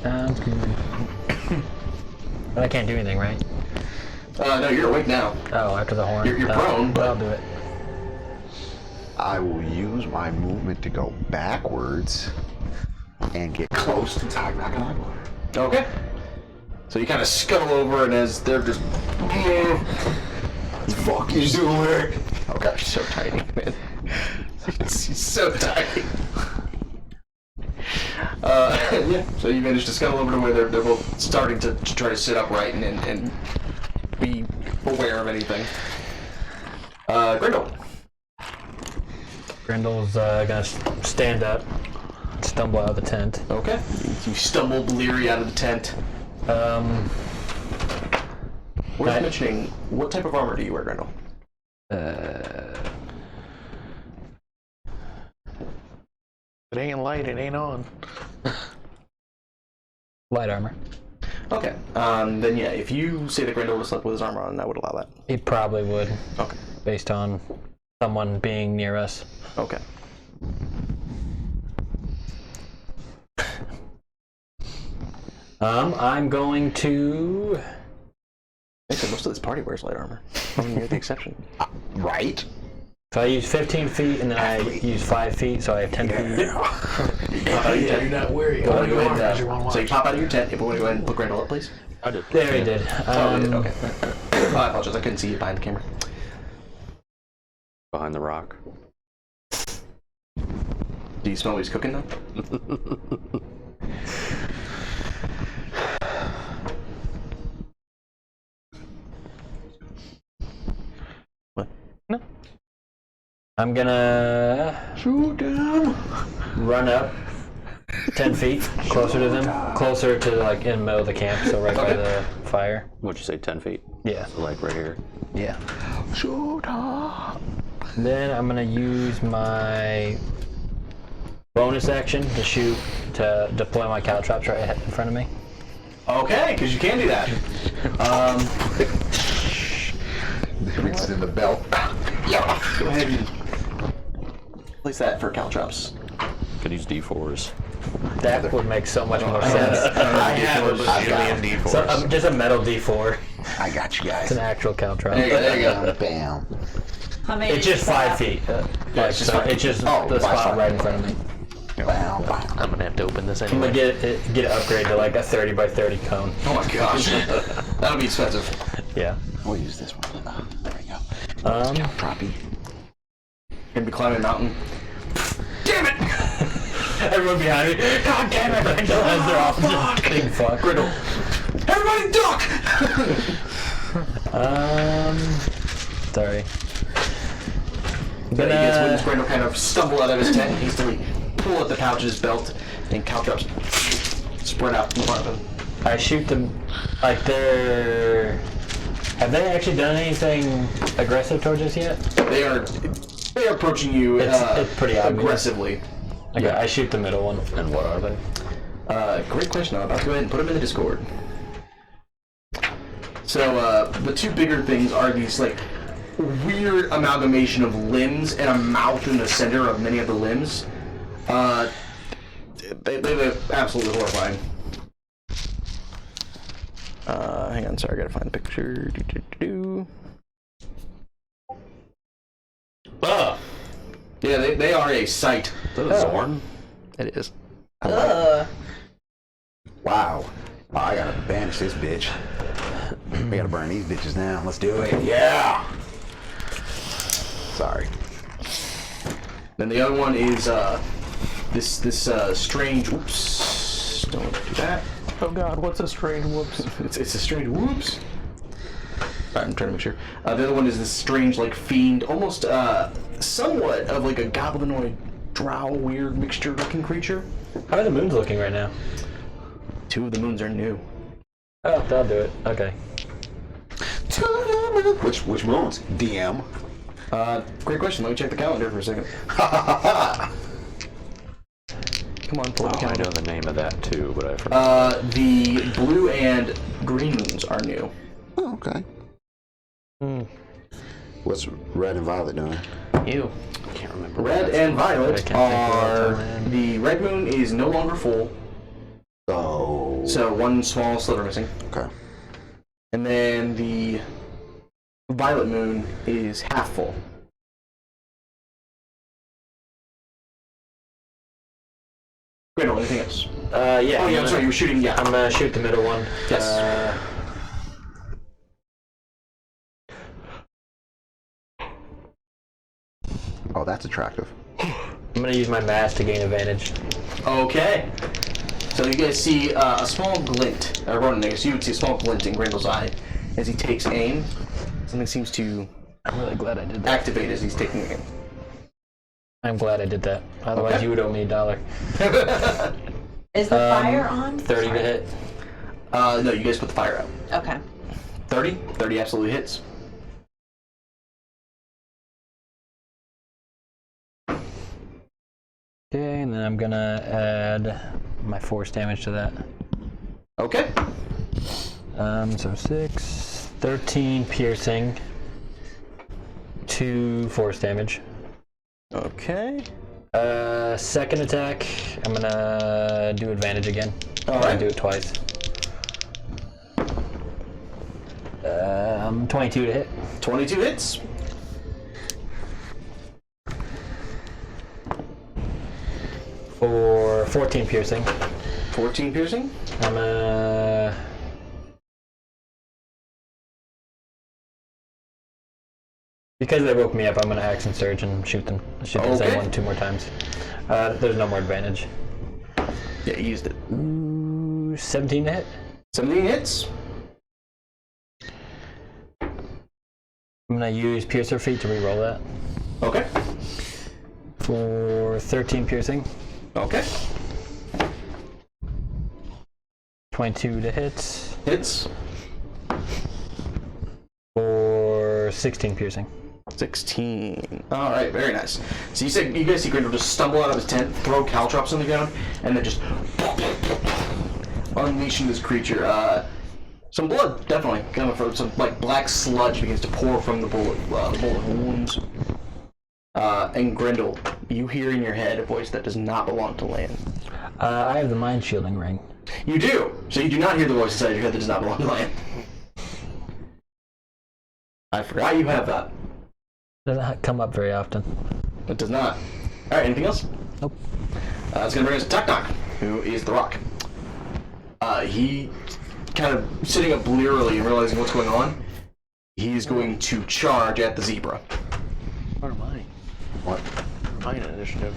Sounds good. But I can't do anything, right? No, you're awake now. Oh, after the horn. You're prone, but- I'll do it. I will use my movement to go backwards and get close to Type Deck and Eyeball. Okay. So you kind of scuttle over, and as they're just... Fuck you doing? Okay, so tiny, man. He's so tiny. Yeah, so you managed to scuttle over to where they're both starting to try to sit upright and be aware of anything. Grendel. Grendel's gonna stand up, stumble out of the tent. Okay. You stumble bleary out of the tent. Worth mentioning, what type of armor do you wear, Grendel? It ain't light, it ain't on. Light armor. Okay. Then yeah, if you say that Grendel would have slept with his armor on, I would allow that. He probably would, Okay. based on someone being near us. Okay. I'm going to Make a Most of this party wears light armor. I mean, you're the exception. Right? So I use 15 feet, and then I use 5 feet, so I have 10 feet. You're not worried. So you pop out of your tent. If we want to go ahead and put Grendel up, please. I did. There he did. Oh, you did? Okay. Oh, I apologize. I couldn't see you behind the camera. Behind the rock. Do you smell what he's cooking now? What? No. I'm gonna Shoot down. run up 10 feet closer to them, closer to like in the middle of the camp, so right by the fire. What'd you say, 10 feet? Yeah. So like right here. Yeah. Shoot up. Then I'm gonna use my bonus action to shoot to deploy my caltrops right in front of me. Okay, because you can do that. Reaches in the belt. Yeah. Go ahead and place that for caltrops. Could use D4s. That would make so much more sense. I have a Alien D4s. So, just a metal D4. I got you guys. It's an actual caltrop. There you go. There you go. Bam. How many? It's just 5 feet. it's just 5 it's just Oh, the five, spot five. right in front of me. Bam. Bam. I'm gonna have to open this I'm gonna anyway. get an upgrade to like a 30 by 30 cone. Oh my gosh. That'll be expensive. Yeah. We'll use this one. There we go. Droppy. Gonna be climbing a mountain. Damn it! Everyone behind me. God damn it! Grendel has their opposite. Big fuck. Grendel. Everybody duck! Sorry. You guys witness Grendel kind of stumble out of his tent and hastily pull at the pouch of his belt, and caltrops spread out in front of him. I shoot them like they're. Have they actually done anything aggressive towards us yet? They are approaching you It's pretty obvious. aggressively. Okay, I shoot the middle one. And what are they? Great question. I'm about to go ahead and put them in the Discord. So the two bigger things are these like weird amalgamation of limbs and a mouth in the center of many of the limbs. They're absolutely horrifying. Hang on, sorry, I gotta find the picture. Yeah, they are a sight. Is that a Zorn? It is. Ugh. Wow. Oh, I gotta banish this bitch. We gotta burn these bitches now. Let's do it. Yeah. Sorry. Then the other one is this strange. Oops! Don't do that. Oh God, what's a strange whoops? It's a strange whoops. Alright, I'm trying to make sure. The other one is this strange, like, fiend, almost somewhat of like a goblinoid drow weird mixture looking creature. How are the moons looking right now? 2 of the moons are new. Oh, that'll do it. Okay. Which moons? DM. Great question. Let me check the calendar for a second. Come on, pull up the Oh, I calendar. know the name of that too, but I forgot. The blue and green moons are new. Oh, okay. What's red and violet doing? You. I can't remember. Red and I violet can't think of are what the red moon is no longer full, Oh. so one small sliver missing, Okay. and then the violet moon is half full. Grendel, anything else? Yeah. Oh yeah, I'm sorry, you were shooting. Yeah. I'm gonna shoot the middle one. Yes. Oh, that's attractive. I'm gonna use my mask to gain advantage. Okay. So you guys see a small glint, Ronan, I guess you would see a small glint in Grendel's eye as he takes aim. Something seems to I'm really glad I did that. activate as he's taking aim. I'm glad I did that. Otherwise, Okay. you would owe me $1. Is the fire on? 30 to hit. No, you guys put the fire out. Okay. 30? 30 absolutely hits. Okay, and then I'm gonna add my force damage to that. Okay. So 6, 13 piercing, 2 force damage. Okay. Second attack, I'm gonna do advantage again. All I'm gonna right. do it twice. 22 to hit. 22 hits. For 14 piercing. 14 piercing. I'm because they woke me up, I'm gonna action surge and shoot the Okay. same one 2 more times. There's no more advantage. Yeah, he used it. Ooh, 17 to hit. 17 hits. I'm gonna use Piercer Feat to reroll that. Okay. For 13 piercing. Okay. 22 to hit. Hits. For 16 piercing. 16. All right, very nice. So you guys see Grindel just stumble out of his tent, throw caltrops on the ground, and then just unleashing this creature. Some blood, definitely, coming from some like black sludge begins to pour from the bullet wounds. And Grindel, you hear in your head a voice that does not belong to Lan. I have the mind shielding ring. You do. So you do not hear the voice inside your head that does not belong to Lan. I forgot you have that. Doesn't come up very often. It does not. All right. Anything else? Nope. It's going to bring us to Tuktok, who is the rock. He kind of sitting up blearily and realizing what's going on. He's going to charge at the zebra. Where am I? What? Mine initiative.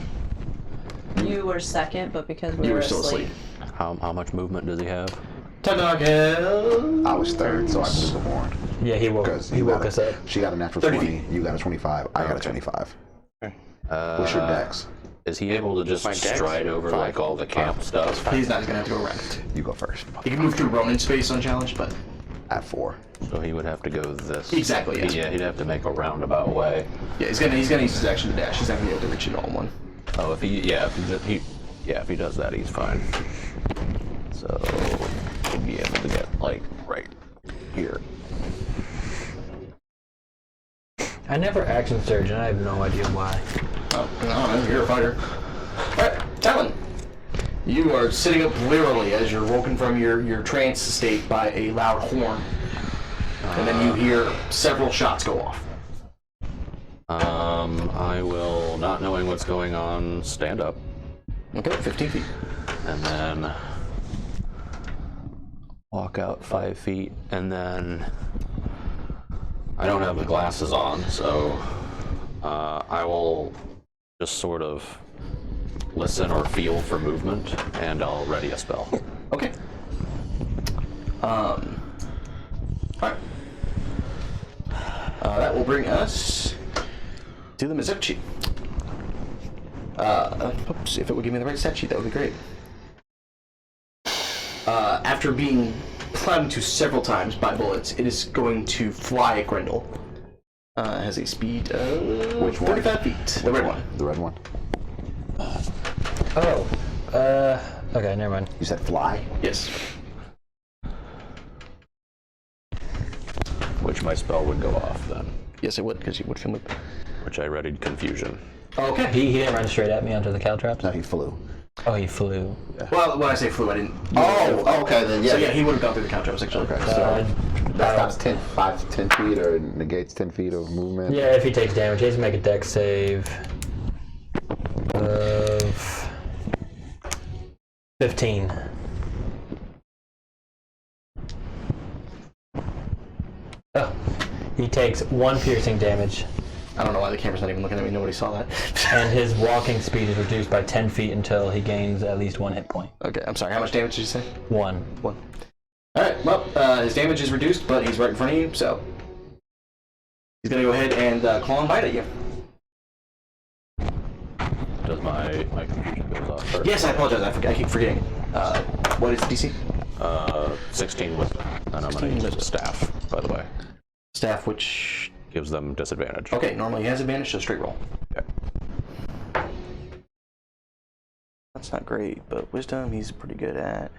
You were second, but because we You were were still asleep. How much movement does he have? Tuktok has... I was third, so I moved the horn. Yeah, he woke Because us up. She got a natural 30 20. You got a 25. I got a 25. What's your dex? Is he able to just My dex? stride over like all the camp stuff? He's not going to have to go around. You go first. He can move through Ronin space unchallenged, but... At 4. So he would have to go this. Exactly, yes. Yeah, he'd have to make a roundabout way. Yeah, he's gonna use his action to dash. He's not gonna be able to reach it all in one. Oh, if he does that, he's fine. So he'd be able to get like right here. I never action surge, and I have no idea why. Oh, no, you're a fighter. Alright, Talon. You are sitting up blearily as you're woken from your trance state by a loud horn. And then you hear several shots go off. I will, not knowing what's going on, stand up. Okay, 15 feet. And then walk out 5 feet, and then I don't have the glasses on, so I will just sort of listen or feel for movement, and I'll ready a spell. Okay. Alright. That will bring us to the Mizuchi. Oops, if it would give me the right set sheet, that would be great. After being plowed into several times by bullets, it is going to fly at Grindel. Has a speed of Which one? 35 feet. The red one. The red one. Oh, okay, never mind. You said fly? Yes. Which my spell would go off then, Yes, it would, because you would feel loop. which I readied confusion. Okay. He didn't run straight at me onto the caltrops? No, he flew. Oh, he flew. Well, when I say flew, I didn't. Oh, okay, then yeah. So yeah, he would have gone through the contraps actually. Okay, so that stops 5 to 10 feet or negates 10 feet of movement? Yeah, if he takes damage, he has to make a dex save of 15. Oh, he takes 1 piercing damage, I don't know why the camera's not even looking at me. Nobody saw that. and his walking speed is reduced by 10 feet until he gains at least 1 hit point. Okay, I'm sorry. How much damage did you say? 1. 1. All right. Well, his damage is reduced, but he's right in front of you, so he's gonna go ahead and claw and bite at you. Does my confusion goes off first? Yes, I apologize. I keep forgetting. What is DC? 16 wisdom, and I'm gonna use a staff, by the way. Staff, which Gives them disadvantage. okay, normally he has advantage, so straight roll. Okay. That's not great, but wisdom he's pretty good at.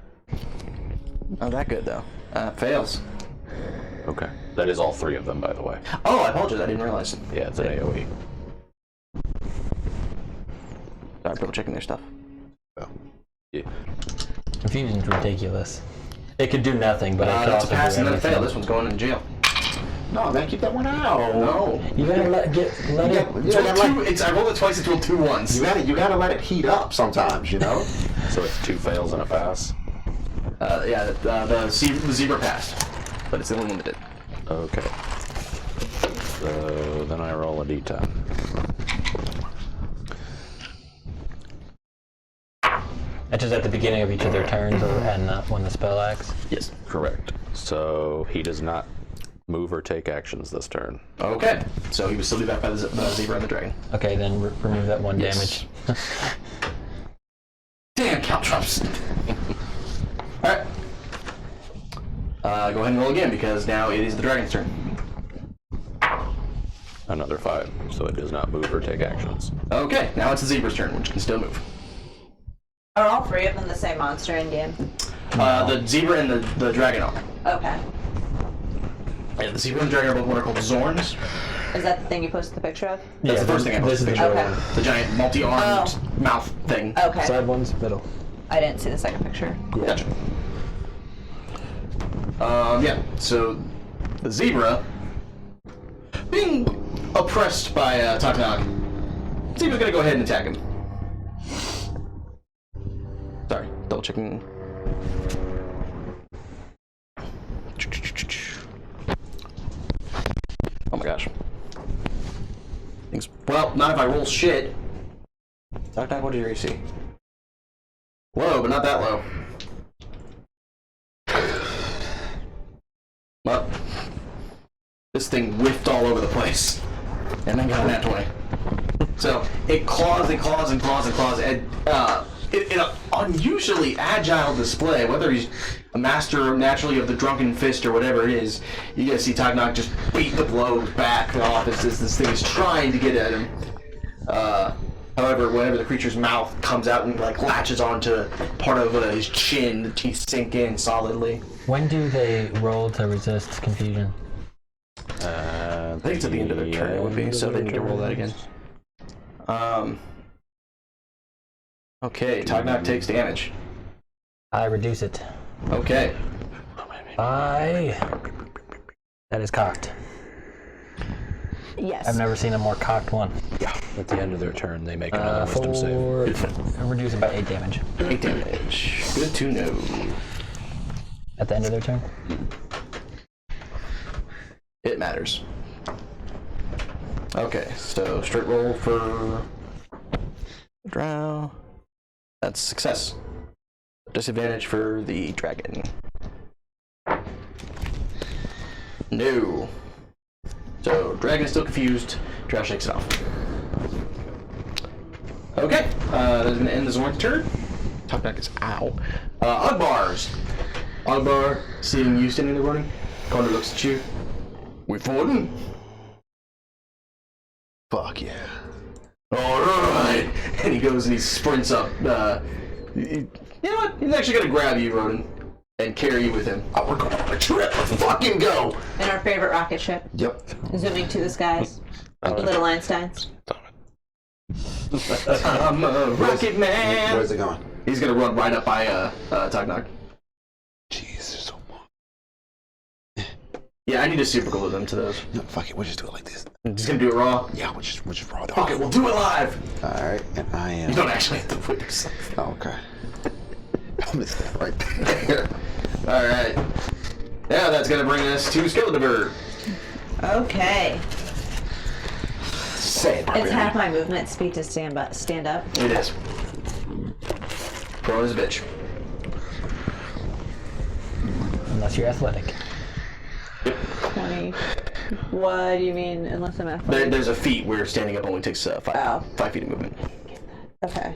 Not that good though. Fails. Okay. That is all 3 of them, by the way. Oh, I apologize. I didn't realize. Yeah, it's an AoE. Sorry, double checking their stuff. Yeah. Confusion's ridiculous. It could do nothing, but it could That's a also pass do and then a everything. fail. This one's going in jail. No, man, keep that one out. No. You gotta let it. I rolled it twice, it's rolled 2 ones. You gotta let it heat up sometimes, you know? So it's 2 fails and a pass. The zebra passed, but it's the only one that did. Okay. So then I roll a d10. That's just at the beginning of each of their turns, and when the spell acts. Yes. Correct. So he does not move or take actions this turn. Okay, so he was still be back by the zebra and the dragon. Okay, then remove that 1 Yes. damage. Damn, caltrops. Alright. Go ahead and roll again, because now it is the dragon's turn. Another 5. So it does not move or take actions. Okay, now it's the zebra's turn, which can still move. Are all 3 of them the same monster in game? The zebra and the dragon are. Okay. Yeah, the zebra and the dragon are both what are called Zorns. Is that the thing you posted the picture of? That's the first thing I This posted is the the picture Okay. of. The giant multi-armed mouth thing. Okay. Side ones, middle. I didn't see the second picture. Gotcha. Yeah, so the zebra, being oppressed by Taknak, zebra's gonna go ahead and attack him. Sorry, double checking. Oh my gosh. Well, not if I roll shit. Taknak, what did your AC? Low, but not that low. Well, this thing whiffed all over the place, and then got a nat 20. So it claws and claws and claws and claws, and in an unusually agile display, whether he's a master naturally of the drunken fist or whatever it is, you gotta see Taknak just beat the blow back off as this thing is trying to get at him. However, whenever the creature's mouth comes out and like latches onto part of his chin, the teeth sink in solidly. When do they roll to resist confusion? I think it's at the end of their turn it would be, so they need to roll that again. Okay, Taknak takes damage. I reduce it. Okay. That is cocked. Yes. I've never seen a more cocked one. At the end of their turn, they make another wisdom save. Reduce it by 8 damage. 8 damage. Good to know. At the end of their turn? It matters. Okay, so straight roll for drow. That's success. Disadvantage for the dragon. No. So dragon is still confused. Drow shakes it off. Okay, that's gonna end the Zorn's turn. Taknak is ow. Ugbar's. Ugbar, seeing you standing there running, Condor looks at you. We fording? Fuck yeah. Alright! And he goes and he sprints up. You know what? He's actually gonna grab you, Rodin, and carry you with him. Oh, we're going on a trip. Let's fucking go. And our favorite rocket ship, Yep. zooming to the skies. Little Einsteins. I'm a rocket man! Where's it going? He's gonna run right up by Taknak. Jeez, there's so much. Yeah, I need to super glue them to those. No, fuck it. We'll just do it like this. I'm just gonna do it raw. Yeah, we'll just raw dog. Fuck it, we'll do it live! All right, and I am. You don't actually have to put yourself. Oh, okay. I missed that right there. Alright. Yeah, that's gonna bring us to Skeletor. Okay. Say it, It's half my movement speed to stand up. It is. Pro as a bitch. Unless you're athletic. 20. What do you mean, unless I'm athletic? There's a feat where standing up only takes 5 feet of movement. Okay.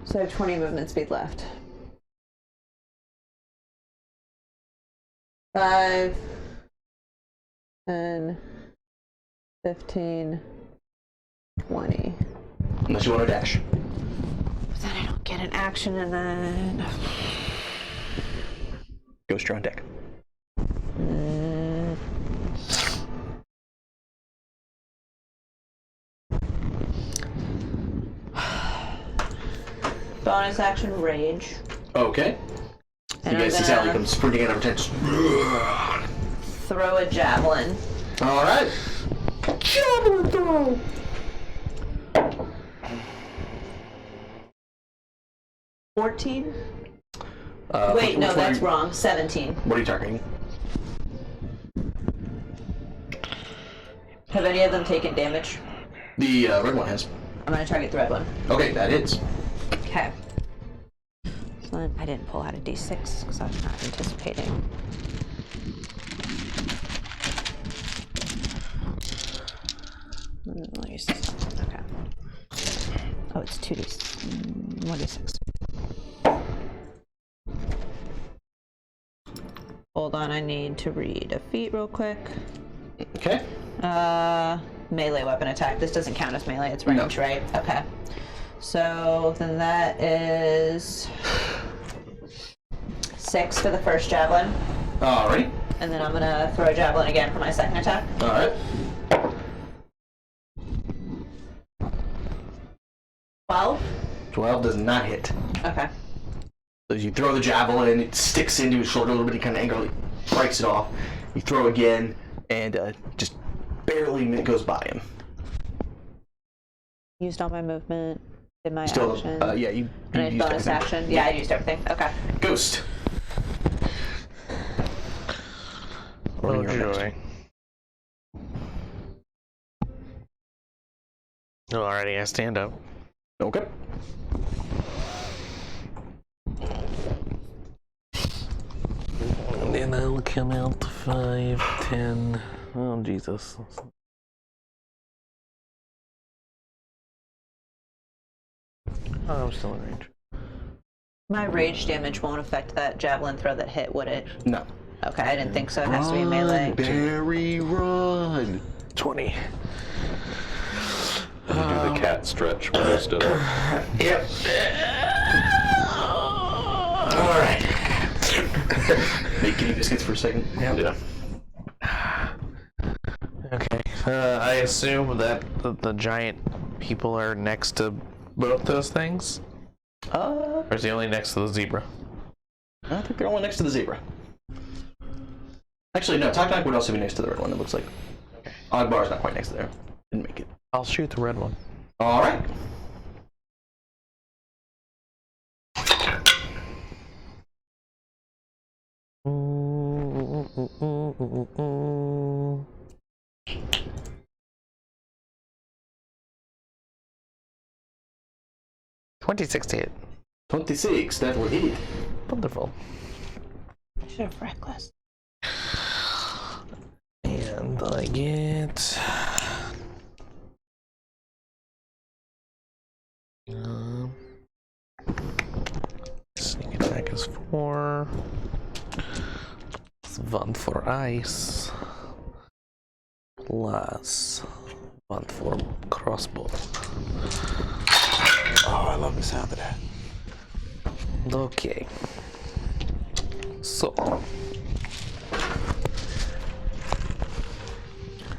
So I have 20 movement speed left. 5, 10, 15, 20. Unless you want to dash. But then I don't get an action and then... Ghost, you're on deck. Bonus action, rage. Okay. And you guys see I'm Sally gonna comes sprinting out of her tent. throw a javelin All right. Javelin throw. $14? Which Wait, no, one that's are you- wrong. 17. What are you targeting? Have any of them taken damage? The red one has. I'm gonna target the red one. Okay, that hits. Okay. So then I didn't pull out a d6 because I was not anticipating. Let me see. Okay. Oh, it's 1d6. Hold on, I need to read a feat real quick. Okay. Melee weapon attack. This doesn't count as melee, it's range, No. right? Okay. So then that is 6 for the first javelin. Alrighty. And then I'm gonna throw a javelin again for my second attack. Alright. 12? 12 does not hit. Okay. So you throw the javelin, it sticks into his shoulder a little bit, he kind of angrily breaks it off. You throw again, and just barely goes by him. Used all my movement, did my Still, action. yeah, you and I used bonus everything. action. Yeah, I used everything. Okay. Ghost. Oh You're next. joy. Oh, alrighty, I stand up. Okay. And then I'll come out to 5, 10. Oh, Jesus. Oh, I'm still in range. My rage damage won't affect that javelin throw that hit, would it? No. Okay, I didn't think so. It has to be melee. Barry, run! 20. Do the cat stretch when I stood up. Yep. Alright. Hey, can you biscuits for a second? Yeah. Okay. I assume that the giant people are next to both those things? Or is he only next to the zebra? I think they're only next to the zebra. Actually, no, Tok would also be next to the red one, it looks like. Ogbar's not quite next to there. Didn't make it. I'll shoot the red one. Alright. $26 to hit. 26, that will hit. Wonderful. I should have reckless. And I get... sneak attack is 4. It's 1 for ice. Plus 1 for crossbow. Oh, I love the sound of that. Okay. So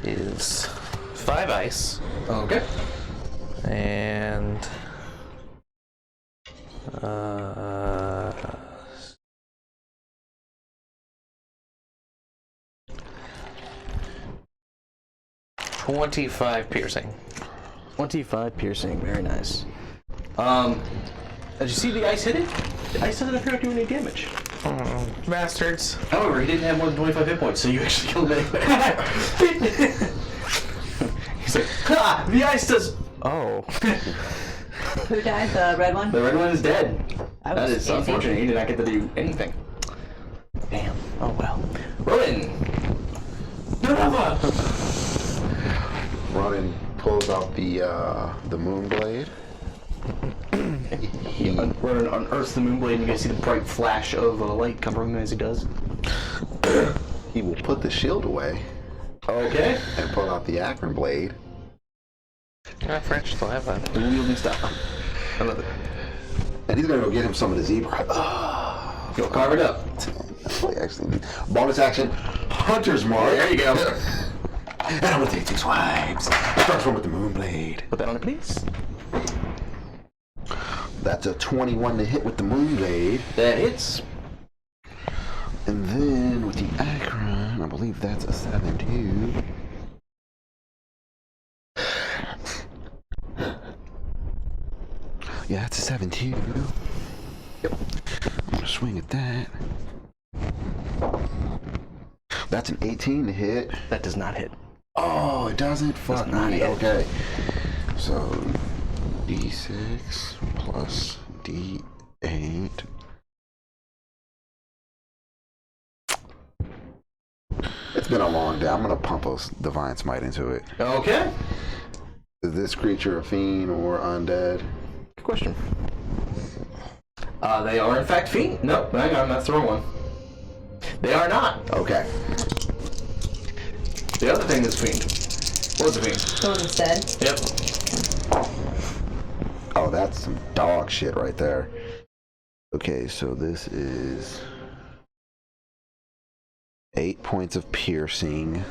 is 5 ice Okay. and 25 piercing. 25 piercing, very nice. Did you see the ice hit it? The ice doesn't appear to do any damage. Bastards. However, he didn't have more than 25 hit points, so you actually killed him anyway. He's like, ha! The ice does... Oh. Who died? The red one? The red one is dead. That That was is easy. unfortunate. He did not get to do anything. Damn. Oh well. Rowan! Ronan pulls out the moon blade. Rowan unearths the moonblade, and you guys see the bright flash of light come from him as he does. He will put the shield away Okay. and pull out the Akron blade. French still have that. Wielding style. I love it. And he's gonna go get him some of the zebra. You'll carve it up. That's what he actually needs. Bonus action, Hunter's Mark. There you go. And I'm gonna take 2 swipes. First one with the moon blade. Put that on it, please. That's a 21 to hit with the moon blade. That hits. And then with the Akron, I believe that's a 7 too. Yeah, that's a 17. Yep. I'm gonna swing at that. That's an 18 to hit. That does not hit. Oh, it doesn't? Fuck not me. hit. Okay. So, D6 plus D8. It's been a long day. I'm gonna pump a Divine Smite into it. Okay. Is this creature a fiend or undead? Good question. They are in fact fiend. No, hang on, that's the wrong one. They are not. Okay. The other thing that's fiend. What was the fiend? The one that's dead. Yep. Oh, that's some dog shit right there. Okay, so this is 8 points of piercing,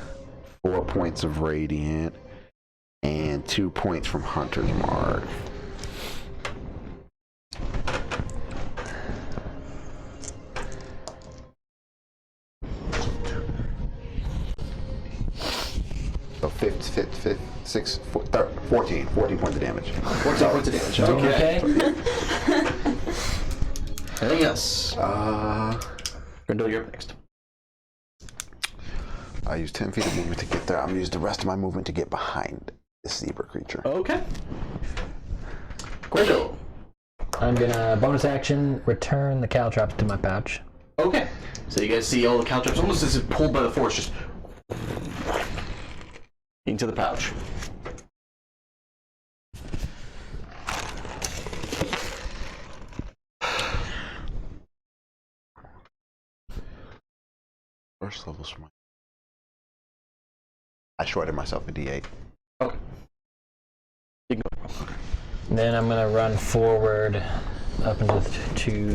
4 points of radiant, and 2 points from Hunter's Mark. So 14 points of damage. 14 points of damage. Okay. Anything else? Grindel, you're up next. I use 10 feet of movement to get there. I'm gonna use the rest of my movement to get behind this zebra creature. Okay. Grindel. I'm gonna bonus action return the caltrops to my pouch. Okay. So you guys see all the caltrops almost as if pulled by the force, just into the pouch. First level smite. I shorted myself a D8. Okay. Then I'm gonna run forward up into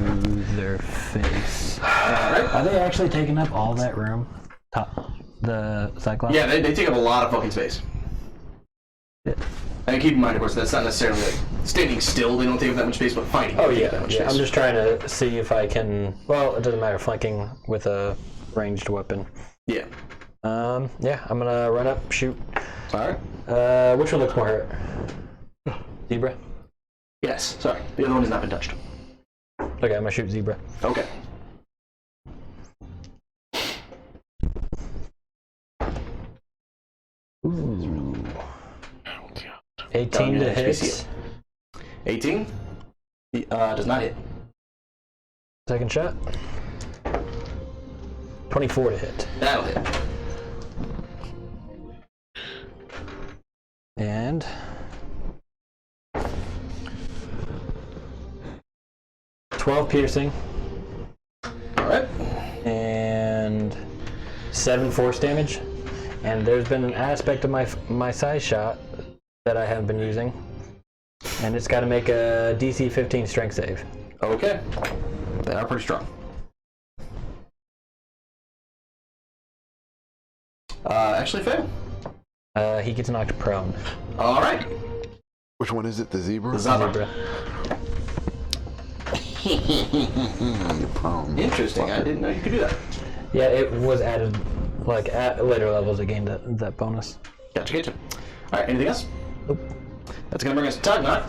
their face. Alright. Are they actually taking up all that room? The Cyclops? Yeah, they take up a lot of fucking space. Yeah. And keep in mind, of course, that's not necessarily like standing still, they don't take up that much space, but fighting. Oh they take yeah, up that much yeah. space. I'm just trying to see if I can. Well, it doesn't matter. Flanking with a ranged weapon. Yeah. Yeah. I'm gonna run up, shoot. Alright. Which one looks more hurt? Zebra. Yes, sorry. The other one has not been touched. Okay, I'm gonna shoot Zebra. Okay. Ooh. 18 your to hit. HPC. 18? Does not hit. Second shot. 24 to hit. That'll hit. And 12 piercing Alright. and 7 force damage. And there's been an aspect of my size shot that I haven't been using, and it's got to make a DC 15 strength save. Okay. They are pretty strong. Actually fail. He gets knocked prone. Alright. Which one is it? The zebra? The Zebra. Zebra. You're prone. Interesting. I didn't know you could do that. Yeah, it was added like at later levels. It gained that bonus. Gotcha. Alright, anything else? Nope. That's gonna bring us to Tagnok.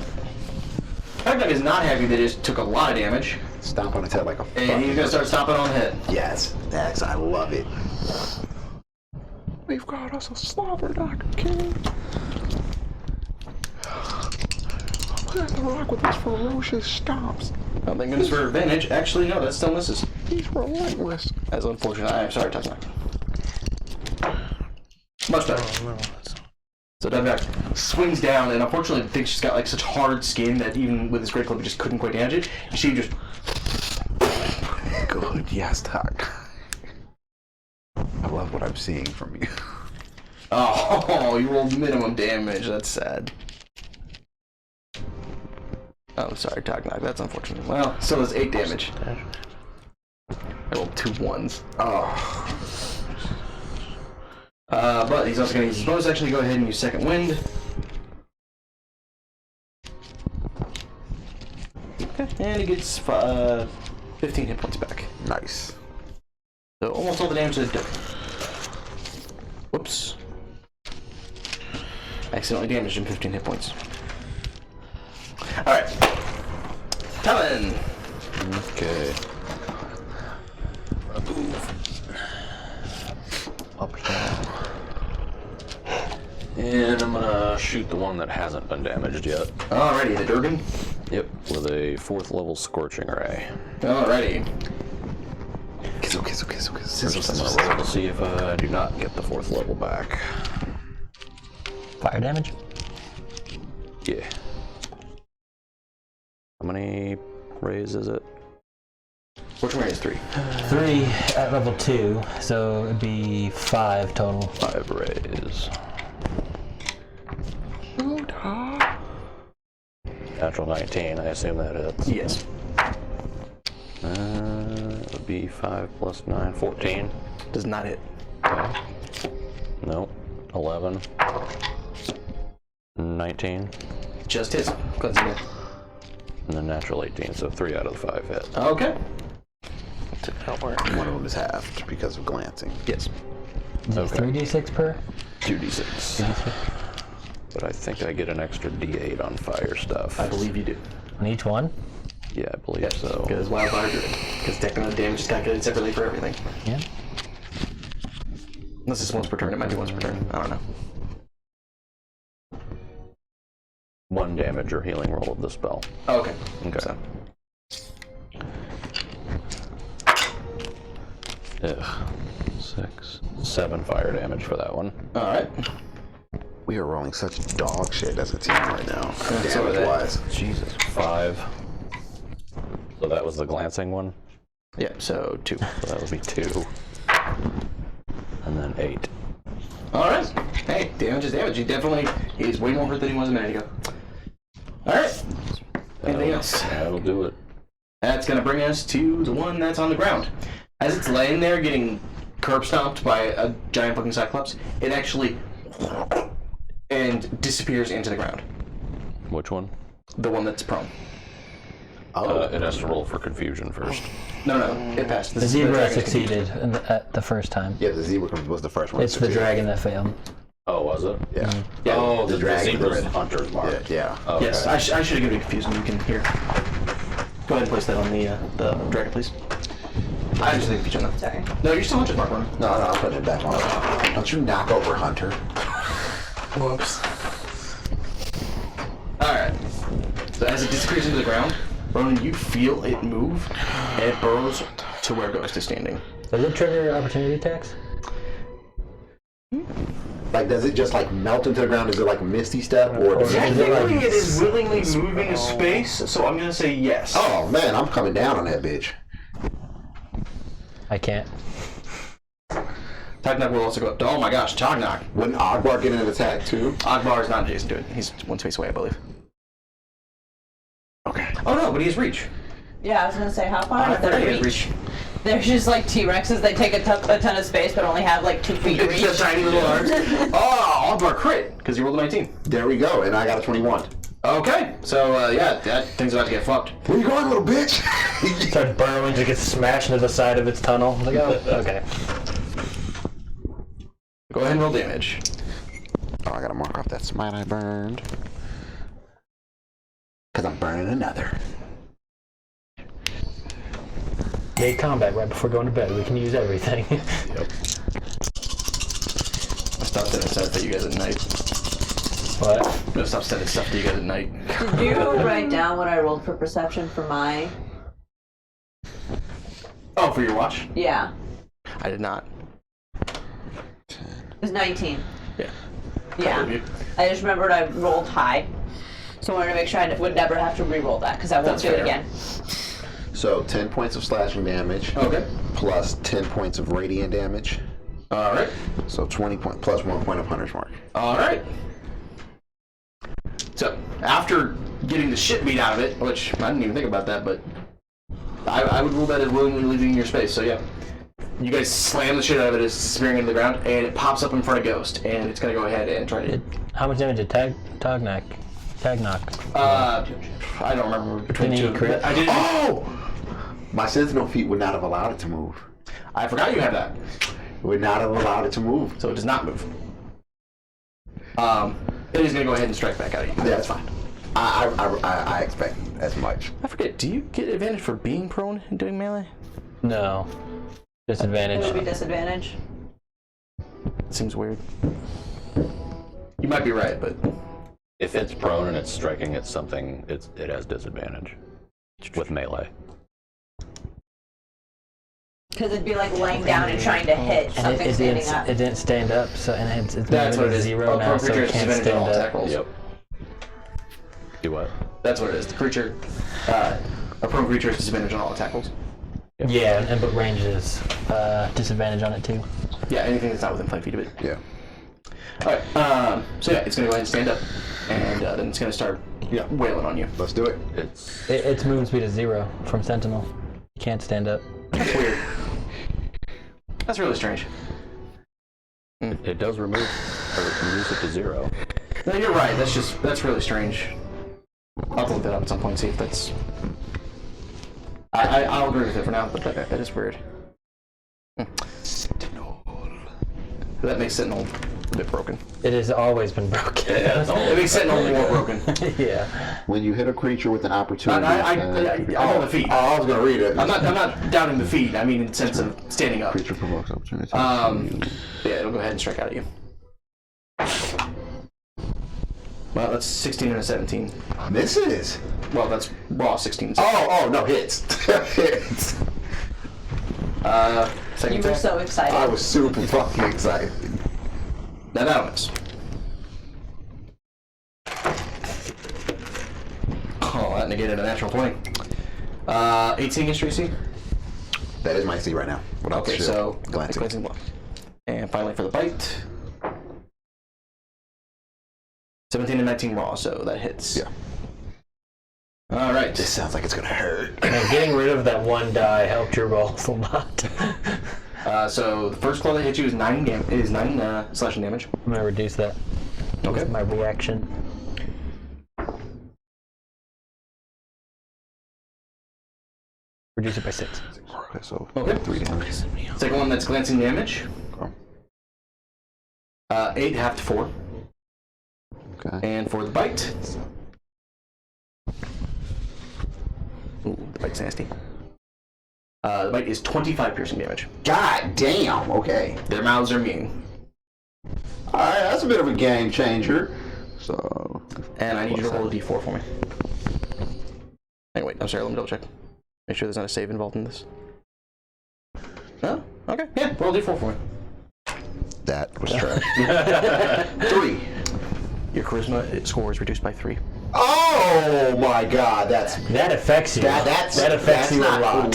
Tagnok is not happy that it just took a lot of damage. Stomp on its head like a And he's gonna start stomping on the head. Yes, Max, I love it. We've got us a Slobberknocker king. I'm gonna rock with these ferocious stomps. Oh, thank goodness for advantage. Actually, no, that still misses. He's relentless. That's unfortunate. I'm sorry, Tagnok. Much better. So Tagnok swings down, and unfortunately, the thing's just got like such hard skin that even with his great club, he just couldn't quite damage it. You see, just Good, yes, Doc. I love what I'm seeing from you. oh, you rolled minimum damage. That's sad. Oh, sorry, Tagnok. That's unfortunate. Well, still does 8 damage. I rolled 2 1s. Oh, But he's also going to use his bonus action to go ahead and use Second Wind. Okay, and he gets 15 hit points back. nice. So almost all the damage is done. Whoops. Accidentally damaged him 15 hit points. Alright. 1. Okay. Up down. And I'm gonna shoot the one that hasn't been damaged yet. Alrighty, the Durgan. Yep, with a 4th level Scorching Ray. Alrighty. Kizzle, kizzle, kizzle, kizzle. First, I'm gonna roll to see if I do not get the 4th level back. Fire damage? Yeah. How many rays is it? Which one is 3? 3 at level 2, so it'd be 5 total. 5 rays. Natural 19, I assume that hits. Yes. It would be 5 plus 9, 14. Does not hit. Okay. Nope. 11. 19. Just hits. Cleansing it. And then natural 18, so 3 out of the 5 hit. Okay. That'll work. One of them is halved because of glancing. Yes. Is it Okay. 3d6 per? 2d6. But I think I get an extra d8 on fire stuff. I believe you do. On each one? Yeah, I believe so. Because Wildfire Druid. Because technical damage is calculated separately for everything. Yeah. Unless it's once per turn, it might be once per turn. I don't know. 1 damage or healing roll of the spell. Oh, okay. Okay. So, Ugh. 6, 7 fire damage for that one. alright. We are rolling such dog shit as a team right now. so are they. Damage-wise. Jesus. 5. So that was the glancing one. Yeah, so 2. So that would be 2. And then 8. Alright. Hey, damage is damage. He's way more hurt than he was a minute ago. Alright. Anything else? That'll do it. That's gonna bring us to the one that's on the ground. As it's laying there getting curb stomped by a giant fucking cyclops, it actually and disappears into the ground. Which one? The one that's prone. It has to roll for confusion first. No, it passed. The This is zebra dragon. succeeded at the first time. Yeah, the zebra was the first one. It's the dragon that failed. Oh, was it? Yeah. Yeah. Oh, the dragon, zebra's the red. hunter's mark. Yeah. Okay. Yes, I should have given you confused when you can hear. Go ahead and place that on the dragon, please. I just think you know. Sorry. No, you're still Hunter's Mark, one. No, I'm putting it back on. Don't you knock over Hunter. Whoops. Alright. So as it disappears into the ground, Ronan, you feel it move, and it burrows to where Ghost is standing. Does it trigger opportunity attacks? Like, does it just like melt into the ground? Is it like a misty step, or does it? Technically, it is willingly moving a space, so I'm gonna say yes. Oh man, I'm coming down on that bitch. I can't. Tagnak will also go up. Oh my gosh, Tagnak. Wouldn't Ogbar get an attack too? Ogbar is not adjacent to it. He's one space away, I believe. Okay. Oh no, but he has reach. Yeah, I was gonna say, how far is There their he has reach? reach. They're just like T-Rexes. They take a ton of space, but only have like 2 feet It's reach. just tiny little arms. Oh, Ogbar crit, because he rolled a 19. There we go, and I got a 21. Okay, so yeah, that thing's about to get fucked. Where you going, little bitch? Starts burrowing to get smashed into the side of its tunnel. Like, oh, okay. Go ahead and roll damage. Oh, I gotta mark off that smite I burned. Cause I'm burning another. Made combat right before going to bed. We can use everything. I stopped sending stuff to you guys at night. What? I'm gonna stop sending stuff to you guys at night. Did you write down what I rolled for perception for my? Oh, for your watch? Yeah, I did not. it was 19. Yeah. Yeah. Review. I just remembered I rolled high, so I wanted to make sure I would never have to re-roll that because I won't That's do it fair. again. So 10 points of slashing damage. Okay. Plus 10 points of radiant damage. All right. So 20 point plus 1 point of Hunter's Mark. All right. So after getting the shit beat out of it, which I didn't even think about that, but I would rule that as willingly leaving your space. So yeah, you guys slam the shit out of it as it's disappearing into the ground, and it pops up in front of Ghost, and it's gonna go ahead and try to. How much damage did Tagnak? I don't remember between Didn't two. he crit? I didn't. Oh! My sentinel feet would not have allowed it to move. I forgot you had that, Would not have allowed it to move. so it does not move. It is gonna go ahead and strike back at you. Yeah, that's fine. I expect as much. I forget. Do you get advantage for being prone and doing melee? No. It would be Disadvantage. disadvantage. Seems weird. You might be right, but If it's prone and it's striking at something, it has disadvantage with melee. Because it'd be like laying down and trying to hit And something standing up. it didn't stand up, so and it's that's what it moving is. zero now, so creature it has can't disadvantage on all stand attack up. rolls. Yep. Do what? That's what it is. The creature, a prone creature has disadvantage on all attack rolls. Yeah, and but range is disadvantage on it too. Yeah, anything that's not within 5 feet of it. Yeah. Alright, so yeah, it's gonna go ahead and stand up, and then it's gonna start wailing on you. Let's do it. Its movement speed is 0 from Sentinel. You can't stand up. That's weird. That's really strange. It does remove or reduce it to 0. No, you're right. That's really strange. I'll have to look that up at some point and see if that's. I'll agree with it for now, but that is weird. Sentinel. That makes Sentinel a bit broken. It has always been broken. It makes Sentinel more broken. Yeah. When you hit a creature with an opportunity. I know the feat. I was gonna read it. I'm not doubting the feat. I mean, in the sense of standing up. Creature provokes opportunity. Yeah, it'll go ahead and strike out at you. Well, that's 16 and a 17. Misses. Well, that's raw 16. Oh, no, hits. Hits. Second You were attack. so excited. I was super fucking excited. Now that'll miss. Oh, that negated a natural 20. 18 against AC. That is my C right now. Without the Okay, shield. so glancing. block. And finally for the bite. 17 and 19 raw, so that hits. Yeah. All right. This sounds like it's gonna hurt. And getting rid of that one die helped your rolls a lot. So the first claw that hits you is 9 slashing damage. I'm gonna reduce that. Okay. My reaction. Reduce it by 6. Okay, so Okay. 3 damage. Second one that's glancing damage. Okay. 8 half to 4. Okay. And for the bite. Ooh, the bite's nasty. The bite is 25 piercing damage. God damn. Okay. Their mouths are mean. All right, that's a bit of a game changer. So. And I need you to roll a d4 for me. Hey, wait, I'm sorry, let me double check. Make sure there's not a save involved in this. No? Okay, yeah, roll a d4 for me. That was trash. 3. Your charisma score is reduced by 3. Oh my God, that affects you. that affects that's you a not lot.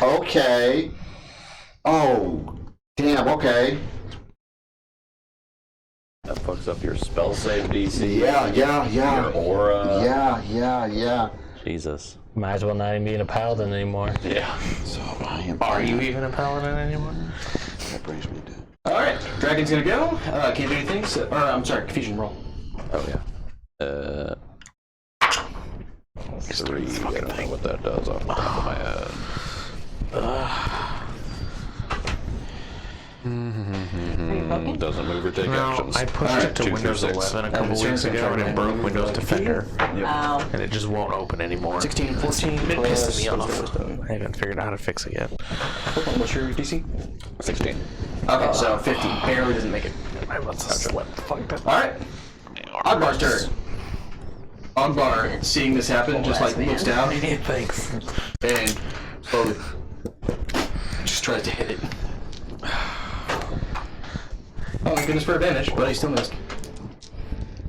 cool. Okay. Oh, damn. Okay. That fucks up your spell save DC. Yeah. Your aura. Yeah. Jesus. Might as well not even be in a paladin anymore. Yeah. So I am. Are you even a paladin anymore? That brings me to. Alright, Dragon's gonna go. Can't do anything, so, or I'm sorry, confusion roll. Oh yeah. 3. I don't know what that does off the top of my head. Doesn't move or take No, actions. I pushed Alright, it to 2 through Windows 6. 11 a And couple it's weeks gonna ago, try and to it broke move Windows like Defender, Oh. and it just won't open anymore. 16, 14, It plus pisses me off. wisdom. I haven't figured out how to fix it yet. What's your DC? 16. Okay, so 15. Barely doesn't make it. I must have slept fucked up. Alright, Ogbar's turn. Ogbar, seeing this happen, just like looks down Thanks. and slowly just tries to hit it. Oh my goodness for advantage, but he still missed.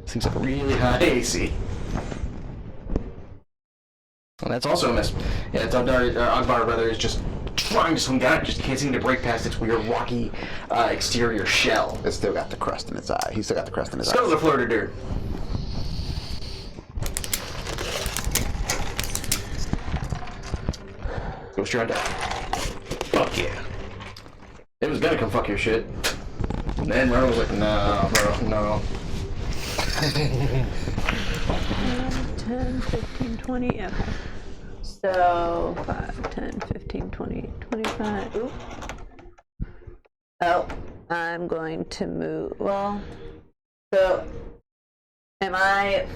Seems like a really high AC. And that's also a miss. Yeah, it's Ogbar rather is just trying to swing down, just can't seem to break past its weird rocky exterior shell. It's still got the crust in its eye. He's still got the crust in his Still eye. the Florida Deer. Go straight on down. Fuck yeah. It was gonna come fuck your shit. And then Merle was like, no, bro, no. 10, 15, 20, okay. So, 5, 10, 15, 20, 25. Oop. Oh, I'm going to move. Well, so, am I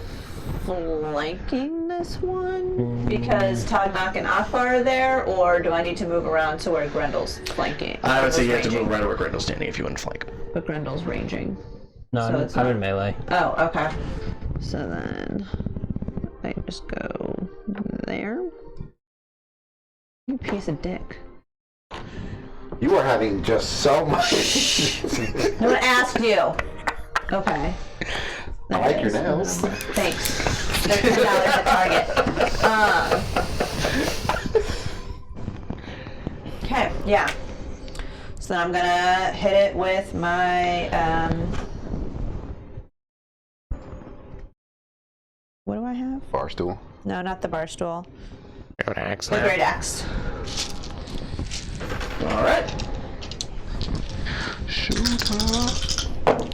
flanking this one? Because Tognak and Akbar are there, or do I need to move around to where Grendel's flanking? I would say you have to Grendel's move right where Grendel's standing if you want to flank. ranging? But Grendel's ranging. No, So it's I'm not- in melee. Oh, okay. So then I just go there. You piece of dick. You are having just so much. No one asked you. Okay. I like your nails. Thanks. They're $10 at Target. Okay, yeah. So then I'm gonna hit it with my what do I have? Bar stool. No, not the bar stool. You have an axe The now? great axe. All right.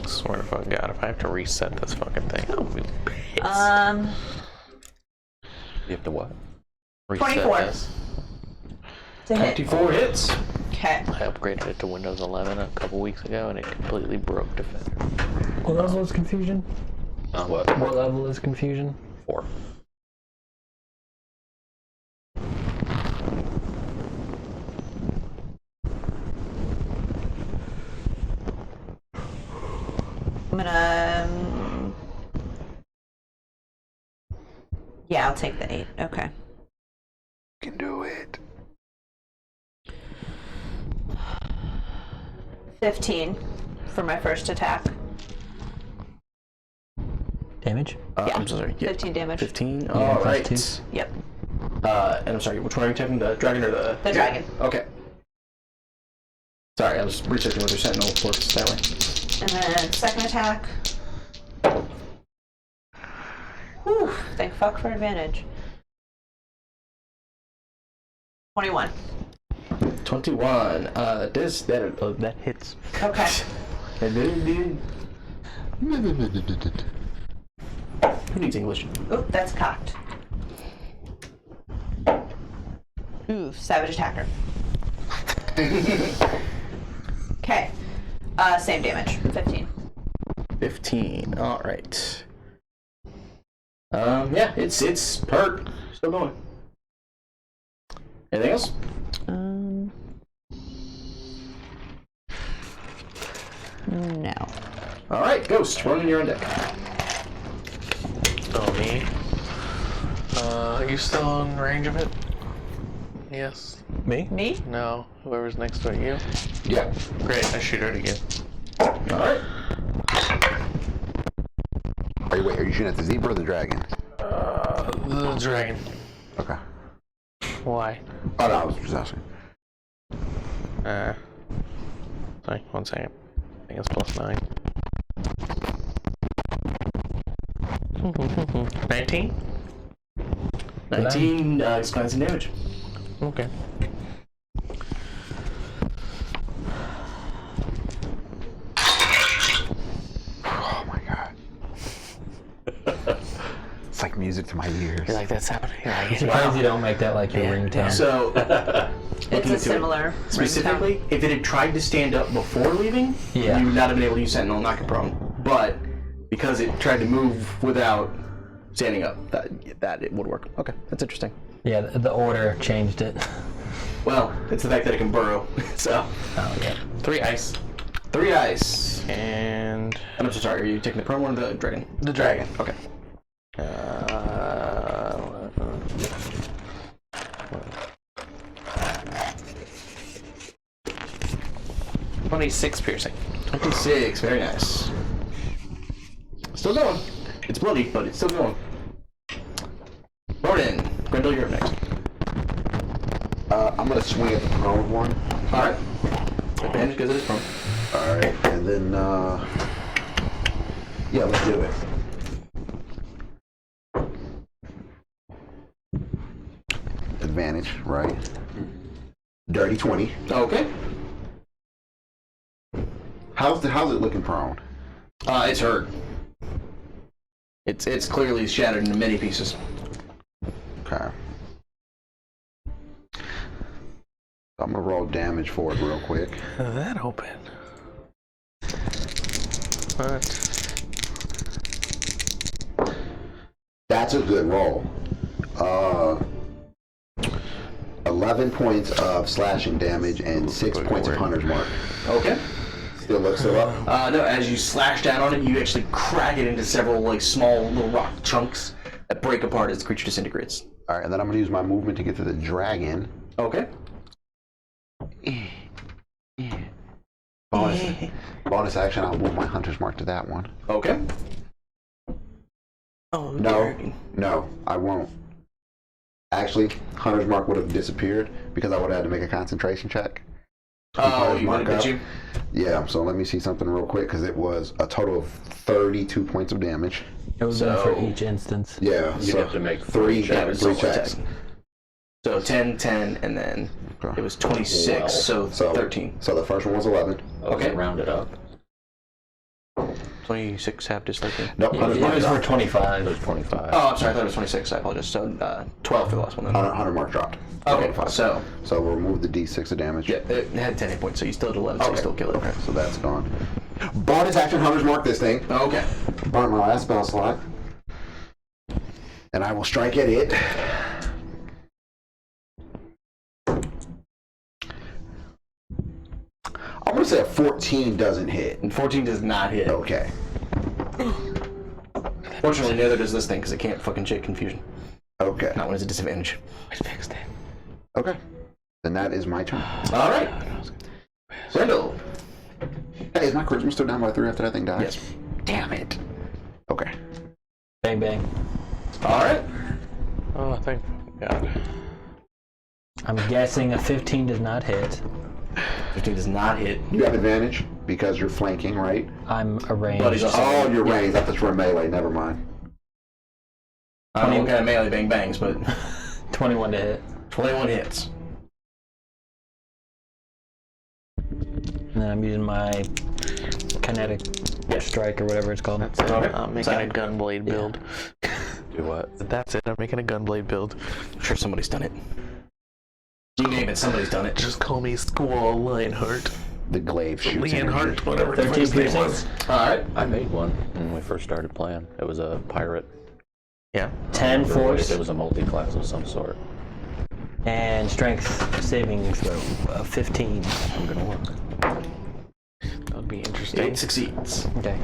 Swear to fucking God, if I have to reset this fucking thing, I'll be pissed. You have to what? Reset 24. this. To hit. 24 hits. Okay. I upgraded it to Windows 11 a couple weeks ago, and it completely broke Defender. What level is confusion? What? What level is confusion? 4. I'm gonna. Yeah, I'll take the 8. Okay. Can do it. 15 for my first attack. Damage? Yeah. I'm so sorry. Yeah. 15 damage. 15. Yeah, All plus right. 2. Yep. And I'm sorry, which one are you taking? The dragon or the? The dragon. Okay. Sorry, I was researching whether Sentinel works that way. And then second attack. Whew, thank fuck for advantage. 21. 21. That hits. Okay. Who needs English? Oop, that's cocked. Ooh, savage attacker. Okay. Same damage. 15. 15. All right. Yeah, it's hurt. Still going. Anything else? No. All right, Ghost, running your own deck. Oh, me? Are you still in range of it? Yes. Me? Me? No. Whoever's next to it, you? Yeah. Great, I shoot it again. All right. Are you shooting at the zebra or the dragon? The dragon. Okay. Why? Oh no, I was just asking. Sorry, 1 second. I think it's +9. 19? 19 expansive damage. Okay. Oh my god. It's like music to my ears. You like that sound? You like it? Surprised you don't make that like your ringtone. So, It's looking a into it, similar specifically, if it had tried to stand up before leaving, Yeah. you would not have been able to use Sentinel and knock it prone. But because it tried to move without standing up, that it would work. Okay, that's interesting. Yeah, the order changed it. Well, it's the fact that it can burrow. So, Oh, yeah. 3 ice. 3 ice. And And I'm so sorry, are you taking the prone one or the dragon? the dragon. Okay. 26 piercing. 26, very nice. Still going. It's bloody, but it's still going. Ronan, Grendel, you're up next. I'm gonna swing at the prone one. Alright. Advantage because it is prone. Alright, and then yeah, let's do it. Advantage, right? Dirty 20. Okay. How's it looking prone? It's hurt. It's clearly shattered into many pieces. Okay. I'm gonna roll damage for it real quick. That open. What? That's a good roll. 11 points of slashing damage and 6 points of hunter's mark. Okay. Still up. No, as you slash down on it, you actually crack it into several like small little rock chunks that break apart as the creature disintegrates. All right, and then I'm going to use my movement to get to the dragon. Okay. Bonus action, I'll move my hunter's mark to that one. Okay. Oh, No, I won't. Actually, hunter's mark would have disappeared because I would have had to make a concentration check. Oh, you wanted to you? Yeah, so let me see something real quick because it was a total of 32 points of damage. It was one for each instance. Yeah, You'd so have to make three checks. checks. So 10, 10, and then Okay. it was 26, so 13. So the first one was 11. Okay, round it up. 26 half disliking. Nope, hunter's It mark was for dropped. 25. It was 25. Oh, I'm sorry, I thought it was 26. I apologize. So 12 for the last one then. Hunter mark dropped. Okay, so So we'll remove the d6 of damage. yeah, it had 10 hit points, so you still had 11, so you Okay. still kill it. Okay, so that's gone. Bonus action, hunter's mark this thing. Okay. Burn my last spell slot. And I will strike at it. I'm gonna say a 14 doesn't hit. And 14 does not hit. Okay. Fortunately, neither does this thing because it can't fucking shake confusion. Okay. Not when it's a disadvantage. I fixed it. Okay. Then that is my turn. All right. Brindle. Hey, is my charisma still down by 3 after that thing dies? Yes. Damn it. Okay. Bang, bang. All right. Oh, thank God. I'm guessing a 15 does not hit. 15 does not hit. You have advantage because you're flanking, right? I'm But he's arranged. also Oh, you're ranged. I thought you were melee. Never mind. I don't know what kind of melee bang bangs, but 21 to hit. 21 hits. And then I'm using my kinetic strike or whatever it's called. That's it. Okay. I'm making a gunblade build. Do what? That's it. I'm making a gunblade build. I'm sure somebody's done it. You name it, somebody's done it. Just call me Squall Lionheart. The glaive shoots. Leonhardt, whatever. the fuck 13 his name piercing. was. All right. I made one when we first started playing. It was a pirate. Yeah. 10 force It was a multi-class of some sort. and strength saving throw 15. I'm gonna look. That would be interesting. 8 succeeds. Okay.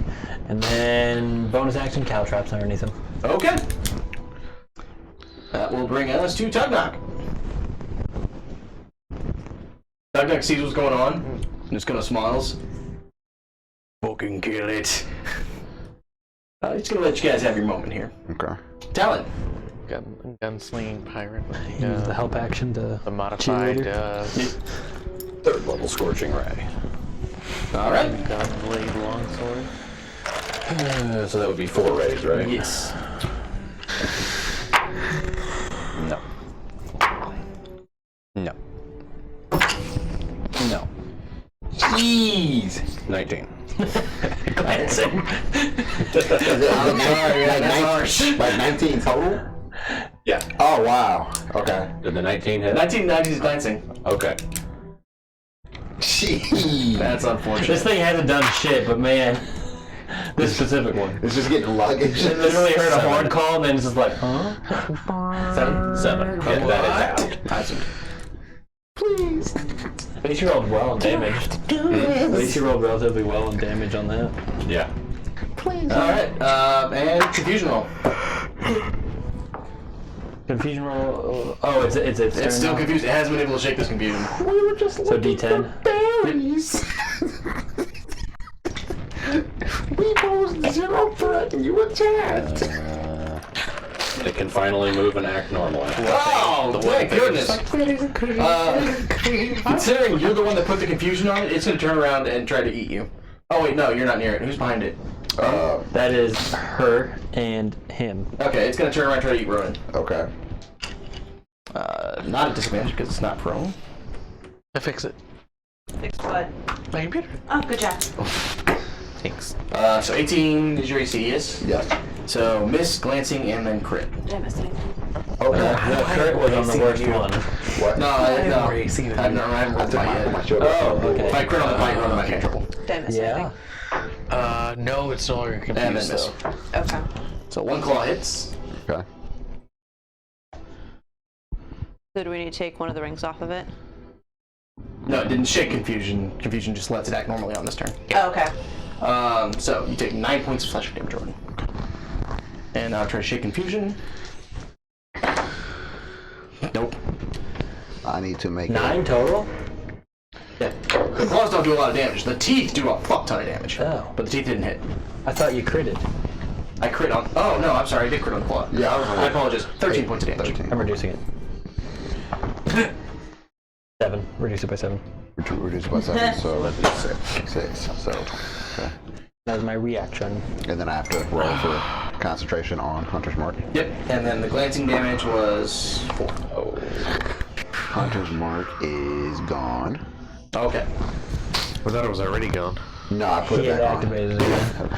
And then bonus action caltrops underneath him. Okay. That will bring us to Tugnock. Tugnock sees what's going on and just kind of smiles. Fucking kill it. Just gonna let you guys have your moment here. Okay. Talon. Gunslinging pirate. Use the help action to The modified Third level Scorching Ray. All right. gunblade longsword. So that would be 4 rays, right? Yes. No. No. No. Jeez. 19. glancing. Like 19 total? Yeah. Oh, wow. Okay. Did the 19 hit? 1990 is glancing. Okay. Jeez. That's unfortunate. This thing hasn't done shit, but man, this specific one. It's just getting luggage. I literally heard a horn call and then it's just like, huh? 7. Yeah, that is out. Awesome. Please. At least you rolled well on damage. At least you rolled relatively well on damage on that. Yeah. Please. All right. And confusion roll. Confusion roll. Oh, it's It's still confused. It hasn't been able to shake this confusion. We were just So D10. berries. We posed 0 threat and you attacked. It can finally move and act normally. Oh, thank goodness. Considering you're the one that put the confusion on it, it's going to turn around and try to eat you. Oh, wait, no, you're not near it. Who's behind it? That is her and him. Okay, it's going to turn around and try to eat Ronan. Okay. Not at disadvantage because it's not prone. I fix it. Fixed what? My computer. Oh, good job. Thanks. So 18 is your AC, yes? Yes. So miss, glancing, and then crit. Did I miss anything? Okay. The crit was on the worst one. What? No, I haven't rolled I the took fight my yet. shoulder. Oh, okay. If I crit on the fight, run my cantrip. Did I miss Yeah. anything? No, it's no longer And then confused miss. though. Okay. So 1 claw hits. Okay. So do we need to take one of the rings off of it? No, it didn't shake Confusion. Confusion just lets it act normally on this turn. Oh, okay. So you take 9 points of slashing damage, Jordan. And I'll try to shake Confusion. Nope. I need to make 9 total? Yeah. The claws don't do a lot of damage. The teeth do a fuck ton of damage. Oh. But the teeth didn't hit. I thought you critted. I crit on. Oh, no, I'm sorry. I did crit on the claw. Yeah, I was I apologize. 13 points of damage. 13. I'm reducing it. 7. Reduce it by 7. Reduce by 7, so 6. So, okay. That was my reaction. And then I have to roll for concentration on Hunter's Mark. Yep. And then the glancing damage was 4. Oh. Hunter's Mark is gone. Okay. I thought it was already gone. No, I put He it had back on. activated it again.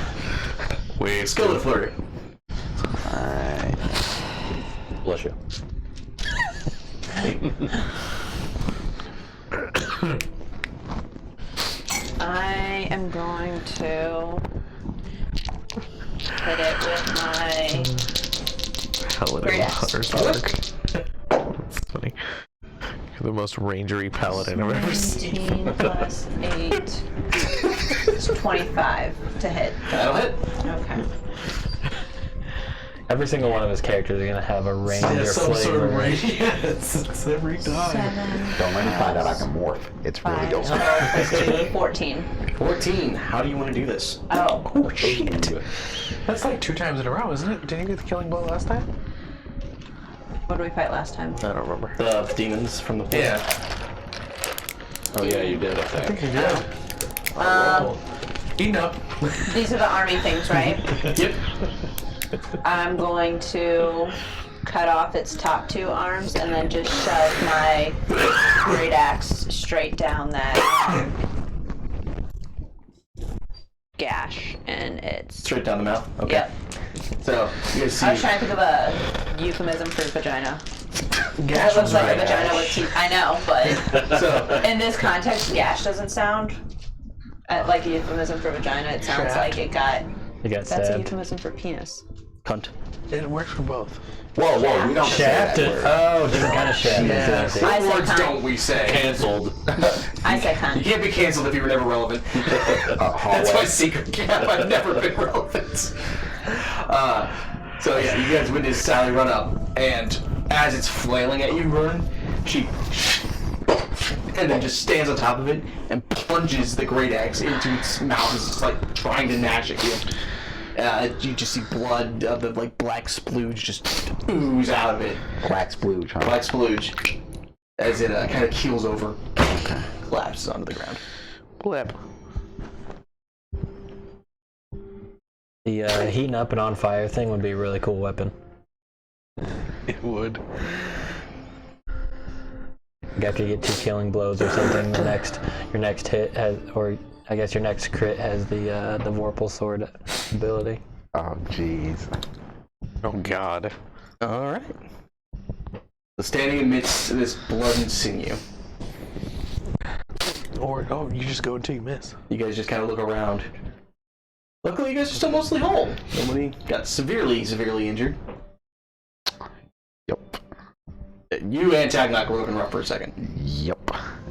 Wait, Skill to flurry. Alright. Bless you. I am going to hit it with my Paladin Great axe. Hunter's Mark. That's funny. You're the most rangery paladin I've ever seen. 17 plus 8. It's 25 to hit. That'll hit. Okay. Every single one of his characters are gonna have a ranger Some sort of flavor. radiance. It's every time. 7, Don't let me find out I can morph. It's really 5, dope. 12 plus 2, 14. 14. How do you want to do this? Oh. Oh, shit. That's like 2 times in a row, isn't it? Didn't you get the killing blow last time? What did we fight last time? I don't remember. The demons from the pit. Yeah. Oh yeah, you did. I think. Eating up. These are the army things, right? Yep. I'm going to cut off its top 2 arms and then just shove my great axe straight down that gash in its. Straight down the mouth. Okay. Yep. So you guys see. I was trying to think of a euphemism for vagina. Gash It looks like right. a vagina with teeth. I know, but So in this context, gash doesn't sound like a euphemism for vagina. It sounds like it got. You got That's a stabbed. euphemism for penis. cunt. It works for both. Whoa, we don't say that Shafted. word. Oh, different kind of shaft. Yes. I see. I say Words cunt. don't we say? Cancelled. I say You cunt. can't be canceled if you were never relevant. That's my secret cap. I've never been relevant. So yeah, you guys witness Sally run up, and as it's flailing at you, Vern, she and then just stands on top of it and plunges the great axe into its mouth as it's like trying to gnash at you. You just see blood of the like black splooge just ooze out of it. Black splooge, huh? Black splooge as it kind of keels over, collapses onto the ground. Blip. The heating up and on fire thing would be a really cool weapon. It would. You have to get 2 killing blows or something. Your next hit has, or I guess your next crit has the Vorpal sword ability. Oh, jeez. Oh God. All right. So standing amidst this blood and sinew, Or you just go until you miss. you guys just kind of look around. Luckily, you guys are still mostly whole. Nobody got severely injured. Yep. You and Tagnock were looking rough for a second. Yep.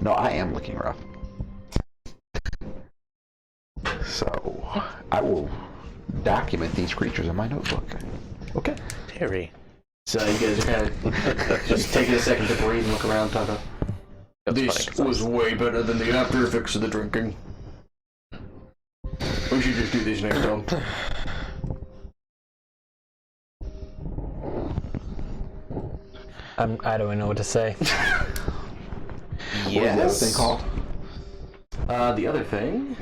No, I am looking rough. So, I will document these creatures in my notebook. Okay. Terry. So you guys are kind of just taking a second to breathe and look around, talk about. This was way better than the after effects of the drinking. We should just do this next time. I don't even know what to say. What was the other thing called? The other thing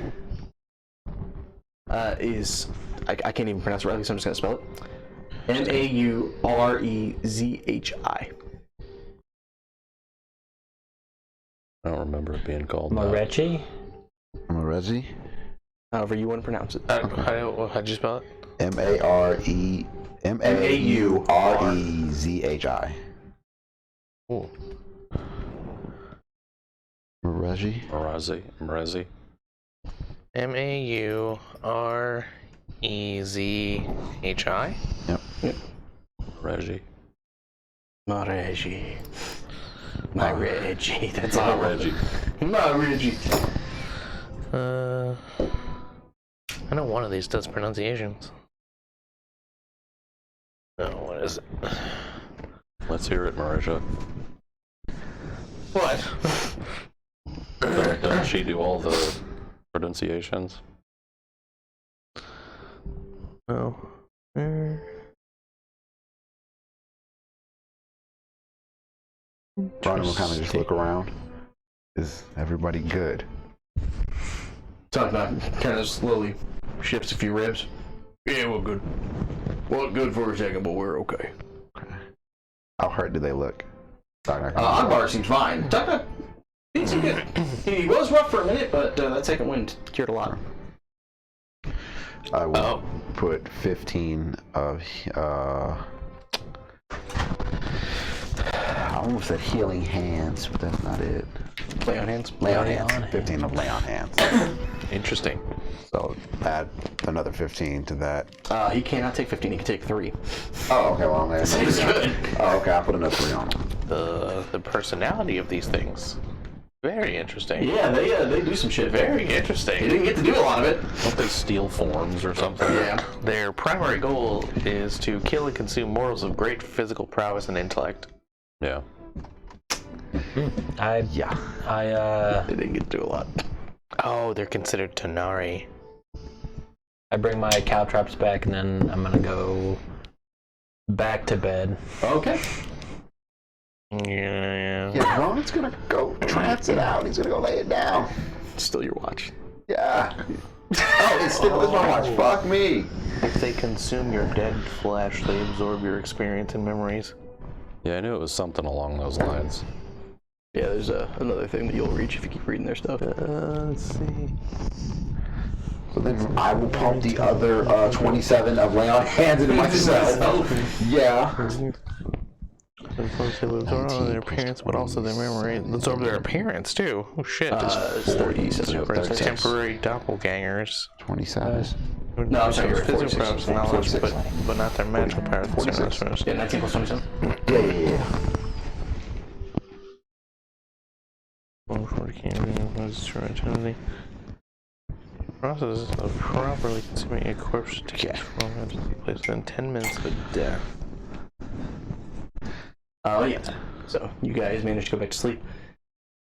is I can't even pronounce it right, so I'm just gonna spell it. Maurezhi. I don't remember it being called that. Morechi? Marezi? However you want to pronounce it. How'd you spell it? Maurezhi. Ooh. Marezi? Marezi. Maurezhi. Yep. Reggie. My Reggie. My Reggie. That's all. Reggie. My Reggie. I know one of these does pronunciations. No, what is it? Let's hear it, Marisha. What? Doesn't she do all the pronunciations? No. Ron will kind of just look around. Is everybody good? Talk about kind of slowly shifts a few ribs. Yeah, we're good. Well, good for a second, but we're okay. How hurt do they look? Akbar seems fine. Taka, he's good. He was rough for a minute, but that second wind cured a lot. I will put 15 of I almost said healing hands, but that's not it. Lay on hands. Lay on hands. 15 of lay on hands. Interesting. So add another 15 to that. He cannot take 15. He can take 3. Oh, okay. Well, I'm He's good. Oh, okay. I'll put another 3 on him. The personality of these things. Very interesting. Yeah, they do some shit. Very He interesting. didn't get to do a lot of it. Don't they steal forms or something? Yeah. Their primary goal is to kill and consume mortals of great physical prowess and intellect. Yeah. I They didn't get to do a lot. Oh, they're considered Tonari. bring my caltrops back, and then I'm gonna go back to bed. Okay. Yeah. Yeah, Ron's gonna go trance it out. He's gonna go lay it down. Still your watch. Yeah. Oh, it's still his watch. Fuck me. If they consume your dead flesh, they absorb your experience and memories. Yeah, I knew it was something along those lines. Yeah, there's another thing that you'll reach if you keep reading their stuff. Let's see. So then I will pump the other 27 of lay on hands into myself. Yeah. The folks who absorb all their appearance, but also their memory. Absorb their appearance too. Oh shit! It's 37. It's temporary doppelgangers. 27. No, I'm sorry, you're at Physical 46. prowess and knowledge, 46. but not their magical powers. 46. Yeah, 19 plus 27. Yeah. Process of properly consuming a corpse to take place within 10 minutes of death. Oh, yeah. So, you guys managed to go back to sleep.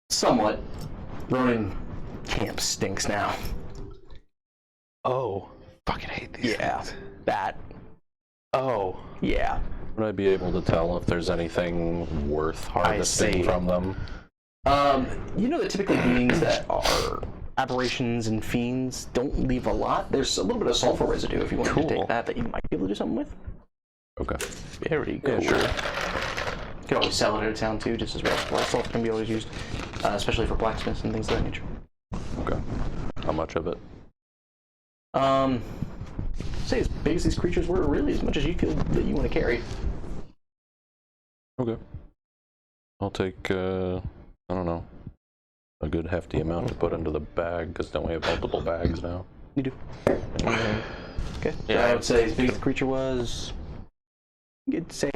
Somewhat. Ronin camp stinks now. Oh, Fucking hate these Yeah. things. That. oh, Yeah. Would I be able to tell if there's anything worth harvesting see. from them? You know that typically beings that are aberrations and fiends don't leave a lot. There's a little bit of sulfur residue if you wanted to Cool. take that you might be able to do something with. Okay. very cool. Sure. You can always sell it at a town too, just as well. Sulfur can be always used, especially for blacksmiths and things of that nature. Okay. How much of it? Say as big as these creatures were, really as much as you feel that you want to carry. Okay. I'll take, I don't know, a good hefty amount to put into the bag, because don't we have multiple bags now? You do. Okay. So Yeah, I would say as big as the creature was, you'd say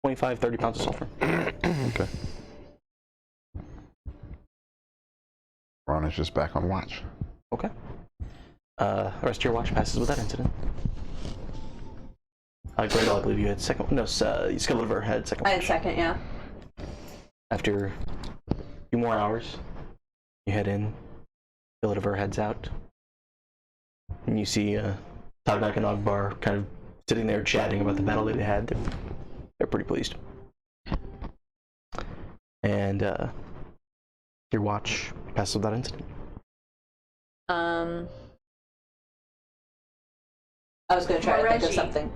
25, 30 pounds of sulfur. Okay. Ron is just back on watch. Okay. The rest of your watch passes with that incident. Great, I believe you had second. No, Skeletor had second I watch. had second, yeah. After a few more hours, you head in. Skeletor heads out. And you see Tognak and Ogbar kind of sitting there chatting about the battle that they had. They're pretty pleased. And your watch passes with that incident. I was going to try to think of Reggie. something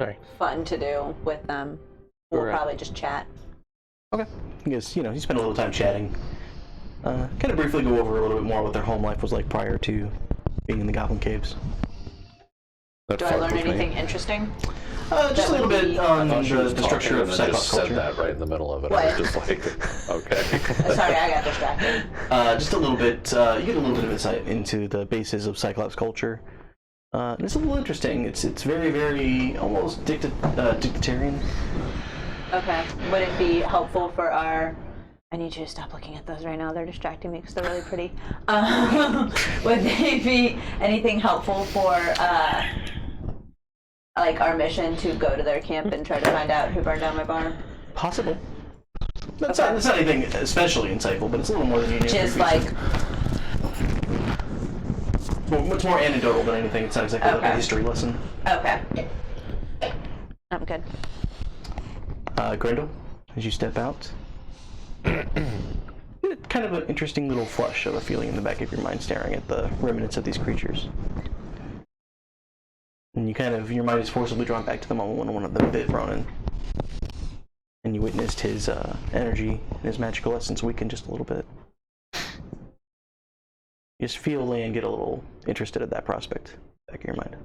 Sorry. fun to do with them. We'll Right. probably just chat. Okay. Because, you spend a little time chatting. Kind of briefly go over a little bit more what their home life was like prior to being in the Goblin Caves. That Do I fucked learn with me. anything interesting? Just a little would bit be- on I thought she was the structure talking of and then Cyclops just said culture. that right in the middle of it. What? I was just like, okay. Sorry, I got distracted. Just a little bit, you get a little bit of insight into the basis of Cyclops culture. It's a little interesting. It's very, very almost dictatorial. Okay. Would it be helpful for our... I need you to stop looking at those right now. They're distracting me because they're really pretty. Would they be anything helpful for, like, our mission to go to their camp and try to find out who burned down my barn? Possible. That's not anything especially insightful, but it's a little more than you knew. Just like... It's more anecdotal than anything. It's not exactly like a Okay. history lesson. Okay. I'm good. Grendel, as you step out, kind of an interesting little flush of a feeling in the back of your mind staring at the remnants of these creatures. And your mind is forcibly drawn back to the moment when one of them bit Ronan. And you witnessed his energy and his magical essence weaken just a little bit. You just feel Lan get a little interested at that prospect back of your mind.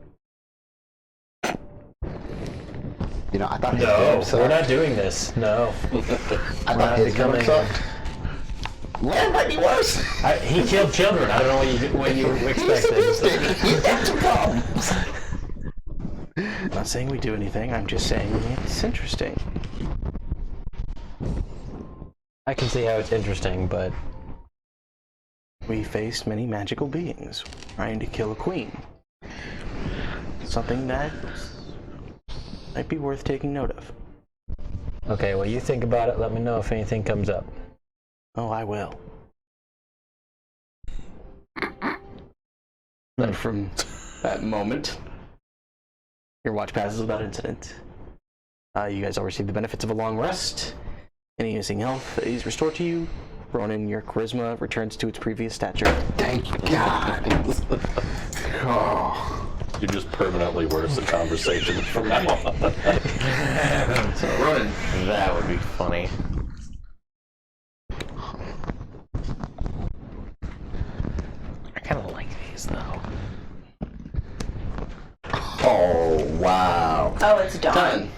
You know, I thought his No, game we're sucked. not doing this. No. I thought his game becoming- sucked. Land might be worse. He killed children. I don't know what you He's expected. sadistic. He's got some problems. I'm not saying we do anything, I'm just saying it's interesting. I can see how it's interesting, but We faced many magical beings trying to kill a queen. Something that might be worth taking note of. okay. Well, you think about it. Let me know if anything comes up. Oh, I will. Then from that moment, your watch passes without incident. You guys all receive the benefits of a long rest. Any missing health is restored to you. Ronan, your charisma returns to its previous stature. Thank God. Oh. You just permanently worse the conversation from now on. So, Ronan, That would be funny. I kind of like these though. Oh, wow. Oh, it's dawn. done.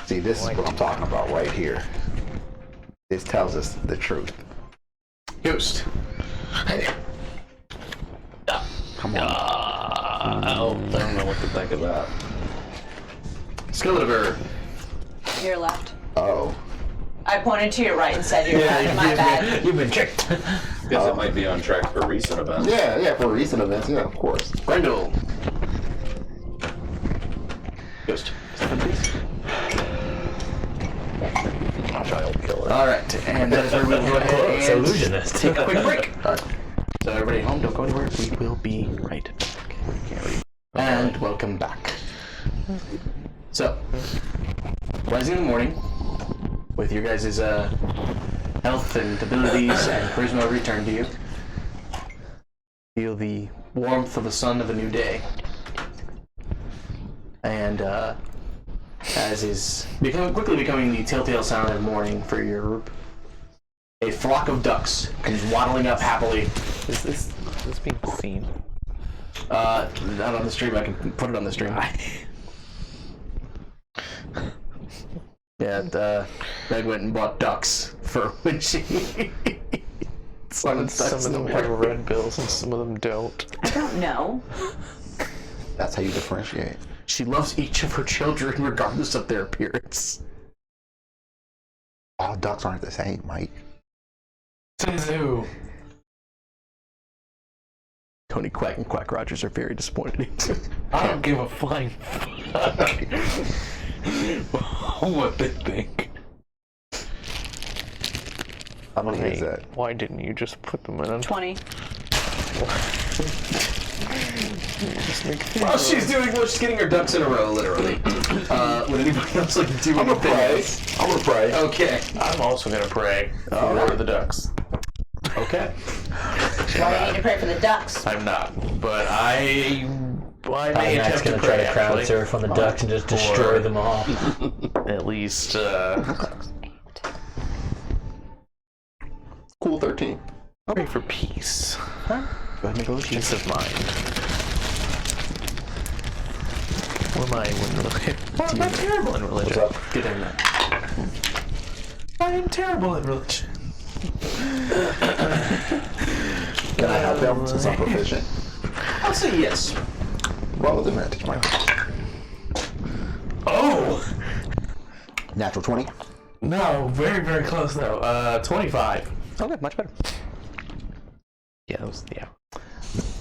See, this is what I'm talking about right here. This tells us the truth. Ghost. Come on. I don't know what to think of that. Skeletor. Your left. Oh. I pointed to your right and said your left. My bad. You've been tricked. Guess it might be on track for recent events. Yeah, for recent events, yeah, of course. Grendel. Ghost. Step in, please. Child killer. Alright, and that is where we'll go ahead It's and illusionist. take a quick break. So everybody at home, don't go anywhere. We will be right back. And welcome back. So, rising in the morning, with your guys' health and abilities and charisma returned to you, feel the warmth of the sun of a new day. And as is quickly becoming the telltale sound of morning for your group, a flock of ducks comes waddling up happily. Is this being seen? Not on the stream. I can put it on the stream. Yeah, Meg went and bought ducks for when she. Some of them have red bills and some of them don't. I don't know. That's how you differentiate. She loves each of her children regardless of their appearance. All ducks aren't the same, Mike. Says who? Tony Quack and Quack Rogers are very disappointed. I don't give a flying fuck what they think. How many is that? Why didn't you just put them in a 20. Well, she's getting her ducks in a row, literally. Would anybody else like to do I'm gonna anything pray. else? I'm gonna pray. Okay. I'm also gonna pray for the ducks. Okay. Why do you need to pray for the ducks? I'm not, but I may Matt's attempt gonna to try pray to crowd actually. surf on the ducks and just destroy them all. At least, Cool 13. pray for peace. Go ahead and make a motion. Peace of mind. What am I in religion? I'm not terrible in religion. Get in there. I am terrible in religion. Can I help him since I'm proficient? I'll say yes. Roll with advantage, Mike. Oh! Natural 20. No, very, very close though. 25. Okay, much better. Yeah, that was,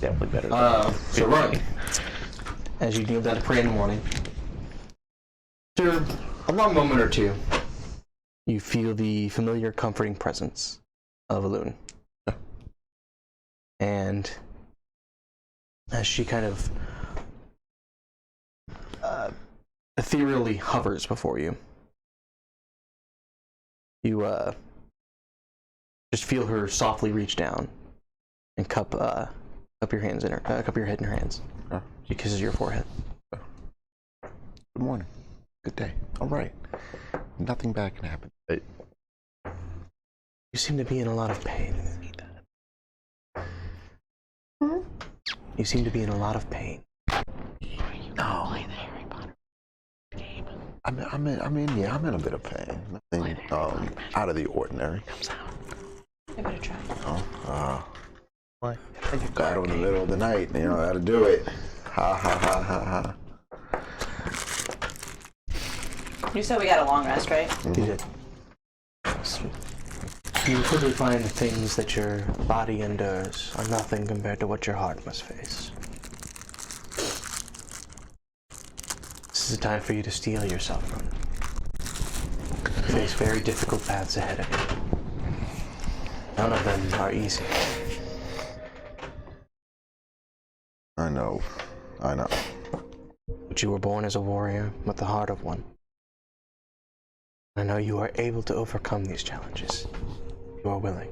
definitely better. So Ronan, as you kneel down to pray in the morning, after a long moment or two, you feel the familiar, comforting presence of Elune. And as she kind of ethereally hovers before you, you just feel her softly reach down and cup your hands in her, cup your head in her hands. She kisses your forehead. Good morning. Good day. All right. Nothing bad can happen. You seem to be in a lot of pain. You seem to be in a lot of pain. No. I'm in a bit of pain. Nothing out of the ordinary. I better try. Battle in the middle of the night. You know how to do it. Ha ha ha ha ha. You said we got a long rest, right? You did. You will quickly find the things that your body endures are nothing compared to what your heart must face. This is a time for you to steel yourself from. Face very difficult paths ahead of you. None of them are easy. I know. But you were born as a warrior with the heart of one. I know you are able to overcome these challenges. You are willing.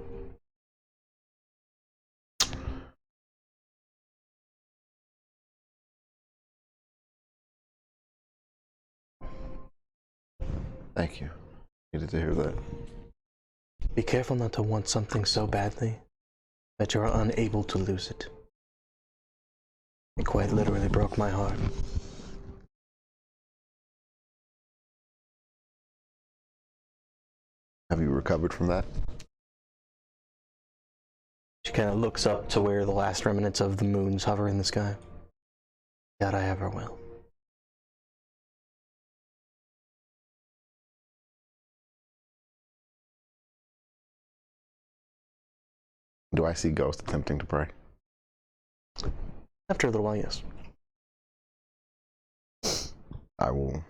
Thank you. Needed to hear that. Be careful not to want something so badly that you are unable to lose it. It quite literally broke my heart. Have you recovered from that? She kind of looks up to where the last remnants of the moons hover in the sky. That I ever will. Do I see Ghost attempting to pray? After a little while, yes. I will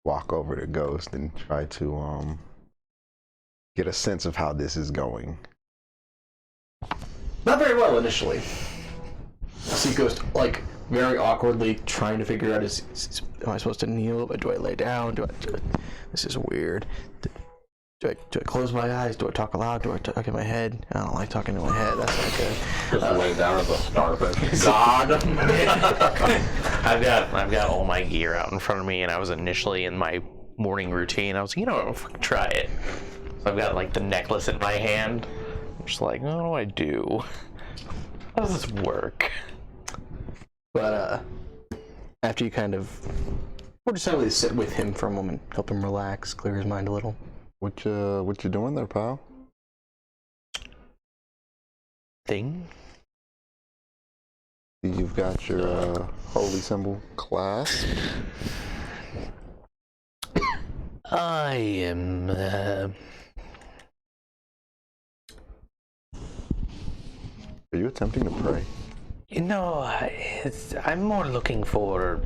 walk over to Ghost and try to get a sense of how this is going. Not very well initially. See Ghost like very awkwardly trying to figure out am I supposed to kneel? Do I lay down? This is weird. Do I close my eyes? Do I talk aloud? Do I talk in my head? I don't like talking to my head. That's not good. Just lay down as a starfish. God. I've got all my gear out in front of me, and I was initially in my morning routine. I was, I'll fucking try it. So I've got like the necklace in my hand. I'm just like, what do I do? How does this work? But after you kind of, we'll just simply sit with him for a moment, help him relax, clear his mind a little. What you doing there, pal? Thing? You've got your holy symbol clasped. I am. Are you attempting to pray? I'm more looking for.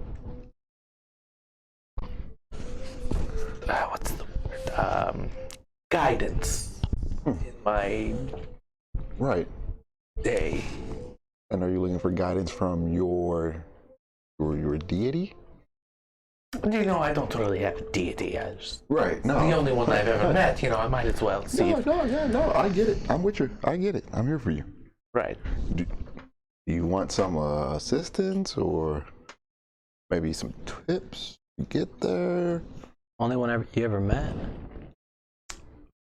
What's the word? Guidance in my Right. day. And are you looking for guidance from your deity? I don't really have a deity. Right. No. The only one I've ever met. I might as well see. No. I get it. I'm with you. I get it. I'm here for you. Right. Do you want some assistance or maybe some tips to get there? Only one you ever met?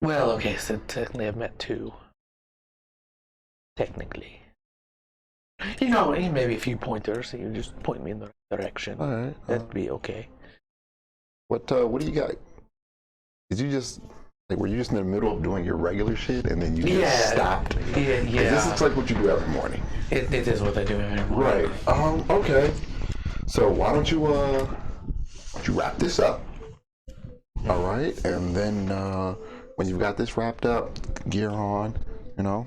Well, okay, so technically I've met two. Technically. Maybe a few pointers, so you just point me in the right direction. All right. That'd be okay. What do you got? Did you just Like, were you just in the middle of doing your regular shit and then you just Yeah. stopped? Yeah. 'Cause this looks like what you do every morning. It is what I do every morning. Right. Okay. So why don't you wrap this up? All right, and then when you've got this wrapped up, gear on, you know.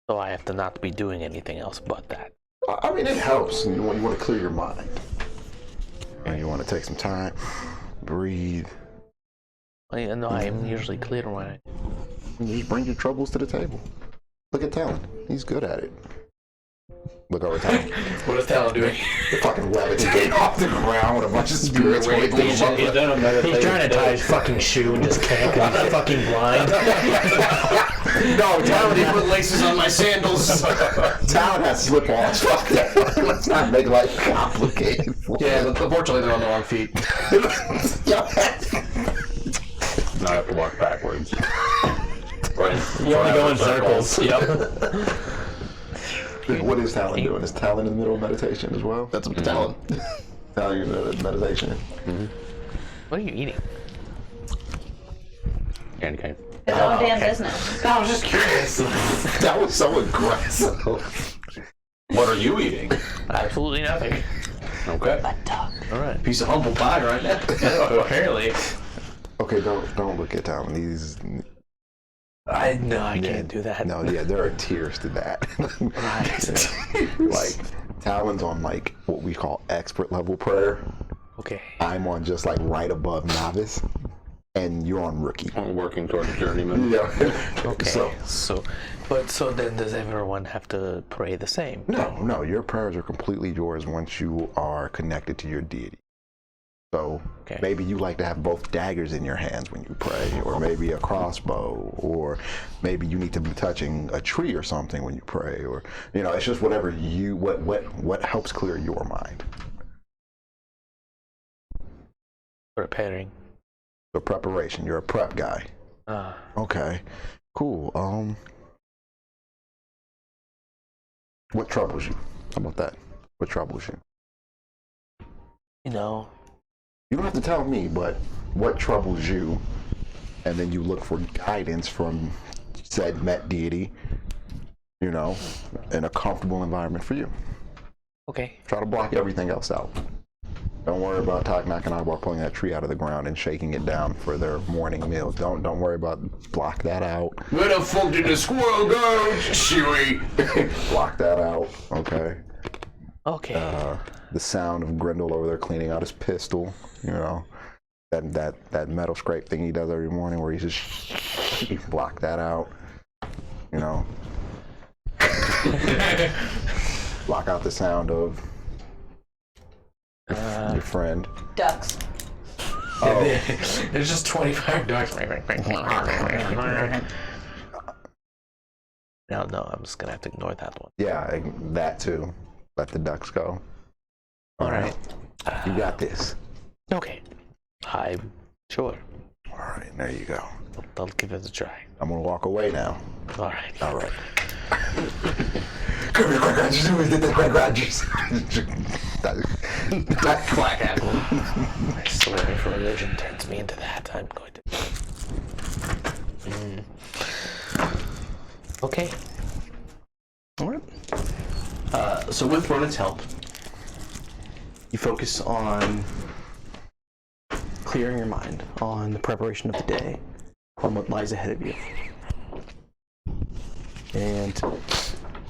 So I have to not be doing anything else but that. I mean, it helps. And you want to clear your mind. And you want to take some time, breathe, I know I'm usually clear when I. and just bring your troubles to the table. Look at Talon. He's good at it. Look over Talon. What is Talon doing? Fucking levitate off the ground with a bunch of spirits waiting for him. He's trying to tie his fucking shoe and just can't because he's fucking blind. No, Talon, They put laces on my sandals. Talon has slip-ons. Fuck that. Let's not make life complicated for Yeah, him. but unfortunately they're on the wrong feet. Now I have to walk backwards. Right. You only go in circles. Yep. What is Talon doing? Is Talon in the middle of meditation as well? That's what Talon. Talon in the middle of meditation. What are you eating? Candy cane. His own damn business. I was just curious. That was so aggressive. What are you eating? Absolutely nothing. Okay. All right. Piece of humble pie right now. Apparently. Okay, don't look at Talon. These. I can't do that. No, yeah, there are tiers to that. Like Talon's on like what we call expert level prayer. Okay. I'm on just like right above novice, and you're on rookie. I'm working toward a journeyman. Yeah. Okay. So then does everyone have to pray the same? No, your prayers are completely yours once you are connected to your deity. So Okay. maybe you like to have both daggers in your hands when you pray, or maybe a crossbow, or maybe you need to be touching a tree or something when you pray, or it's just whatever what helps clear your mind. Preparing. So preparation, you're a prep guy. Okay, cool. What troubles you? How about that? What troubles you? You know, You don't have to tell me, but what troubles you? And then you look for guidance from said met deity, in a comfortable environment for you. okay. Try to block everything else out. Don't worry about Taknakanagwa pulling that tree out of the ground and shaking it down for their morning meal. Don't worry about block that out. Where the fuck did the squirrel go? Chewy. Block that out, okay? Okay. The sound of Grendel over there cleaning out his pistol, that metal scrape thing he does every morning where he's just block that out, block out the sound of your friend. Ducks. There's just 25 ducks. No, I'm just gonna have to ignore that one. Yeah, that too. Let the ducks go. All right. You got this. Okay. I'm sure. All right, there you go. I'll give it a try. I'm gonna walk away now. All right. All right. Come here, Quack Rogers. Get the Quack Rogers. Quack apple. I swear if religion turns me into that, I'm going to. Okay. All right. So with Ronan's help, you focus on clearing your mind, on the preparation of the day, on what lies ahead of you. And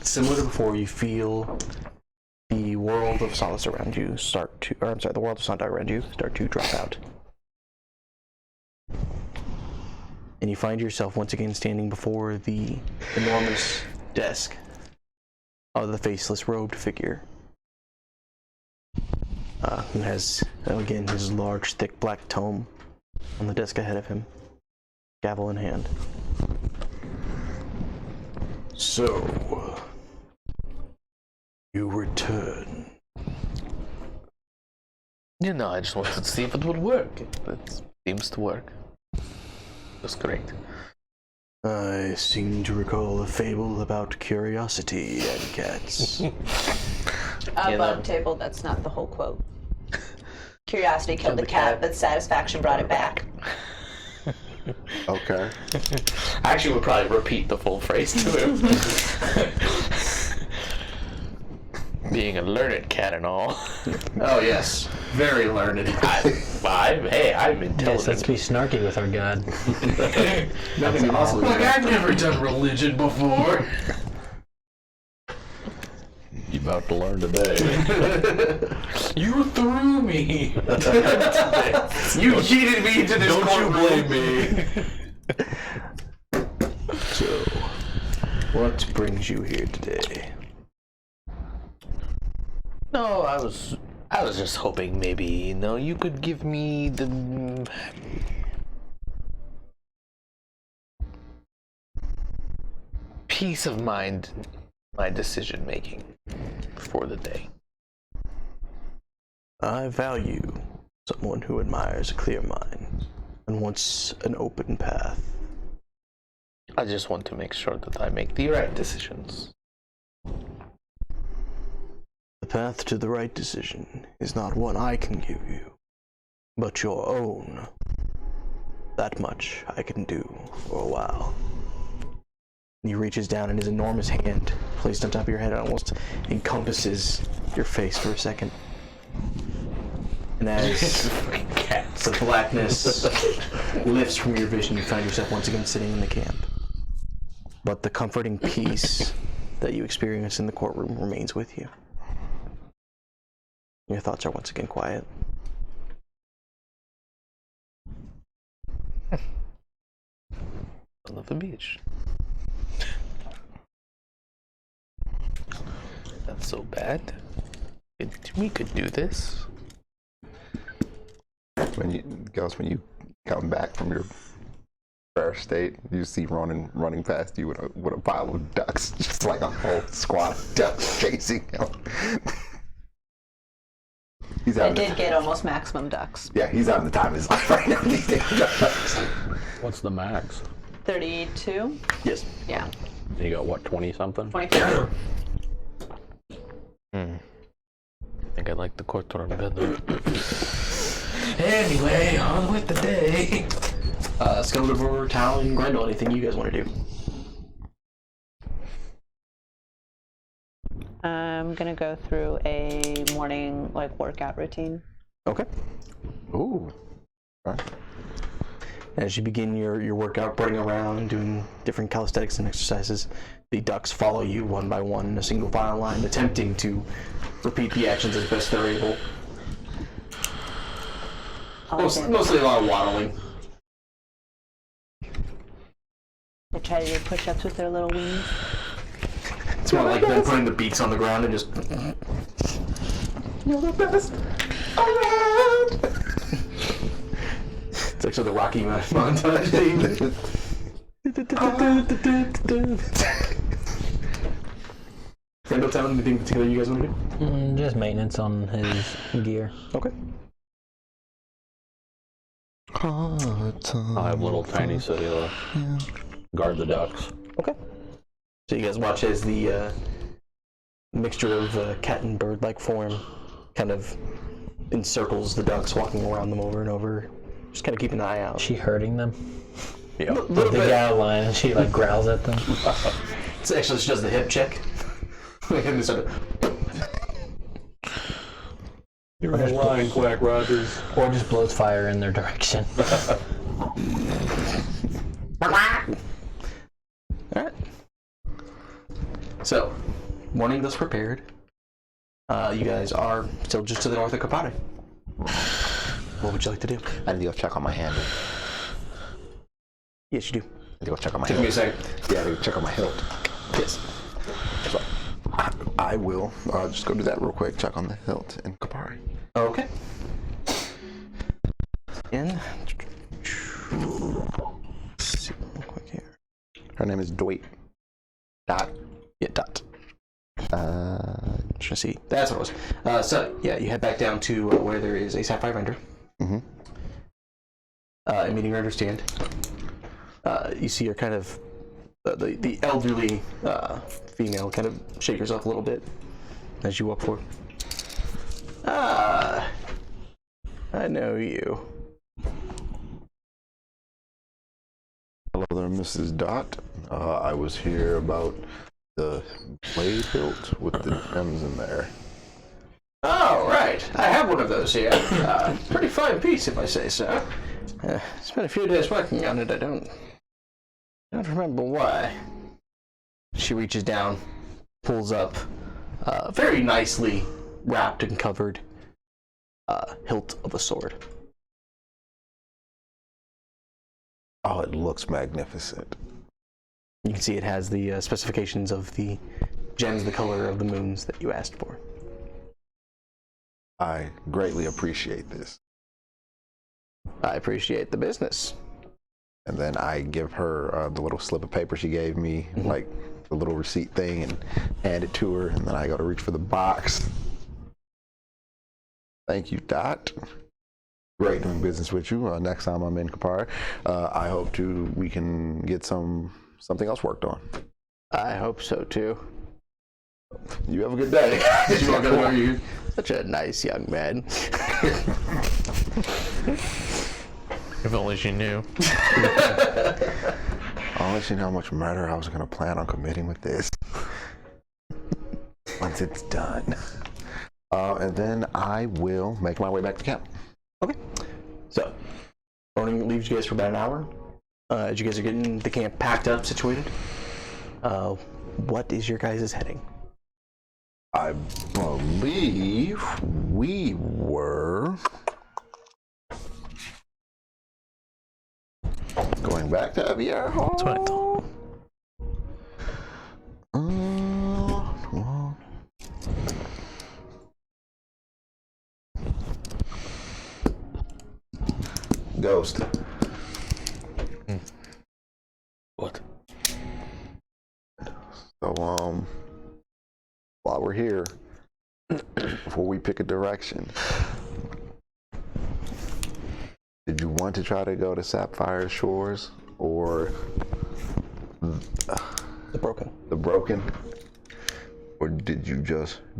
similar to before, you feel the world of solace around you the world of Sandar around you start to drop out. And you find yourself once again standing before the enormous desk of the faceless robed figure. Who has, again, his large, thick black tome on the desk ahead of him, gavel in hand. So, you return. I just wanted to see if it would work. It seems to work. That's great. I seem to recall a fable about curiosity and cats. A bug table, that's not the whole quote. Curiosity killed the cat, but satisfaction brought it back. Okay. I actually would probably repeat the full phrase to him. Being a learned cat and all. Oh yes, very learned. Hey, I'm Yes, intelligent. let's be snarky with our god. Nothing awesome. Look, I've never done religion before. You about to learn today. You threw me. You cheated me into this Don't you courtroom. blame me. So, what brings you here today? No, I was just hoping maybe, you could give me the peace of mind, my decision making for the day. I value someone who admires a clear mind and wants an open path. I just want to make sure that I make the right decisions. The path to the right decision is not one I can give you, but your own. That much I can do for a while. He reaches down and his enormous hand, placed on top of your head, almost encompasses your face for a second. And as the blackness lifts from your vision, you find yourself once again sitting in the camp. But the comforting peace that you experience in the courtroom remains with you. Your thoughts are once again quiet. I love the beach. That's so bad. We could do this. When you come back from your first state, you see Ronan running past you with a pile of ducks, just like a whole squad of ducks chasing him. He's I having did get almost maximum ducks. yeah, he's having the time of his life right now. These ducks. What's the max? 32? Yes. Yeah. You got what, 20 something? 24. I think I like the courtroom better. Anyway, on with the day. Skeletor, Talon, Grendel, anything you guys want to do? I'm gonna go through a morning workout routine. Okay. Ooh. Okay. As you begin your workout, running around, doing different calisthenics and exercises, the ducks follow you one by one in a single file line, attempting to repeat the actions as best they're able. Mostly a lot of waddling. They try to do push-ups with their little wings. It's more like them putting the beaks on the ground and just... You're the best around! It's actually the Rocky montage theme. Grendel, Talon, anything particular you guys want to do? Just maintenance on his gear. Okay. I have little tiny so he'll guard the ducks. Okay. So you guys watch as the mixture of cat and bird-like form kind of encircles the ducks, walking around them over and over. Just kind of keep an eye out. Is she hurting them? Yeah. With the gal line, and she growls at them. It's actually, she does the hip check. And they sort of, You're a lying, Quack Rogers. Or just blows fire in their direction. Alright. So, morning thus prepared. You guys are still just to the north of Kapare. What would you like to do? I need to go check on my handle. Yes, you do. I need to go check on my Take hilt. me a second. Yeah, I need to check on my hilt. Yes. So, I will just go do that real quick. Check on the hilt in Kapari. Okay. In. Let's see real quick here. Her name is Doit. Dot. Yeah, dot. Let's see. That's what it was. So, yeah, you head back down to where there is a sapphire vendor. Mm-hmm. And meeting your understand. You see her kind of, the elderly female kind of shake herself a little bit as you walk forward. Ah, I know you. Hello there, Mrs. Dot. I was here about the blade hilt with the gems in there. Oh, right. I have one of those here. Pretty fine piece, if I say so. It's been a few days working on it. I don't remember why. She reaches down, pulls up, very nicely wrapped and covered hilt of a sword. Oh, it looks magnificent. You can see it has the specifications of the gems, the color of the moons that you asked for. I greatly appreciate this. I appreciate the business. And then I give her the little slip of paper she gave me, like the little receipt thing, and hand it to her. And then I go to reach for the box. Thank you, Dot. Great doing business with you. Next time I'm in Kapar, I hope we can get something else worked on. I hope so too. You have a good day. You walk over, you're such a nice young man. If only she knew. I'll let you know how much murder I was going to plan on committing with this. Once it's done. And then I will make my way back to camp. Okay. So, Ronan leaves you guys for about an hour. As you guys are getting the camp packed up, situated. What is your guys' heading? I believe we were going back to Avier Hall. That's what I thought. Well, Ghost. What? So, while we're here, before we pick a direction, did you want to try to go to Sapphire Shores or The Broken. the Broken? Or do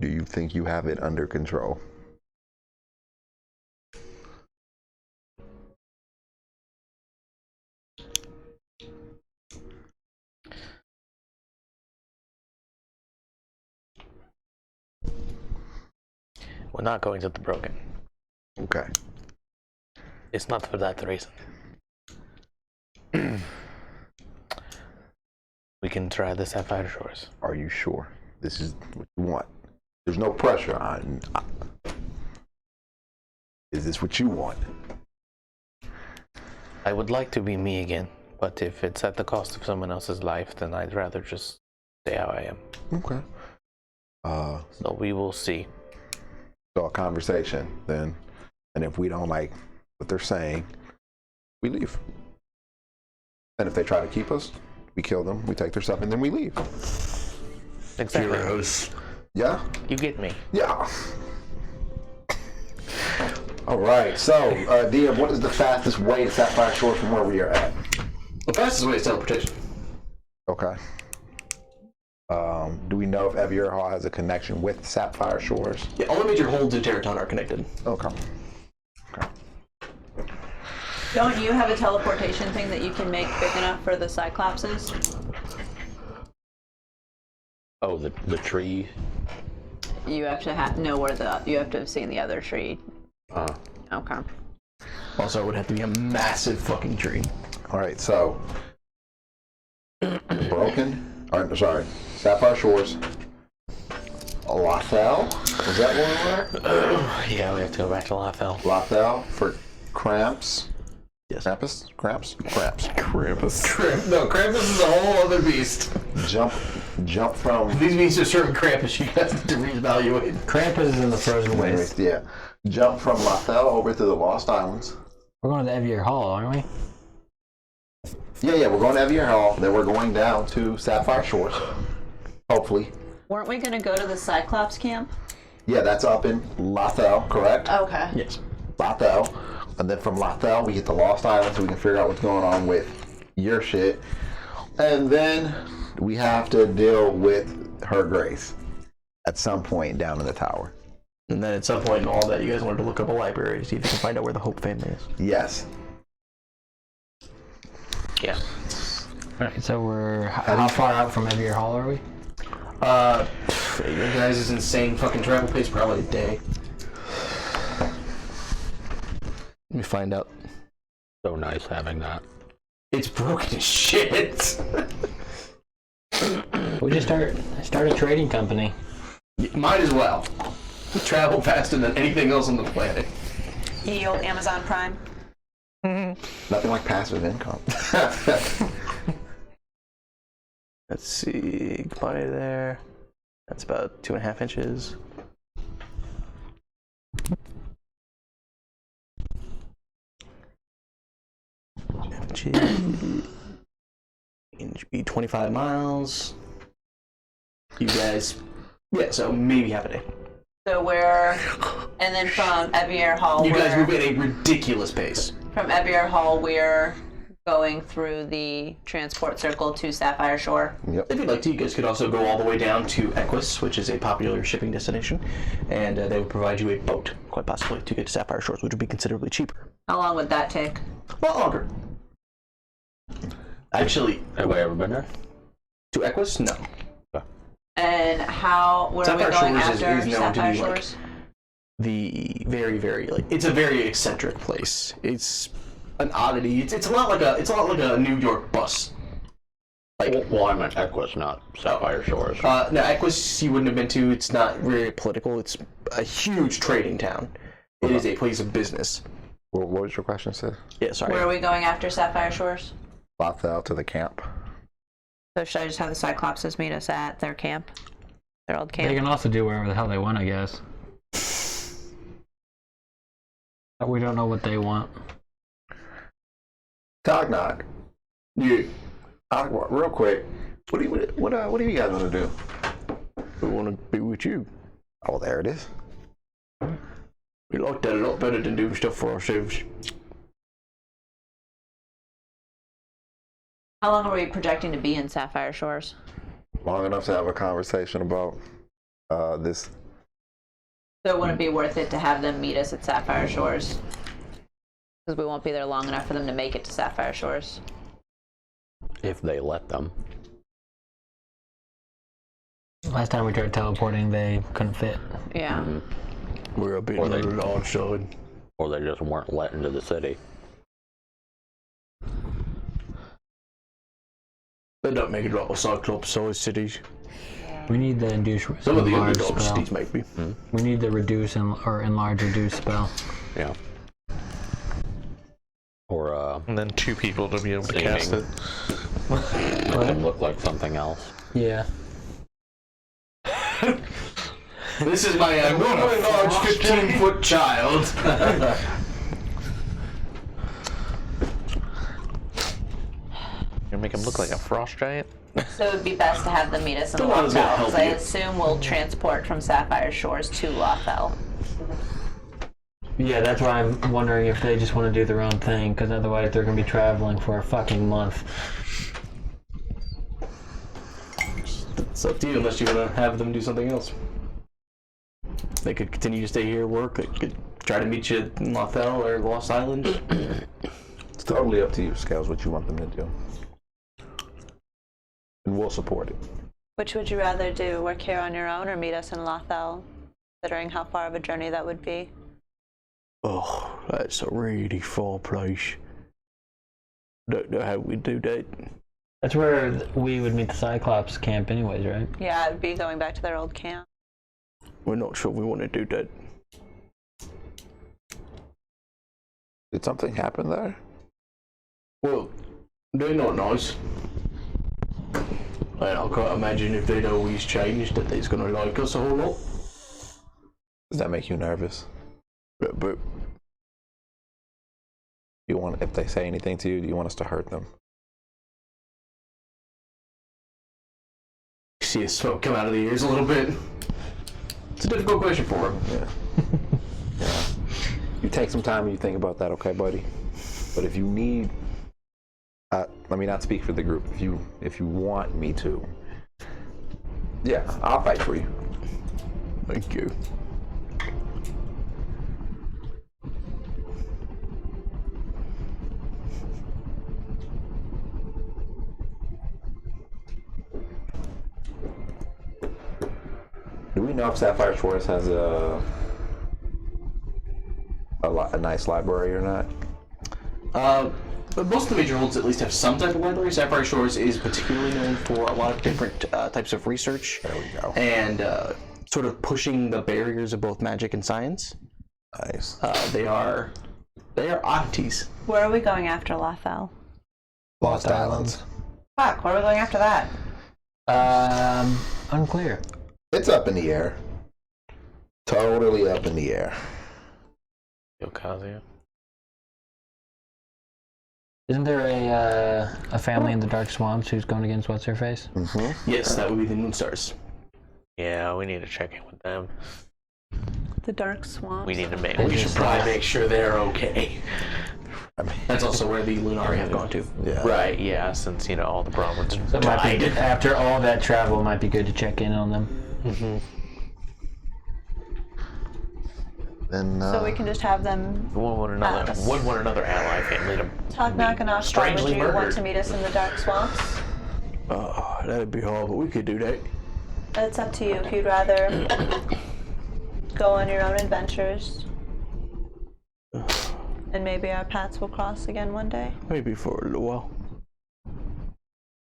you think you have it under control? We're not going to the Broken. Okay. It's not for that reason. We can try the Sapphire Shores. Are you sure this is what you want? There's no pressure on. Is this what you want? I would like to be me again, but if it's at the cost of someone else's life, then I'd rather just stay how I am. Okay. So we will see. So a conversation then, and if we don't like what they're saying, we leave. And if they try to keep us, we kill them, we take their stuff, and then we leave. Exactly. Yeah? You get me. Yeah. All right, so, Dia, what is the fastest way to Sapphire Shores from where we are at? The fastest way is teleportation. Okay. Do we know if Avier Hall has a connection with Sapphire Shores? Yeah, all the major holds in Terraton are connected. Okay. Don't you have a teleportation thing that you can make big enough for the Cyclopses? Oh, the tree. You have to know where you have to have seen the other tree. Okay. Also, it would have to be a massive fucking tree. All right, so Sapphire Shores, Lothal, was that where we were? Yeah, we have to go back to Lothal. Lothal for Cramps. Yes. Krampus? Cramps? Cramps. No, Krampus is a whole other beast. Jump from. These beasts are serving Krampus. You guys have to reevaluate. Krampus is in the frozen waste. Yeah. Jump from Lothal over to the Lost Islands. We're going to Evier Hall, aren't we? Yeah, we're going to Avier Hall. Then we're going down to Sapphire Shores. Hopefully. Weren't we gonna go to the Cyclops camp? Yeah, that's up in Lothal, correct? Okay. Yes. Lothal. And then from Lothal, we get the Lost Islands so we can figure out what's going on with your shit. And then we have to deal with Her Grace at some point down in the tower. And then at some point in all that, you guys wanted to look up a library to see if you can find out where the Hope family is. Yes. Yeah. Alright, so we're how far out from Evier Hall are we? Your guys' insane fucking travel pace, probably a day. Let me find out. So nice having that. It's broken as shit. We just start a trading company. Might as well. We travel faster than anything else on the planet. Ye old Amazon Prime. Nothing like passive income. Let's see, goodbye there. That's about 2.5 inches. Inch be 25 miles. You guys, yeah, so maybe half a day. So we're, and then from Evier Hall, You guys move at a ridiculous pace. from Evier Hall, we're going through the transport circle to Sapphire Shore. If you'd like to, you guys could also go all the way down to Equus, which is a popular shipping destination, and they would provide you a boat, quite possibly, to get to Sapphire Shores, which would be considerably cheaper. How long would that take? A lot longer. Actually, Have I ever been there? to Equus? No. And where are we Sapphire going Shores after is known to Sapphire be like Shores? the very, very it's a very eccentric place. It's an oddity. It's a lot like a New York bus. Like, Well, I meant Equus, not Sapphire Shores. no, Equus you wouldn't have been to. It's not very political. It's a huge trading town. It is a place of business. What was your question, Sid? Yeah, sorry. Where are we going after Sapphire Shores? Lothal to the camp. So should I just have the Cyclopses meet us at their camp? Their old camp? They can also do wherever the hell they want, I guess. But we don't know what they want. Knock. Yeah. Real quick. What do you guys want to do? We want to be with you. Oh, there it is. We like that a lot better than doing stuff for ourselves. How long are we projecting to be in Sapphire Shores? Long enough to have a conversation about this. So it wouldn't be worth it to have them meet us at Sapphire Shores? Because we won't be there long enough for them to make it to Sapphire Shores. If they let them. Last time we tried teleporting, they couldn't fit. Yeah. We're a bit Or on they- the large side. Or they just weren't let into the city. They don't make a lot of Cyclops-sized cities. We need the induce Some of the enlarge underdog spell. cities, maybe. We need the reduce or enlarge reduce spell. Yeah. Or And then 2 people to be able to cast Seeming. it. make them look like something else. Yeah. This is my really large 15-foot child. You make him look like a frost giant? So it would be best to have them meet us in The one who's gonna Lothal, help because I you. assume we'll transport from Sapphire Shores to Lothal. Yeah, that's why I'm wondering if they just want to do their own thing, because otherwise they're going to be traveling for a fucking month. It's up to you, unless you want to have them do something else. They could continue to stay here, work. They could try to meet you in Lothal or Lost Island. It's totally up to you, Scales, what you want them to do. And we'll support it. Which would you rather do? Work here on your own or meet us in Lothal, considering how far of a journey that would be? Oh, that's a really far place. Don't know how we do that. That's where we would meet the Cyclops camp anyways, right? Yeah, it would be going back to their old camp. We're not sure we want to do that. Did something happen there? Well, they're not nice. And I can't imagine if they'd always changed that they's gonna like us a whole lot. Does that make you nervous? But You want, if they say anything to you, do you want us to hurt them? see his smoke come out of the ears a little bit. It's a difficult question for him. Yeah. You take some time and you think about that, okay, buddy? But if you need, let me not speak for the group. If you want me to, yeah, I'll fight for you. Thank you. Do we know if Sapphire Shores has a nice library or not? But most of the major holds at least have some type of library. Sapphire Shores is particularly known for a lot of different types of research. There we go. And sort of pushing the barriers of both magic and science. Nice. They are oddities. Where are we going after Lothal? Lost Islands. Fuck, where are we going after that? Unclear. It's up in the air. Totally up in the air. Yokazia. Isn't there a family in the Dark Swamps who's going against what's her face? Yes, that would be the Moonstars. Yeah, we need to check in with them. The Dark Swamp. We need to make. We should probably make sure they're okay. That's also where the Lunari have gone to. Yeah. Right. Yeah. Since all the Bromwoods That might be, died. after all that travel, it might be good to check in on them. Then So we can just have them Wouldn't want another ally family to talk knock and knock. Would strangely you want murdered. to meet us in the Dark Swamps? That'd be hard, but we could do that. It's up to you if you'd rather go on your own adventures. And maybe our paths will cross again one day. Maybe for a little while.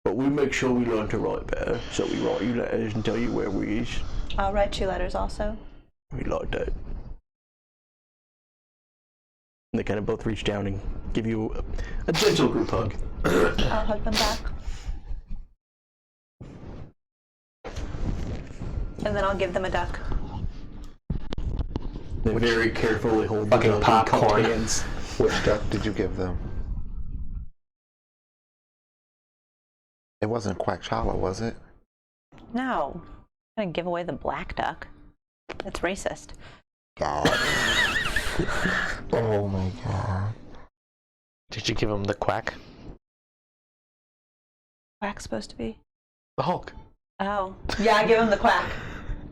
But we make sure we learn to write better, so we write you letters and tell you where we is. I'll write you letters also. We like that. And they kind of both reach down and give you a gentle group hug. I'll hug them back. And then I'll give them a duck. They very carefully hold Fucking the popcorn. hands. which duck did you give them? It wasn't Quackchala, was it? No. I'm gonna give away the black duck. That's racist. God. Oh my god. Did you give him the quack? Quack's supposed to be? The Hulk. Oh. Yeah, I give them the quack.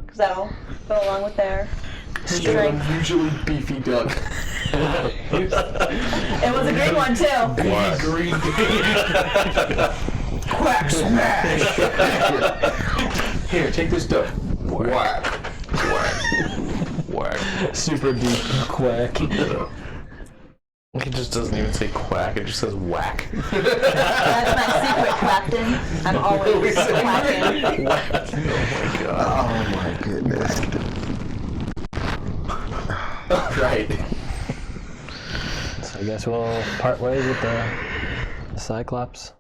Because that'll go along with their strength. Unusually beefy duck. It was a green one too. Green Quack smash! Here, take this duck. Whack. Whack. Super deep quack. It just doesn't even say quack. It just says whack. That's my secret, Clapton. I'm always quacking. Oh my goodness. Right. So I guess we'll part ways with the Cyclops.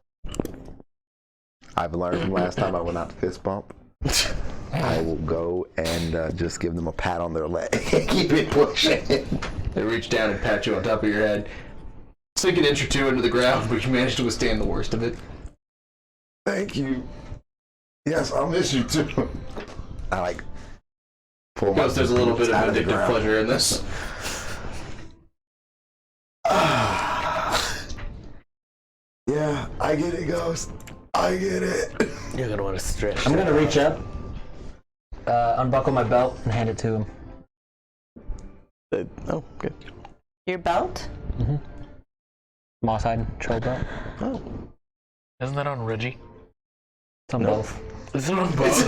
I've learned from last time I went out to fist bump. I will go and just give them a pat on their leg. Keep it pushing. They reach down and pat you on top of your head. Sink an inch or two into the ground, but you manage to withstand the worst of it. Thank you. Yes, I'll miss you too. I like pull Because there's a little bit of out the addictive ground. pleasure in this. Yeah, I get it, Ghost. I get it. You're gonna want to stretch. I'm gonna reach up, unbuckle my belt, and hand it to him. Oh, good. Your belt? Moss Hide troll belt. Oh. Isn't that on Reggie? It's on both. Is it on both?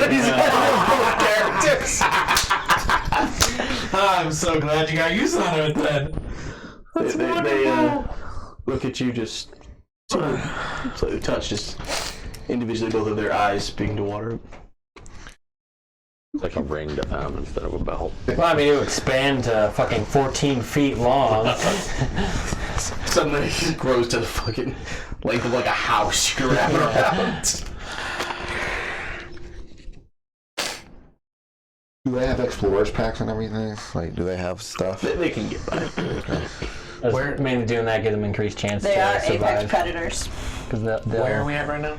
characters. I'm so glad you got used on it then. They look at you just slightly touch, just individually both of their eyes speaking to water. It's like a ring to them instead of a belt. Well, I mean, it would expand to fucking 14 feet long. Suddenly it grows to the fucking length of like a house you can wrap it around. Do they have explorers packs and everything? Like, do they have stuff? They can get by. We're mainly doing that, give them increased chance They to are apex survive. predators. Because Where are we at right now?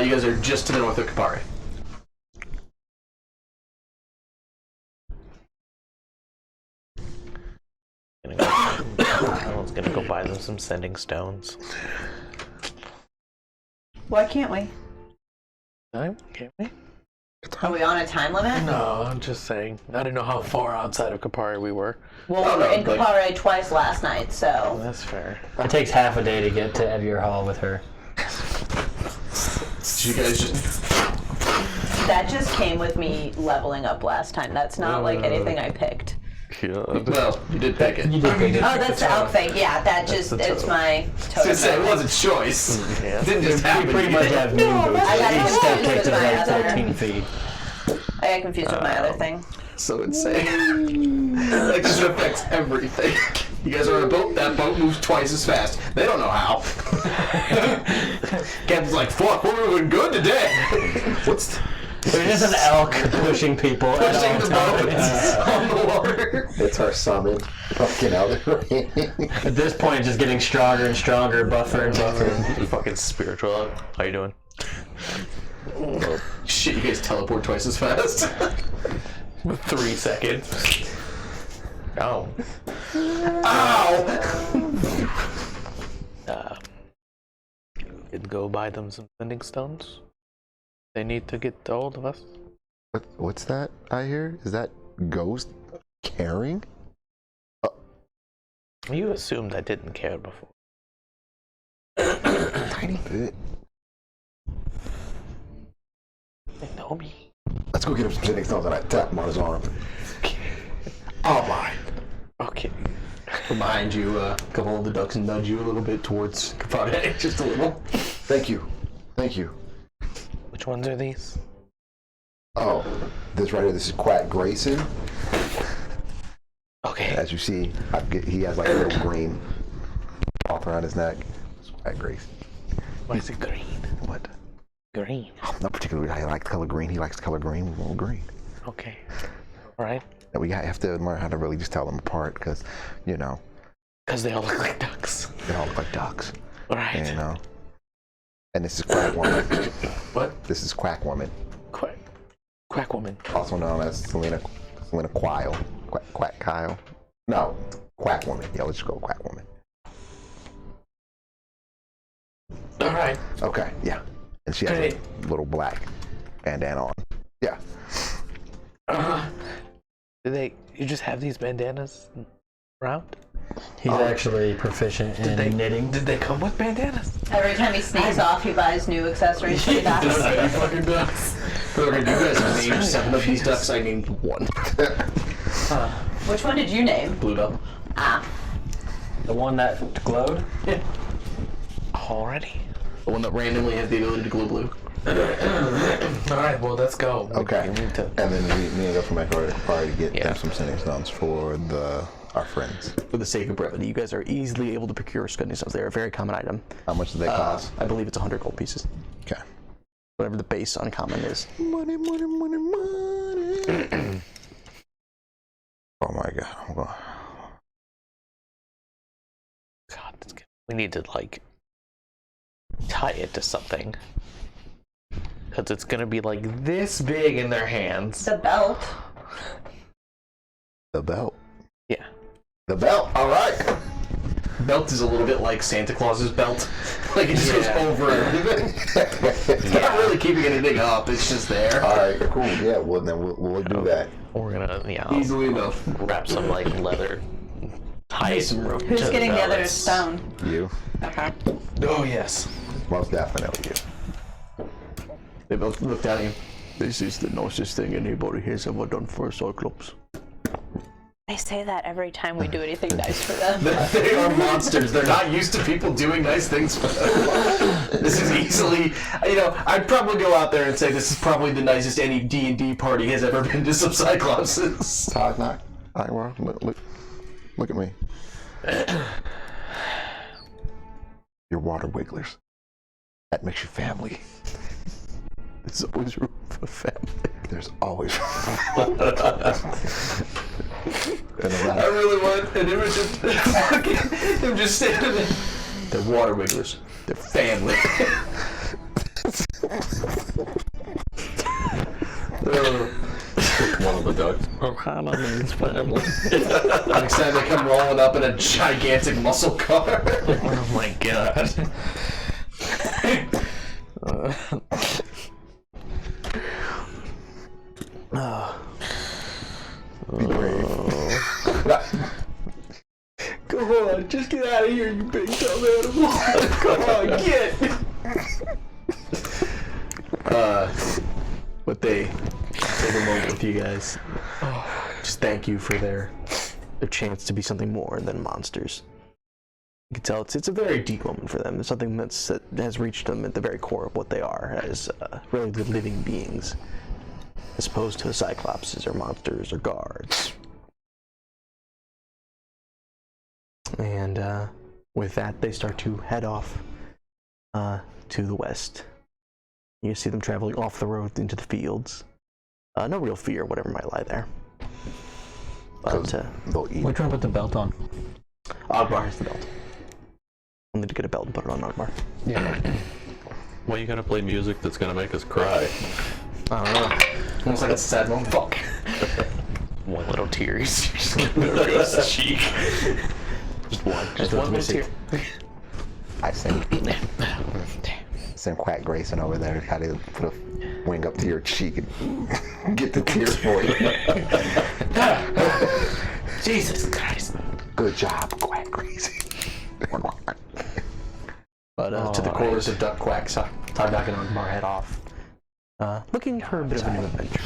You guys are just to the north of Kapari. Alan's gonna go buy them some sending stones. Why can't we? Time? Can't we? Are we on a time limit? No, I'm just saying. I didn't know how far outside of Kapari we were. Well, we were in Kapare twice last night, so. That's fair. It takes half a day to get to Evier Hall with her. So you guys just That just came with me leveling up last time. That's not like anything I picked. Well, you did pick it. You did pick it. Oh, that's the elk thing. Yeah, that just, it's my totem. Just say it wasn't choice. Yeah. Didn't just happen. You pretty much have moon boots. I got Each step confused takes with us my like other. 13 feet. I got confused with my other thing. So insane. Like, this affects everything. You guys are on a boat, that boat moves twice as fast. They don't know how. Captain's like, fuck, we're moving good today. What's There's just an elk pushing people at pushing all the times. boat on the water? It's our summon. Fucking Elden Ring. At this point, it's just getting stronger and stronger, buffer and buffer. Fucking spiritual. How you doing? Shit, you guys teleport twice as fast. 3 seconds. Oh. Ow! Could go buy them some sending stones. They need to get a hold of us. What's that I hear? Is that Ghost caring? You assumed I didn't care before. Tiny bit. They know me. Let's go get him some sending stones and I tap him on his arm. Oh my. Okay. From behind you, a couple of the ducks nudge you a little bit towards Kafade, just a little. Thank you. Thank you. Which ones are these? Oh, this right here, this is Quack Grayson. Okay. As you see, he has like a little green off around his neck. It's Quack Grayson. Why is it green? What? Green. Not particularly. I like the color green. He likes the color green. We're all green. Okay. All right. And we have to learn how to really just tell them apart because, you know, Because they all look like ducks. they all look like ducks. All right. You know. And this is Quack Woman. What? This is Quack Woman, Quack woman. also known as Selena Quile. Quack Kyle. No, Quack Woman. Yeah, let's just go Quack Woman. All right. Okay, yeah. And she has Great. a little black bandana on. Yeah. You just have these bandanas around? He's actually proficient in knitting. Did they come with bandanas? Every time he sneaks off, he buys new accessories for the ducks. Fucking ducks. For the record, you guys have named 7 of these ducks. I named 1. Which one did you name? Bluebell. Ah. The one that glowed? Already? The one that randomly has the ability to glow blue. All right. Well, let's go. Okay. We need to. And then me and Gopher are required to get Yeah. them some sending stones for our friends. For the sake of brevity, you guys are easily able to procure sending stones. They're a very common item. How much do they cost? I believe it's 100 gold pieces. Okay. Whatever the base uncommon is. Money, money, money, money. Oh my god. I'm going. God, we need to like tie it to something. Because it's gonna be like this big in their hands. The belt. The belt. Yeah. The belt. All right. Belt is a little bit like Santa Claus's belt. Like it just goes over everything. It's not really keeping anything up. It's just there. All right. Cool. Yeah. Well, then we'll do that. We're gonna Easily enough. wrap some like leather. Tie some rope. Who's to getting the other belts. stone? You. Okay. Oh yes. Most definitely you. They both looked at him. This is the nicest thing anybody has ever done for a Cyclops. They say that every time we do anything nice for them. They are monsters. They're not used to people doing nice things for them. This is easily, I'd probably go out there and say this is probably the nicest any D&D party has ever been to some Cyclopses. Todd, knock. All right, well, look at me. You're water wigglers. That makes you family. It's always room for family. There's always. And I really want an image of him just standing there. They're water wigglers. They're family. One of the ducks. Next time they come rolling up in a gigantic muscle car. Oh my god. Be brave. Come on, just get out of here, you big dumb animal. Come on, get. But they with you guys. Just thank you for their chance to be something more than monsters. You can tell it's a very deep moment for them. It's something that has reached them at the very core of what they are as really good living beings, as opposed to cyclopses or monsters or guards. And with that, they start to head off to the west. You see them traveling off the road into the fields. No real fear, whatever might lie there. But They'll eat. Which one put the belt on? Ogbar has the belt. I'll need to get a belt and put it on Ogbar. Yeah. Why you gotta play music that's gonna make us cry? I don't know. Almost like it's a sad moment. Fuck. One little tear. He's just gonna go across the cheek. Just one. Just one little tear. I send Quack Grayson over there to try to put a wing up to your cheek and get the tears for you. Jesus Christ. Good job, Quack Grayson. But to the quarters of Duck Quack, Tardak and Ogbar head off, looking for a bit of a new adventure.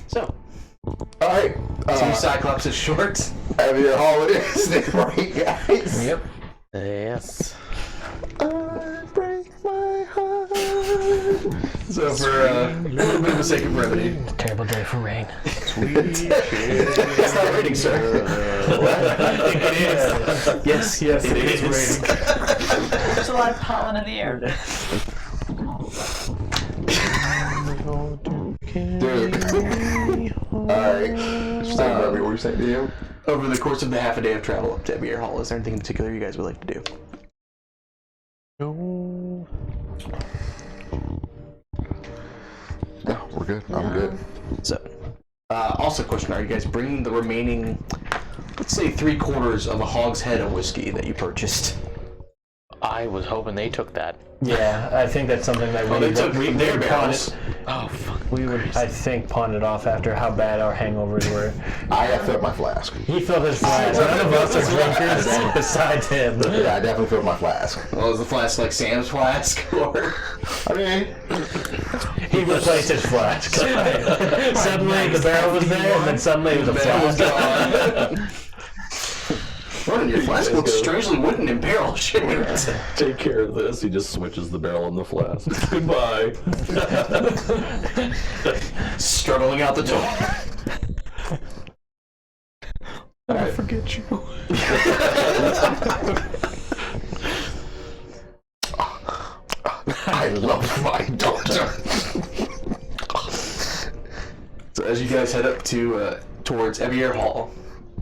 So, All right. Team Cyclops is short. Have your holidays, right, guys? Yep. Yes. I break my heart. So for a little bit of a sake of brevity. Terrible day for rain. It's not raining, sir. I think it is. Yes, it is raining. There's a lot of pollen in the air. Dude. Alright. Stand by me. What were you saying, DM? Over the course of the half a day of travel up to Ebier Hall, is there anything in particular you guys would like to do? No. No, we're good. I'm good. So, also question, are you guys bringing the remaining, let's say 3/4 of a hogshead of whiskey that you purchased? I was hoping they took that. Yeah, I think that's something that They took their barrels. Oh, fuck. we would, I think, pawn it off after how bad our hangovers were. I have filled my flask. He filled his flask. None of us are drinkers besides him. Yeah, I definitely filled my flask. Well, is the flask like Sam's flask? Or I mean, He replaced his flask. Suddenly the barrel was there, and then suddenly it was a flask. Ronan, your flask looks strangely wooden and barrel shaped. Take care of this. He just switches the barrel in the flask. Goodbye. Struggling out the door. I forget you. I love my daughter. So as you guys head up to towards Ebier Hall,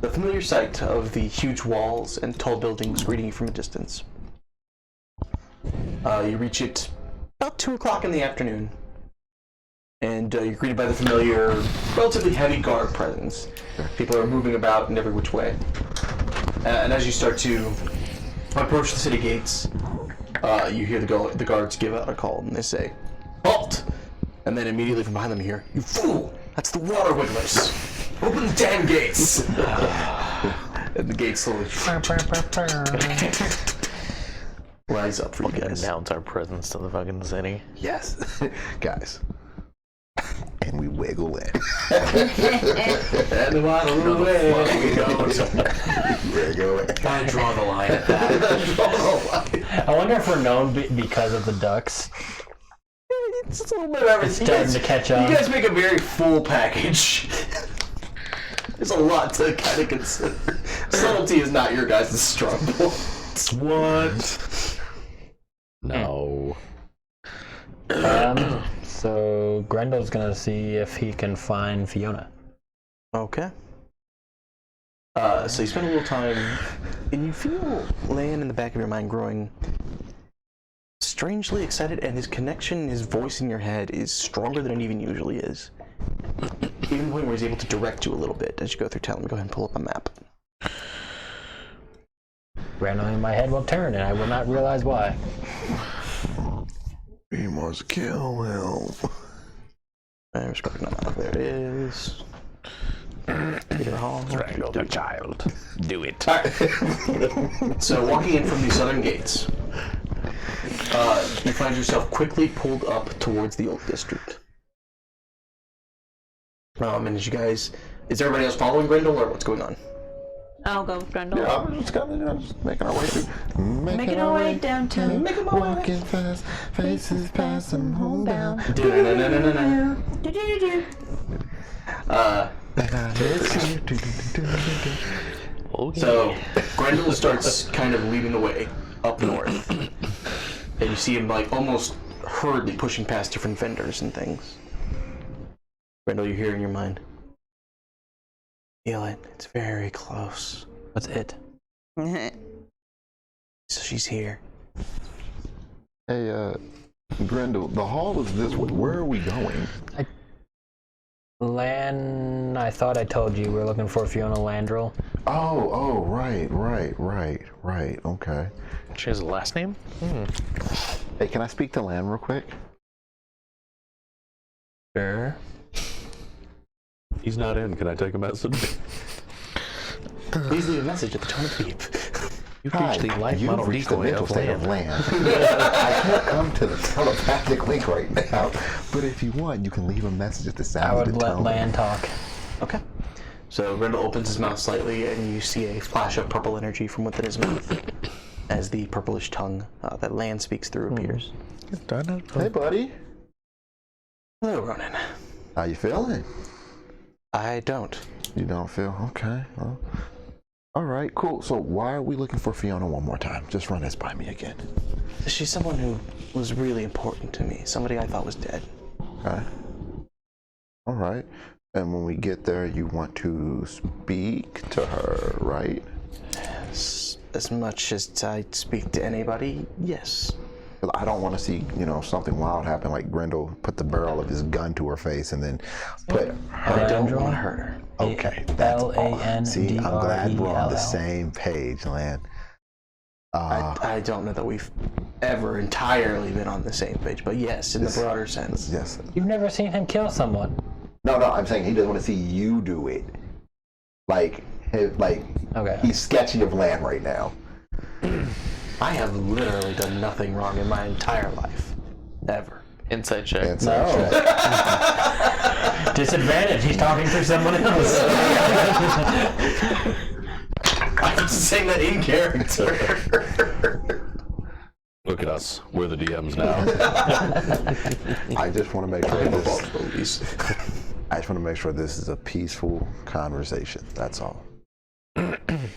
the familiar sight of the huge walls and tall buildings greeting you from a distance. You reach it about 2 o'clock in the afternoon, and you're greeted by the familiar, relatively heavy guard presence. People are moving about in every which way. And as you start to approach the city gates, you hear the guards give out a call, and they say, "Halt!" And then immediately from behind them you hear, "You fool! That's the water wigglers! Open the damn gates!" And the gates slowly rise up for you guys. Announce our presence to the fucking city. Yes. Guys. And we wiggle in. And the water away we go. Wiggle in. I draw the line at that. I wonder if we're known because of the ducks. It's a little bit of everything. It's starting to catch on. You guys make a very full package. There's a lot to kind of consider. Subtlety is not your guys' strong point. What? No. So Grendel's gonna see if he can find Fiona. Okay. So you spend a little time, and you feel Lan in the back of your mind growing strangely excited, and his connection, his voice in your head is stronger than it even usually is. Even to the point where he's able to direct you a little bit as you go through town. Let me go ahead and pull up a map. Randomly my head will turn and I will not realize why. We must kill him. There's there it is. Peter Hall. Strangle the child. Do it. So walking in from the southern gates, You find yourself quickly pulled up towards the old district. And as you guys, is everybody else following Grendel, or what's going on? I'll go with Grendel. Yeah, I'm just kind of just making our way through. Making our way downtown. Walking fast, faces passing homebound. So Grendel starts kind of leading the way up north, and you see him like almost hurriedly pushing past different vendors and things. Grendel, you hear in your mind, feel it. It's very close. What's it? So she's here. Hey, Grendel, the hall is this way. Where are we going? Lan, I thought I told you we're looking for Fiona Landrel. Oh, right. Okay. She has a last name? Hey, can I speak to Lan real quick? Sure. He's not in. Can I take a message? Please leave a message at the tone of beep. You've reached the life You've model reached the decoy mental of state of land. I can't come to the telepathic link right now, but if you want, you can leave a message at the sound I of would the let tone. Lan talk. Okay. So Grendel opens his mouth slightly, and you see a flash of purple energy from within his mouth as the purplish tongue that Lan speaks through appears. Hey, buddy. Hello, Ronan. How you feeling? I don't. You don't feel okay? Well, all right, cool. So why are we looking for Fiona one more time? Just run this by me again. She's someone who was really important to me. Somebody I thought was dead. Okay. All right. And when we get there, you want to speak to her, right? As much as I speak to anybody, yes. 'Cause I don't want to see, something wild happen, like Grendel put the barrel of his gun to her face and then put her. I don't want to hurt her. Okay, that's all. Landrel. See, I'm glad we're on the same page, Lan. I don't know that we've ever entirely been on the same page, but yes, in the broader sense. Yes. You've never seen him kill someone. No, I'm saying he doesn't want to see you do it. Okay. He's sketchy of Lan right now. I have literally done nothing wrong in my entire life. Ever. Inside check. It's Disadvantage. He's talking through someone else. I'm just saying that in character. Look at us. We're the DMs now. I just want to make sure this. Police. I just want to make sure this is a peaceful conversation. That's all.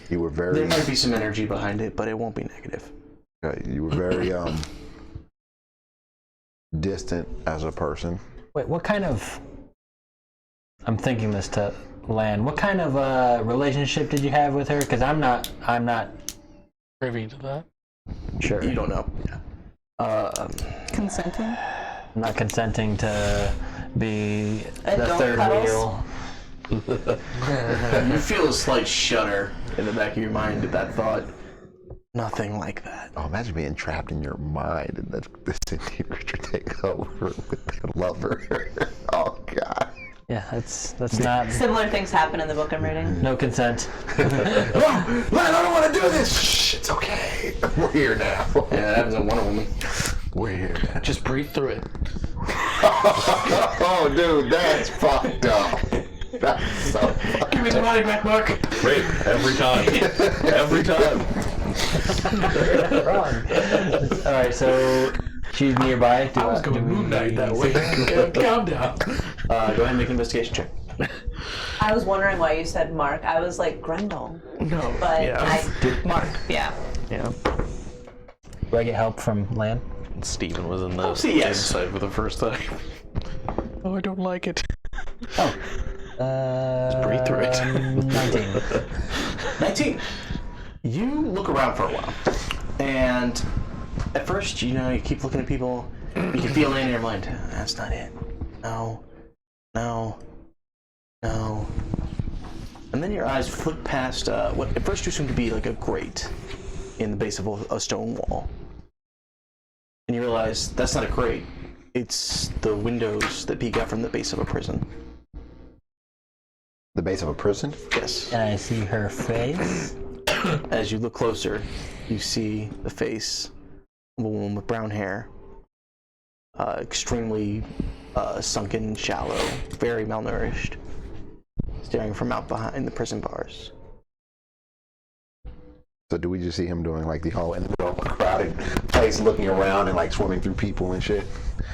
You were very. There might be some energy behind it, but it won't be negative. You were very distant as a person. Wait, what kind of... I'm thinking this to Lan. What kind of relationship did you have with her? Because I'm not Privy to that. sure. You don't know. Consenting? I'm not consenting to be the Adult third cuddles? wheel. You feel a slight shudder in the back of your mind at that thought. Nothing like that. Oh, imagine being trapped in your mind and that this Indian creature take over with their lover. Oh God. Yeah, that's not... Similar things happen in the book I'm reading. No consent. Oh, Lan, I don't want to do this. Shh, it's okay. We're here now. Yeah, that happens in Wonder Woman. We're here now. Just breathe through it. Oh, dude, that's fucked up. That's so fucked Give me the money back, Mark. Great. Every time. Every time. Wrong. All right, so she's nearby. I was going Moon Knight that way. Calm down. Go ahead and make an investigation check. I was wondering why you said Mark. I was like Grendel. No. But Yeah. Mark, yeah. Yeah. Do I get help from Lan? Steven was in the see, yes. inside for the first time. Oh, I don't like it. Breathe through it. 19. 19. You look around for a while, and at first, you keep looking at people. You can feel it in your mind. That's not it. No. And then your eyes flick past what at first you assume to be like a grate in the base of a stone wall. And you realize that's not a grate. It's the windows that peek out from the base of a prison. The base of a prison? Yes. And I see her face. As you look closer, you see the face of a woman with brown hair, extremely sunken, shallow, very malnourished, staring from out behind the prison bars. So do we just see him doing like the whole in the middle of a crowded place, looking around and like swimming through people and shit?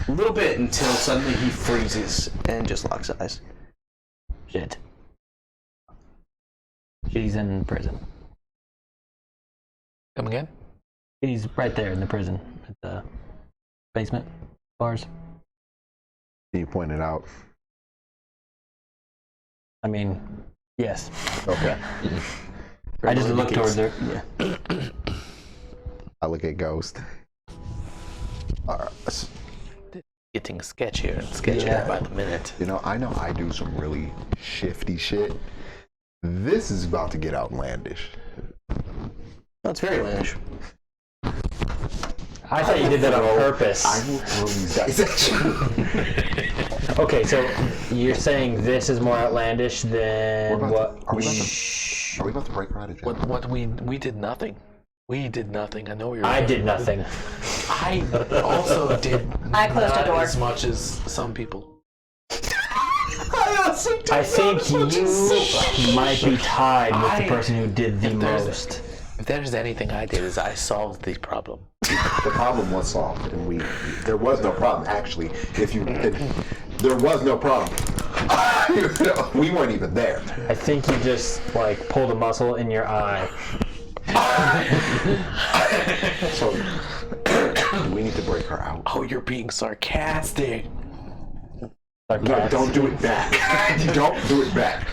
A little bit until suddenly he freezes and just locks eyes. Shit. She's in prison. Come again? He's right there in the prison at the basement bars. Can you point it out? I mean, yes. Okay. I just look towards her. Yeah. I look at Ghost. Alright. Getting sketchier and sketchier by the minute. You know I do some really shifty shit. This is about to get outlandish. That's very outlandish. I thought you did that on purpose. I will throw these dice at you. Okay, so you're saying this is more outlandish than what Are we we... about to break her out of jail? What we did nothing. We did nothing. I know you're. I did nothing. I also did. I closed not a door. as much as some people. I think you might be tied with the person who did the most. If there's anything I did, is I solved the problem. The problem was solved, and there was no problem actually. There was no problem. We weren't even there. I think you just like pulled a muscle in your eye. So we need to break her out. Oh, you're being sarcastic. No, don't do it back. Don't do it back.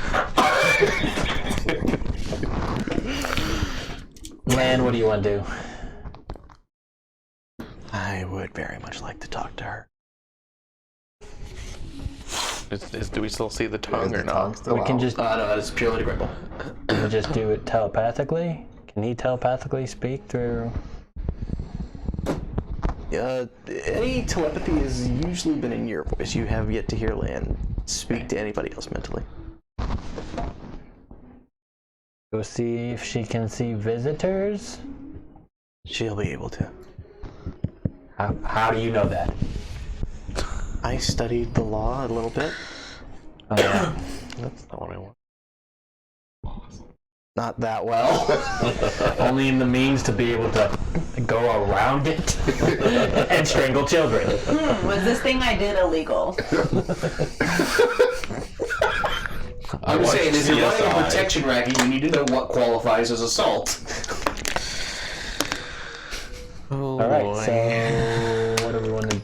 Lan, what do you want to do? I would very much like to talk to her. Do we still see the tongue or not? We can just No, it's purely to Grimble. we just do it telepathically. Can he telepathically speak through? Any telepathy has usually been in your voice. You have yet to hear Lan speak to anybody else mentally. Go see if she can see visitors. She'll be able to. How do you know that? I studied the law a little bit. Yeah. That's not what I want. Not that well. Only in the means to be able to go around it and strangle children. Was this thing I did illegal? I'm saying, if you're running a CSI. protection racket, you need to know what qualifies as assault. Oh, All right, so what do we want to?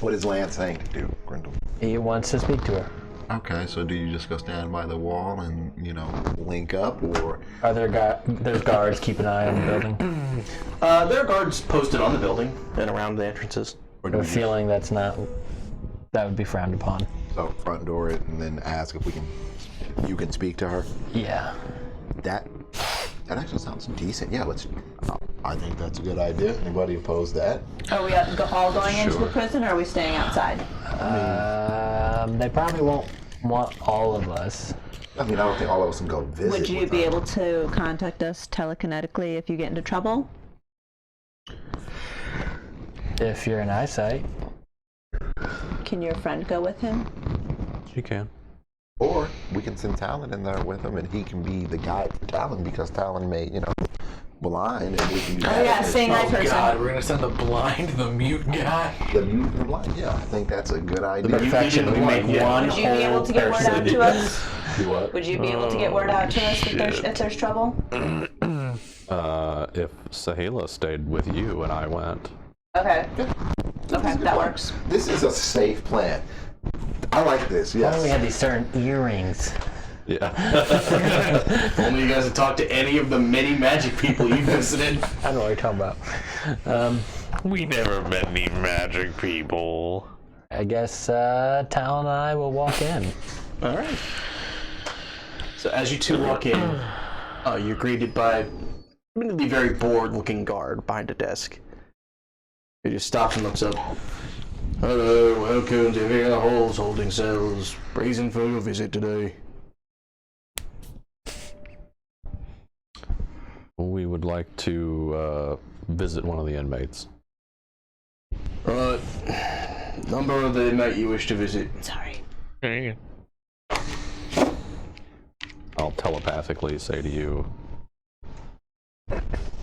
What is Lan saying to do, Grindel? He wants to speak to her. Okay, so do you just go stand by the wall and, link up, or... Are there there's guards keep an eye on the building? There are guards posted on the building and around the entrances. Or I do have a we feeling that would be frowned upon. so front door it and then ask if you can speak to her? Yeah. That actually sounds decent. Yeah, I think that's a good idea. Anybody oppose that? Are we all going into the prison, or are we staying outside? They probably won't want all of us. I mean, I don't think all of us can go visit. Would you with be her. able to contact us telekinetically if you get into trouble? If you're in eyesight. Can your friend go with him? She can. Or we can send Talon in there with him, and he can be the guide for Talon because Talon may, blind, and we can. Oh yeah, seeing eye Oh person. God, we're gonna send the blind, the mute guy. The mute and blind. Yeah, I think that's a good idea. Perfection. We make one Would you be able whole to get word out person. to us? Do what? Would you be able to get word out to us if there's trouble? If Sahila stayed with you and I went. Okay. Okay, that works. This is a safe plan. I like this. Why don't we Yes. have these certain earrings? Yeah. If only you guys had talked to any of the many magic people you visited. I don't know what you're talking about. We never met any magic people. I guess Tal and I will walk in. All right. So as you two walk in, you're greeted by the very bored-looking guard behind a desk. He just stops and looks up. Hello, welcome to Villa Halls Holding Cells. Reason for your visit today. We would like to visit one of the inmates. Right. Number of the inmate you wish to visit. Sorry. There you I'll telepathically say to you,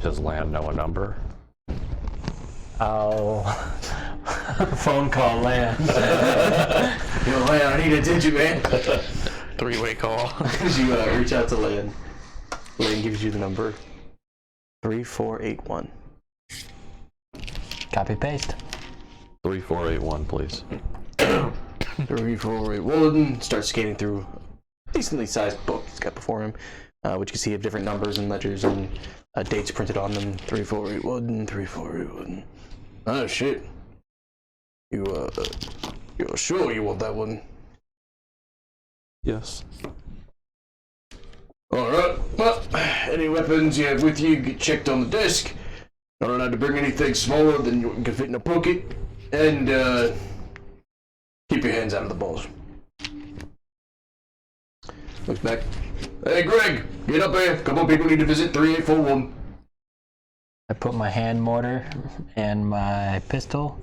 does Land know a number? I'll phone call Lan. Yo, Lan, I need attention, man. go. 3-way call. As you reach out to Lan, Lan gives you the number 3481. Copy paste. 3481, please. 3481. Starts scanning through a decently sized book he's got before him, which you can see have different numbers and ledgers and dates printed on them. 3481, 3481. Oh shit. You're sure you want that one? Yes. Alright, well, any weapons you have with you get checked on the desk. Not allowed to bring anything smaller than you can fit in a pocket. And, keep your hands out of the balls. Looks back. Hey, Greg, get up here. A couple people need to visit 3841. I put my hand mortar and my pistol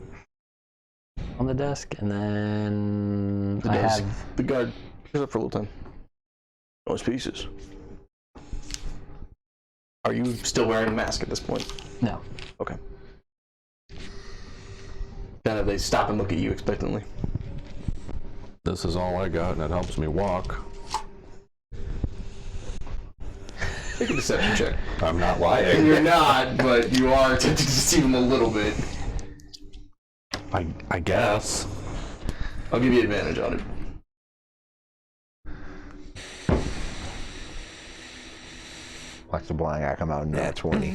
on the desk, and then I have The guard shows up for a little time. Those pieces. Are you still wearing a mask at this point? no. Okay. Kind of, they stop and look at you expectantly. This is all I got, and it helps me walk. Make a deception check. I'm not lying. You're not, but you are tempted to deceive him a little bit. I guess. I'll give you advantage on it. Watch the blind guy come out in that 20.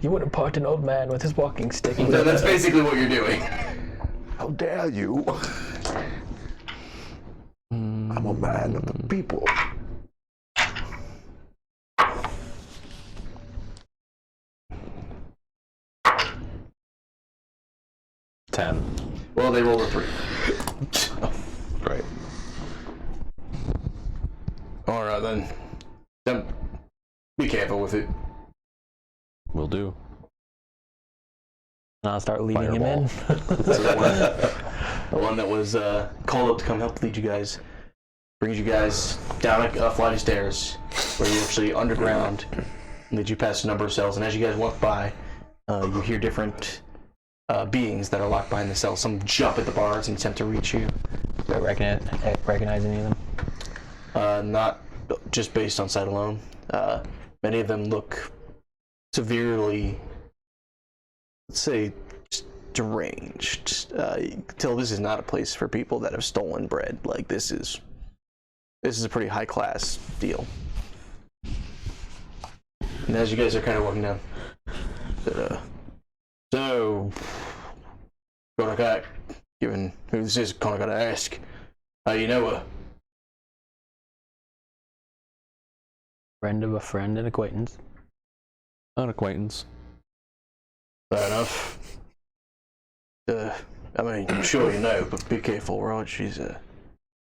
You wouldn't part an old man with his walking stick. No, that's basically what you're doing. How dare you? I'm a man of the people. Well, they roll a 3. Great. Alright then. Be careful with it. Will do. And I'll start leading him in. So the one that was called up to come help lead you guys brings you guys down a flight of stairs where you're actually underground, leads you past a number of cells, and as you guys walk by, you hear different beings that are locked behind the cells. Some jump at the bars and attempt to reach you. Do I recognize any of them? Not just based on sight alone. Many of them look severely, let's say, just deranged. You can tell this is not a place for people that have stolen bread. Like, this is a pretty high class deal. And as you guys are kind of walking down, so, Konakai, given who this is, Konakai to ask, how you know her? Friend of a friend and acquaintance. An acquaintance. Fair enough. I mean, I'm sure you know, but be careful, right? She's,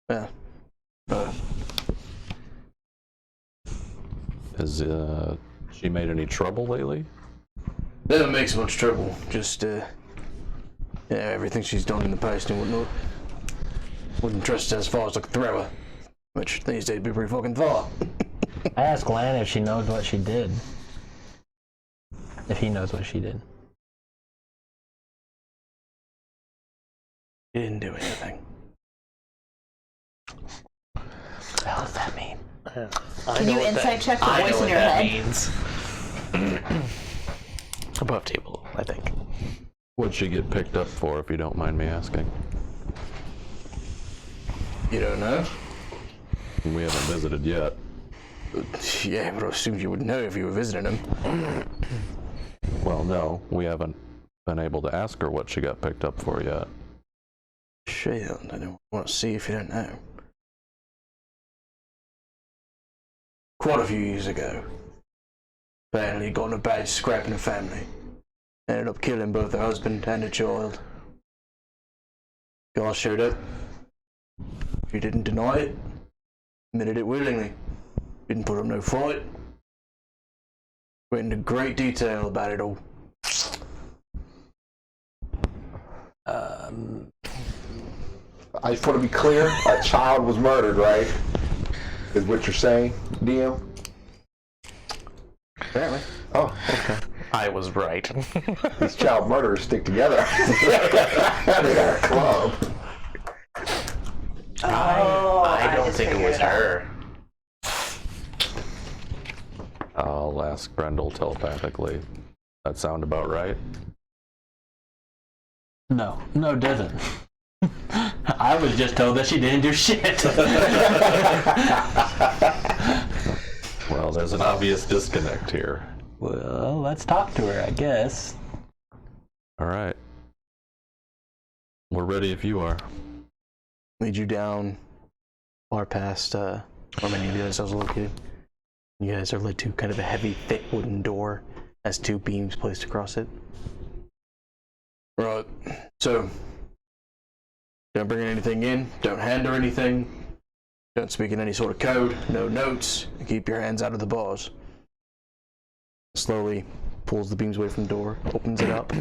yeah. Has she made any trouble lately? Never makes much trouble. Just, yeah, everything she's done in the past and whatnot. Wouldn't trust her as far as I could throw her. Which these days be pretty fucking far. I asked Lan if she knows what she did. If he knows what she did. He didn't do anything. What the hell does that mean? Can you insight check the voice in your head? Means. Above table, I think. What'd she get picked up for, if you don't mind me asking? You don't know? We haven't visited yet. Yeah, but I assumed you would know if you were visiting him. Well, no, we haven't been able to ask her what she got picked up for yet. Shit, I don't want to see if you don't know. Quite a few years ago, apparently got in a bad scrap in the family. Ended up killing both the husband and the child. Guy showed up. She didn't deny it. Admitted it willingly. Didn't put up no fight. Went into great detail about it all. I just want to be clear. A child was murdered, right? Is what you're saying, DM? Apparently. Oh, okay. I was right. These child murderers stick together. They got a club. I don't just think it figured was out. her. I'll ask Grendel telepathically. That sound about right? No, it doesn't. I was just told that she didn't do shit. Well, there's an obvious disconnect here. Well, let's talk to her, I guess. All right. We're ready if you are. Lead you down far past where many of the other cells are located. You guys are led to kind of a heavy, thick wooden door. Has 2 beams placed across it. Right. So, don't bring anything in. Don't handle anything. Don't speak in any sort of code. No notes. And keep your hands out of the bars. Slowly pulls the beams away from the door. Opens it up.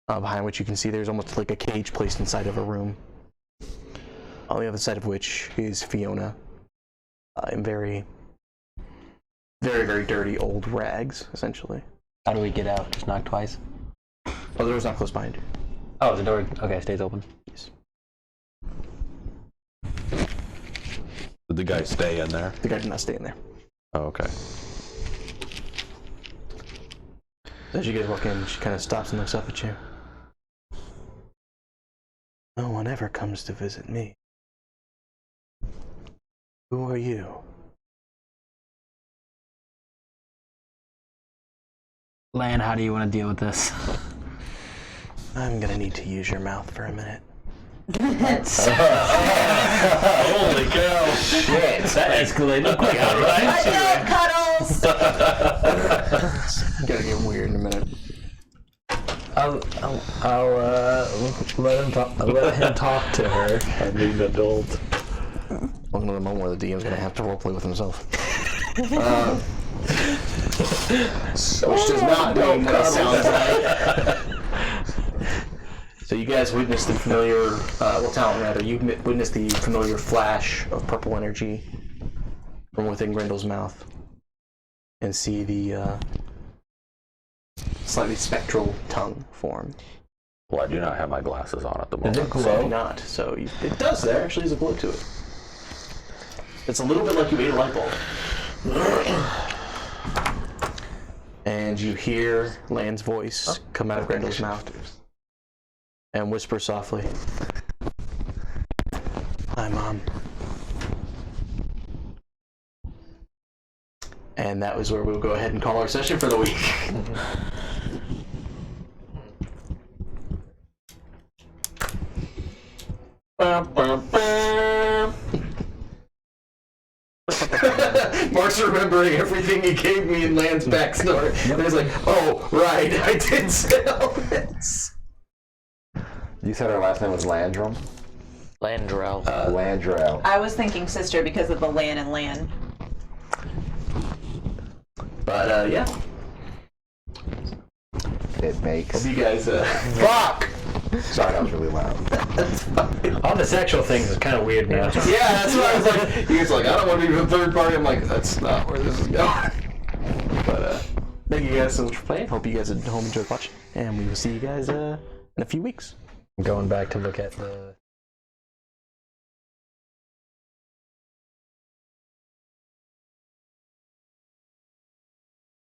Behind which you can see there's almost like a cage placed inside of a room. On the other side of which is Fiona. In very, very, very dirty old rags, essentially. How do we get out? Just knock twice? Oh, the door's not close behind you. Oh, the door, okay, stays open. Yes. Did the guy stay in there? The guy did not stay in there. Oh, okay. As you guys walk in, she kind of stops and looks up at you. No one ever comes to visit me. Who are you? Lan, how do you want to deal with this? I'm gonna need to use your mouth for a minute. Holy cow! Shit. That escalated quick, Gotta get weird in a minute. I'll let him talk to her. I need an adult. Welcome to the moment where the DM's gonna have to roleplay with himself. Which does not mean what it sounds like. So you guys witnessed the familiar, Talon rather, you witnessed the familiar flash of purple energy from within Grendel's mouth. And see the slightly spectral tongue form. Well, I do not have my glasses on at the Does moment. it So glow? not. So it does. There actually is a glow to it. It's a little bit like you ate a light bulb. And you hear Lan's voice come out of Grendel's mouth and whisper softly, "Hi, Mom." And that was where we'll go ahead and call our session for the week. Mark's remembering everything he gave me in Lan's backstory. And he's like, oh, right, I did say all this. You said her last name was Landrum? Landrel. Landrell. I was thinking sister because of the Lan and Lan. But, yeah. It makes. Hope you guys, Fuck! Sorry, that was really loud. All the sexual things is kind of weird now. Yeah, that's what I was like. He was like, I don't want to be a third party. I'm like, that's not where this is going. But, thank you guys so much for playing. Hope you guys at home enjoyed watching. And we will see you guys, in a few weeks. Going back to look at the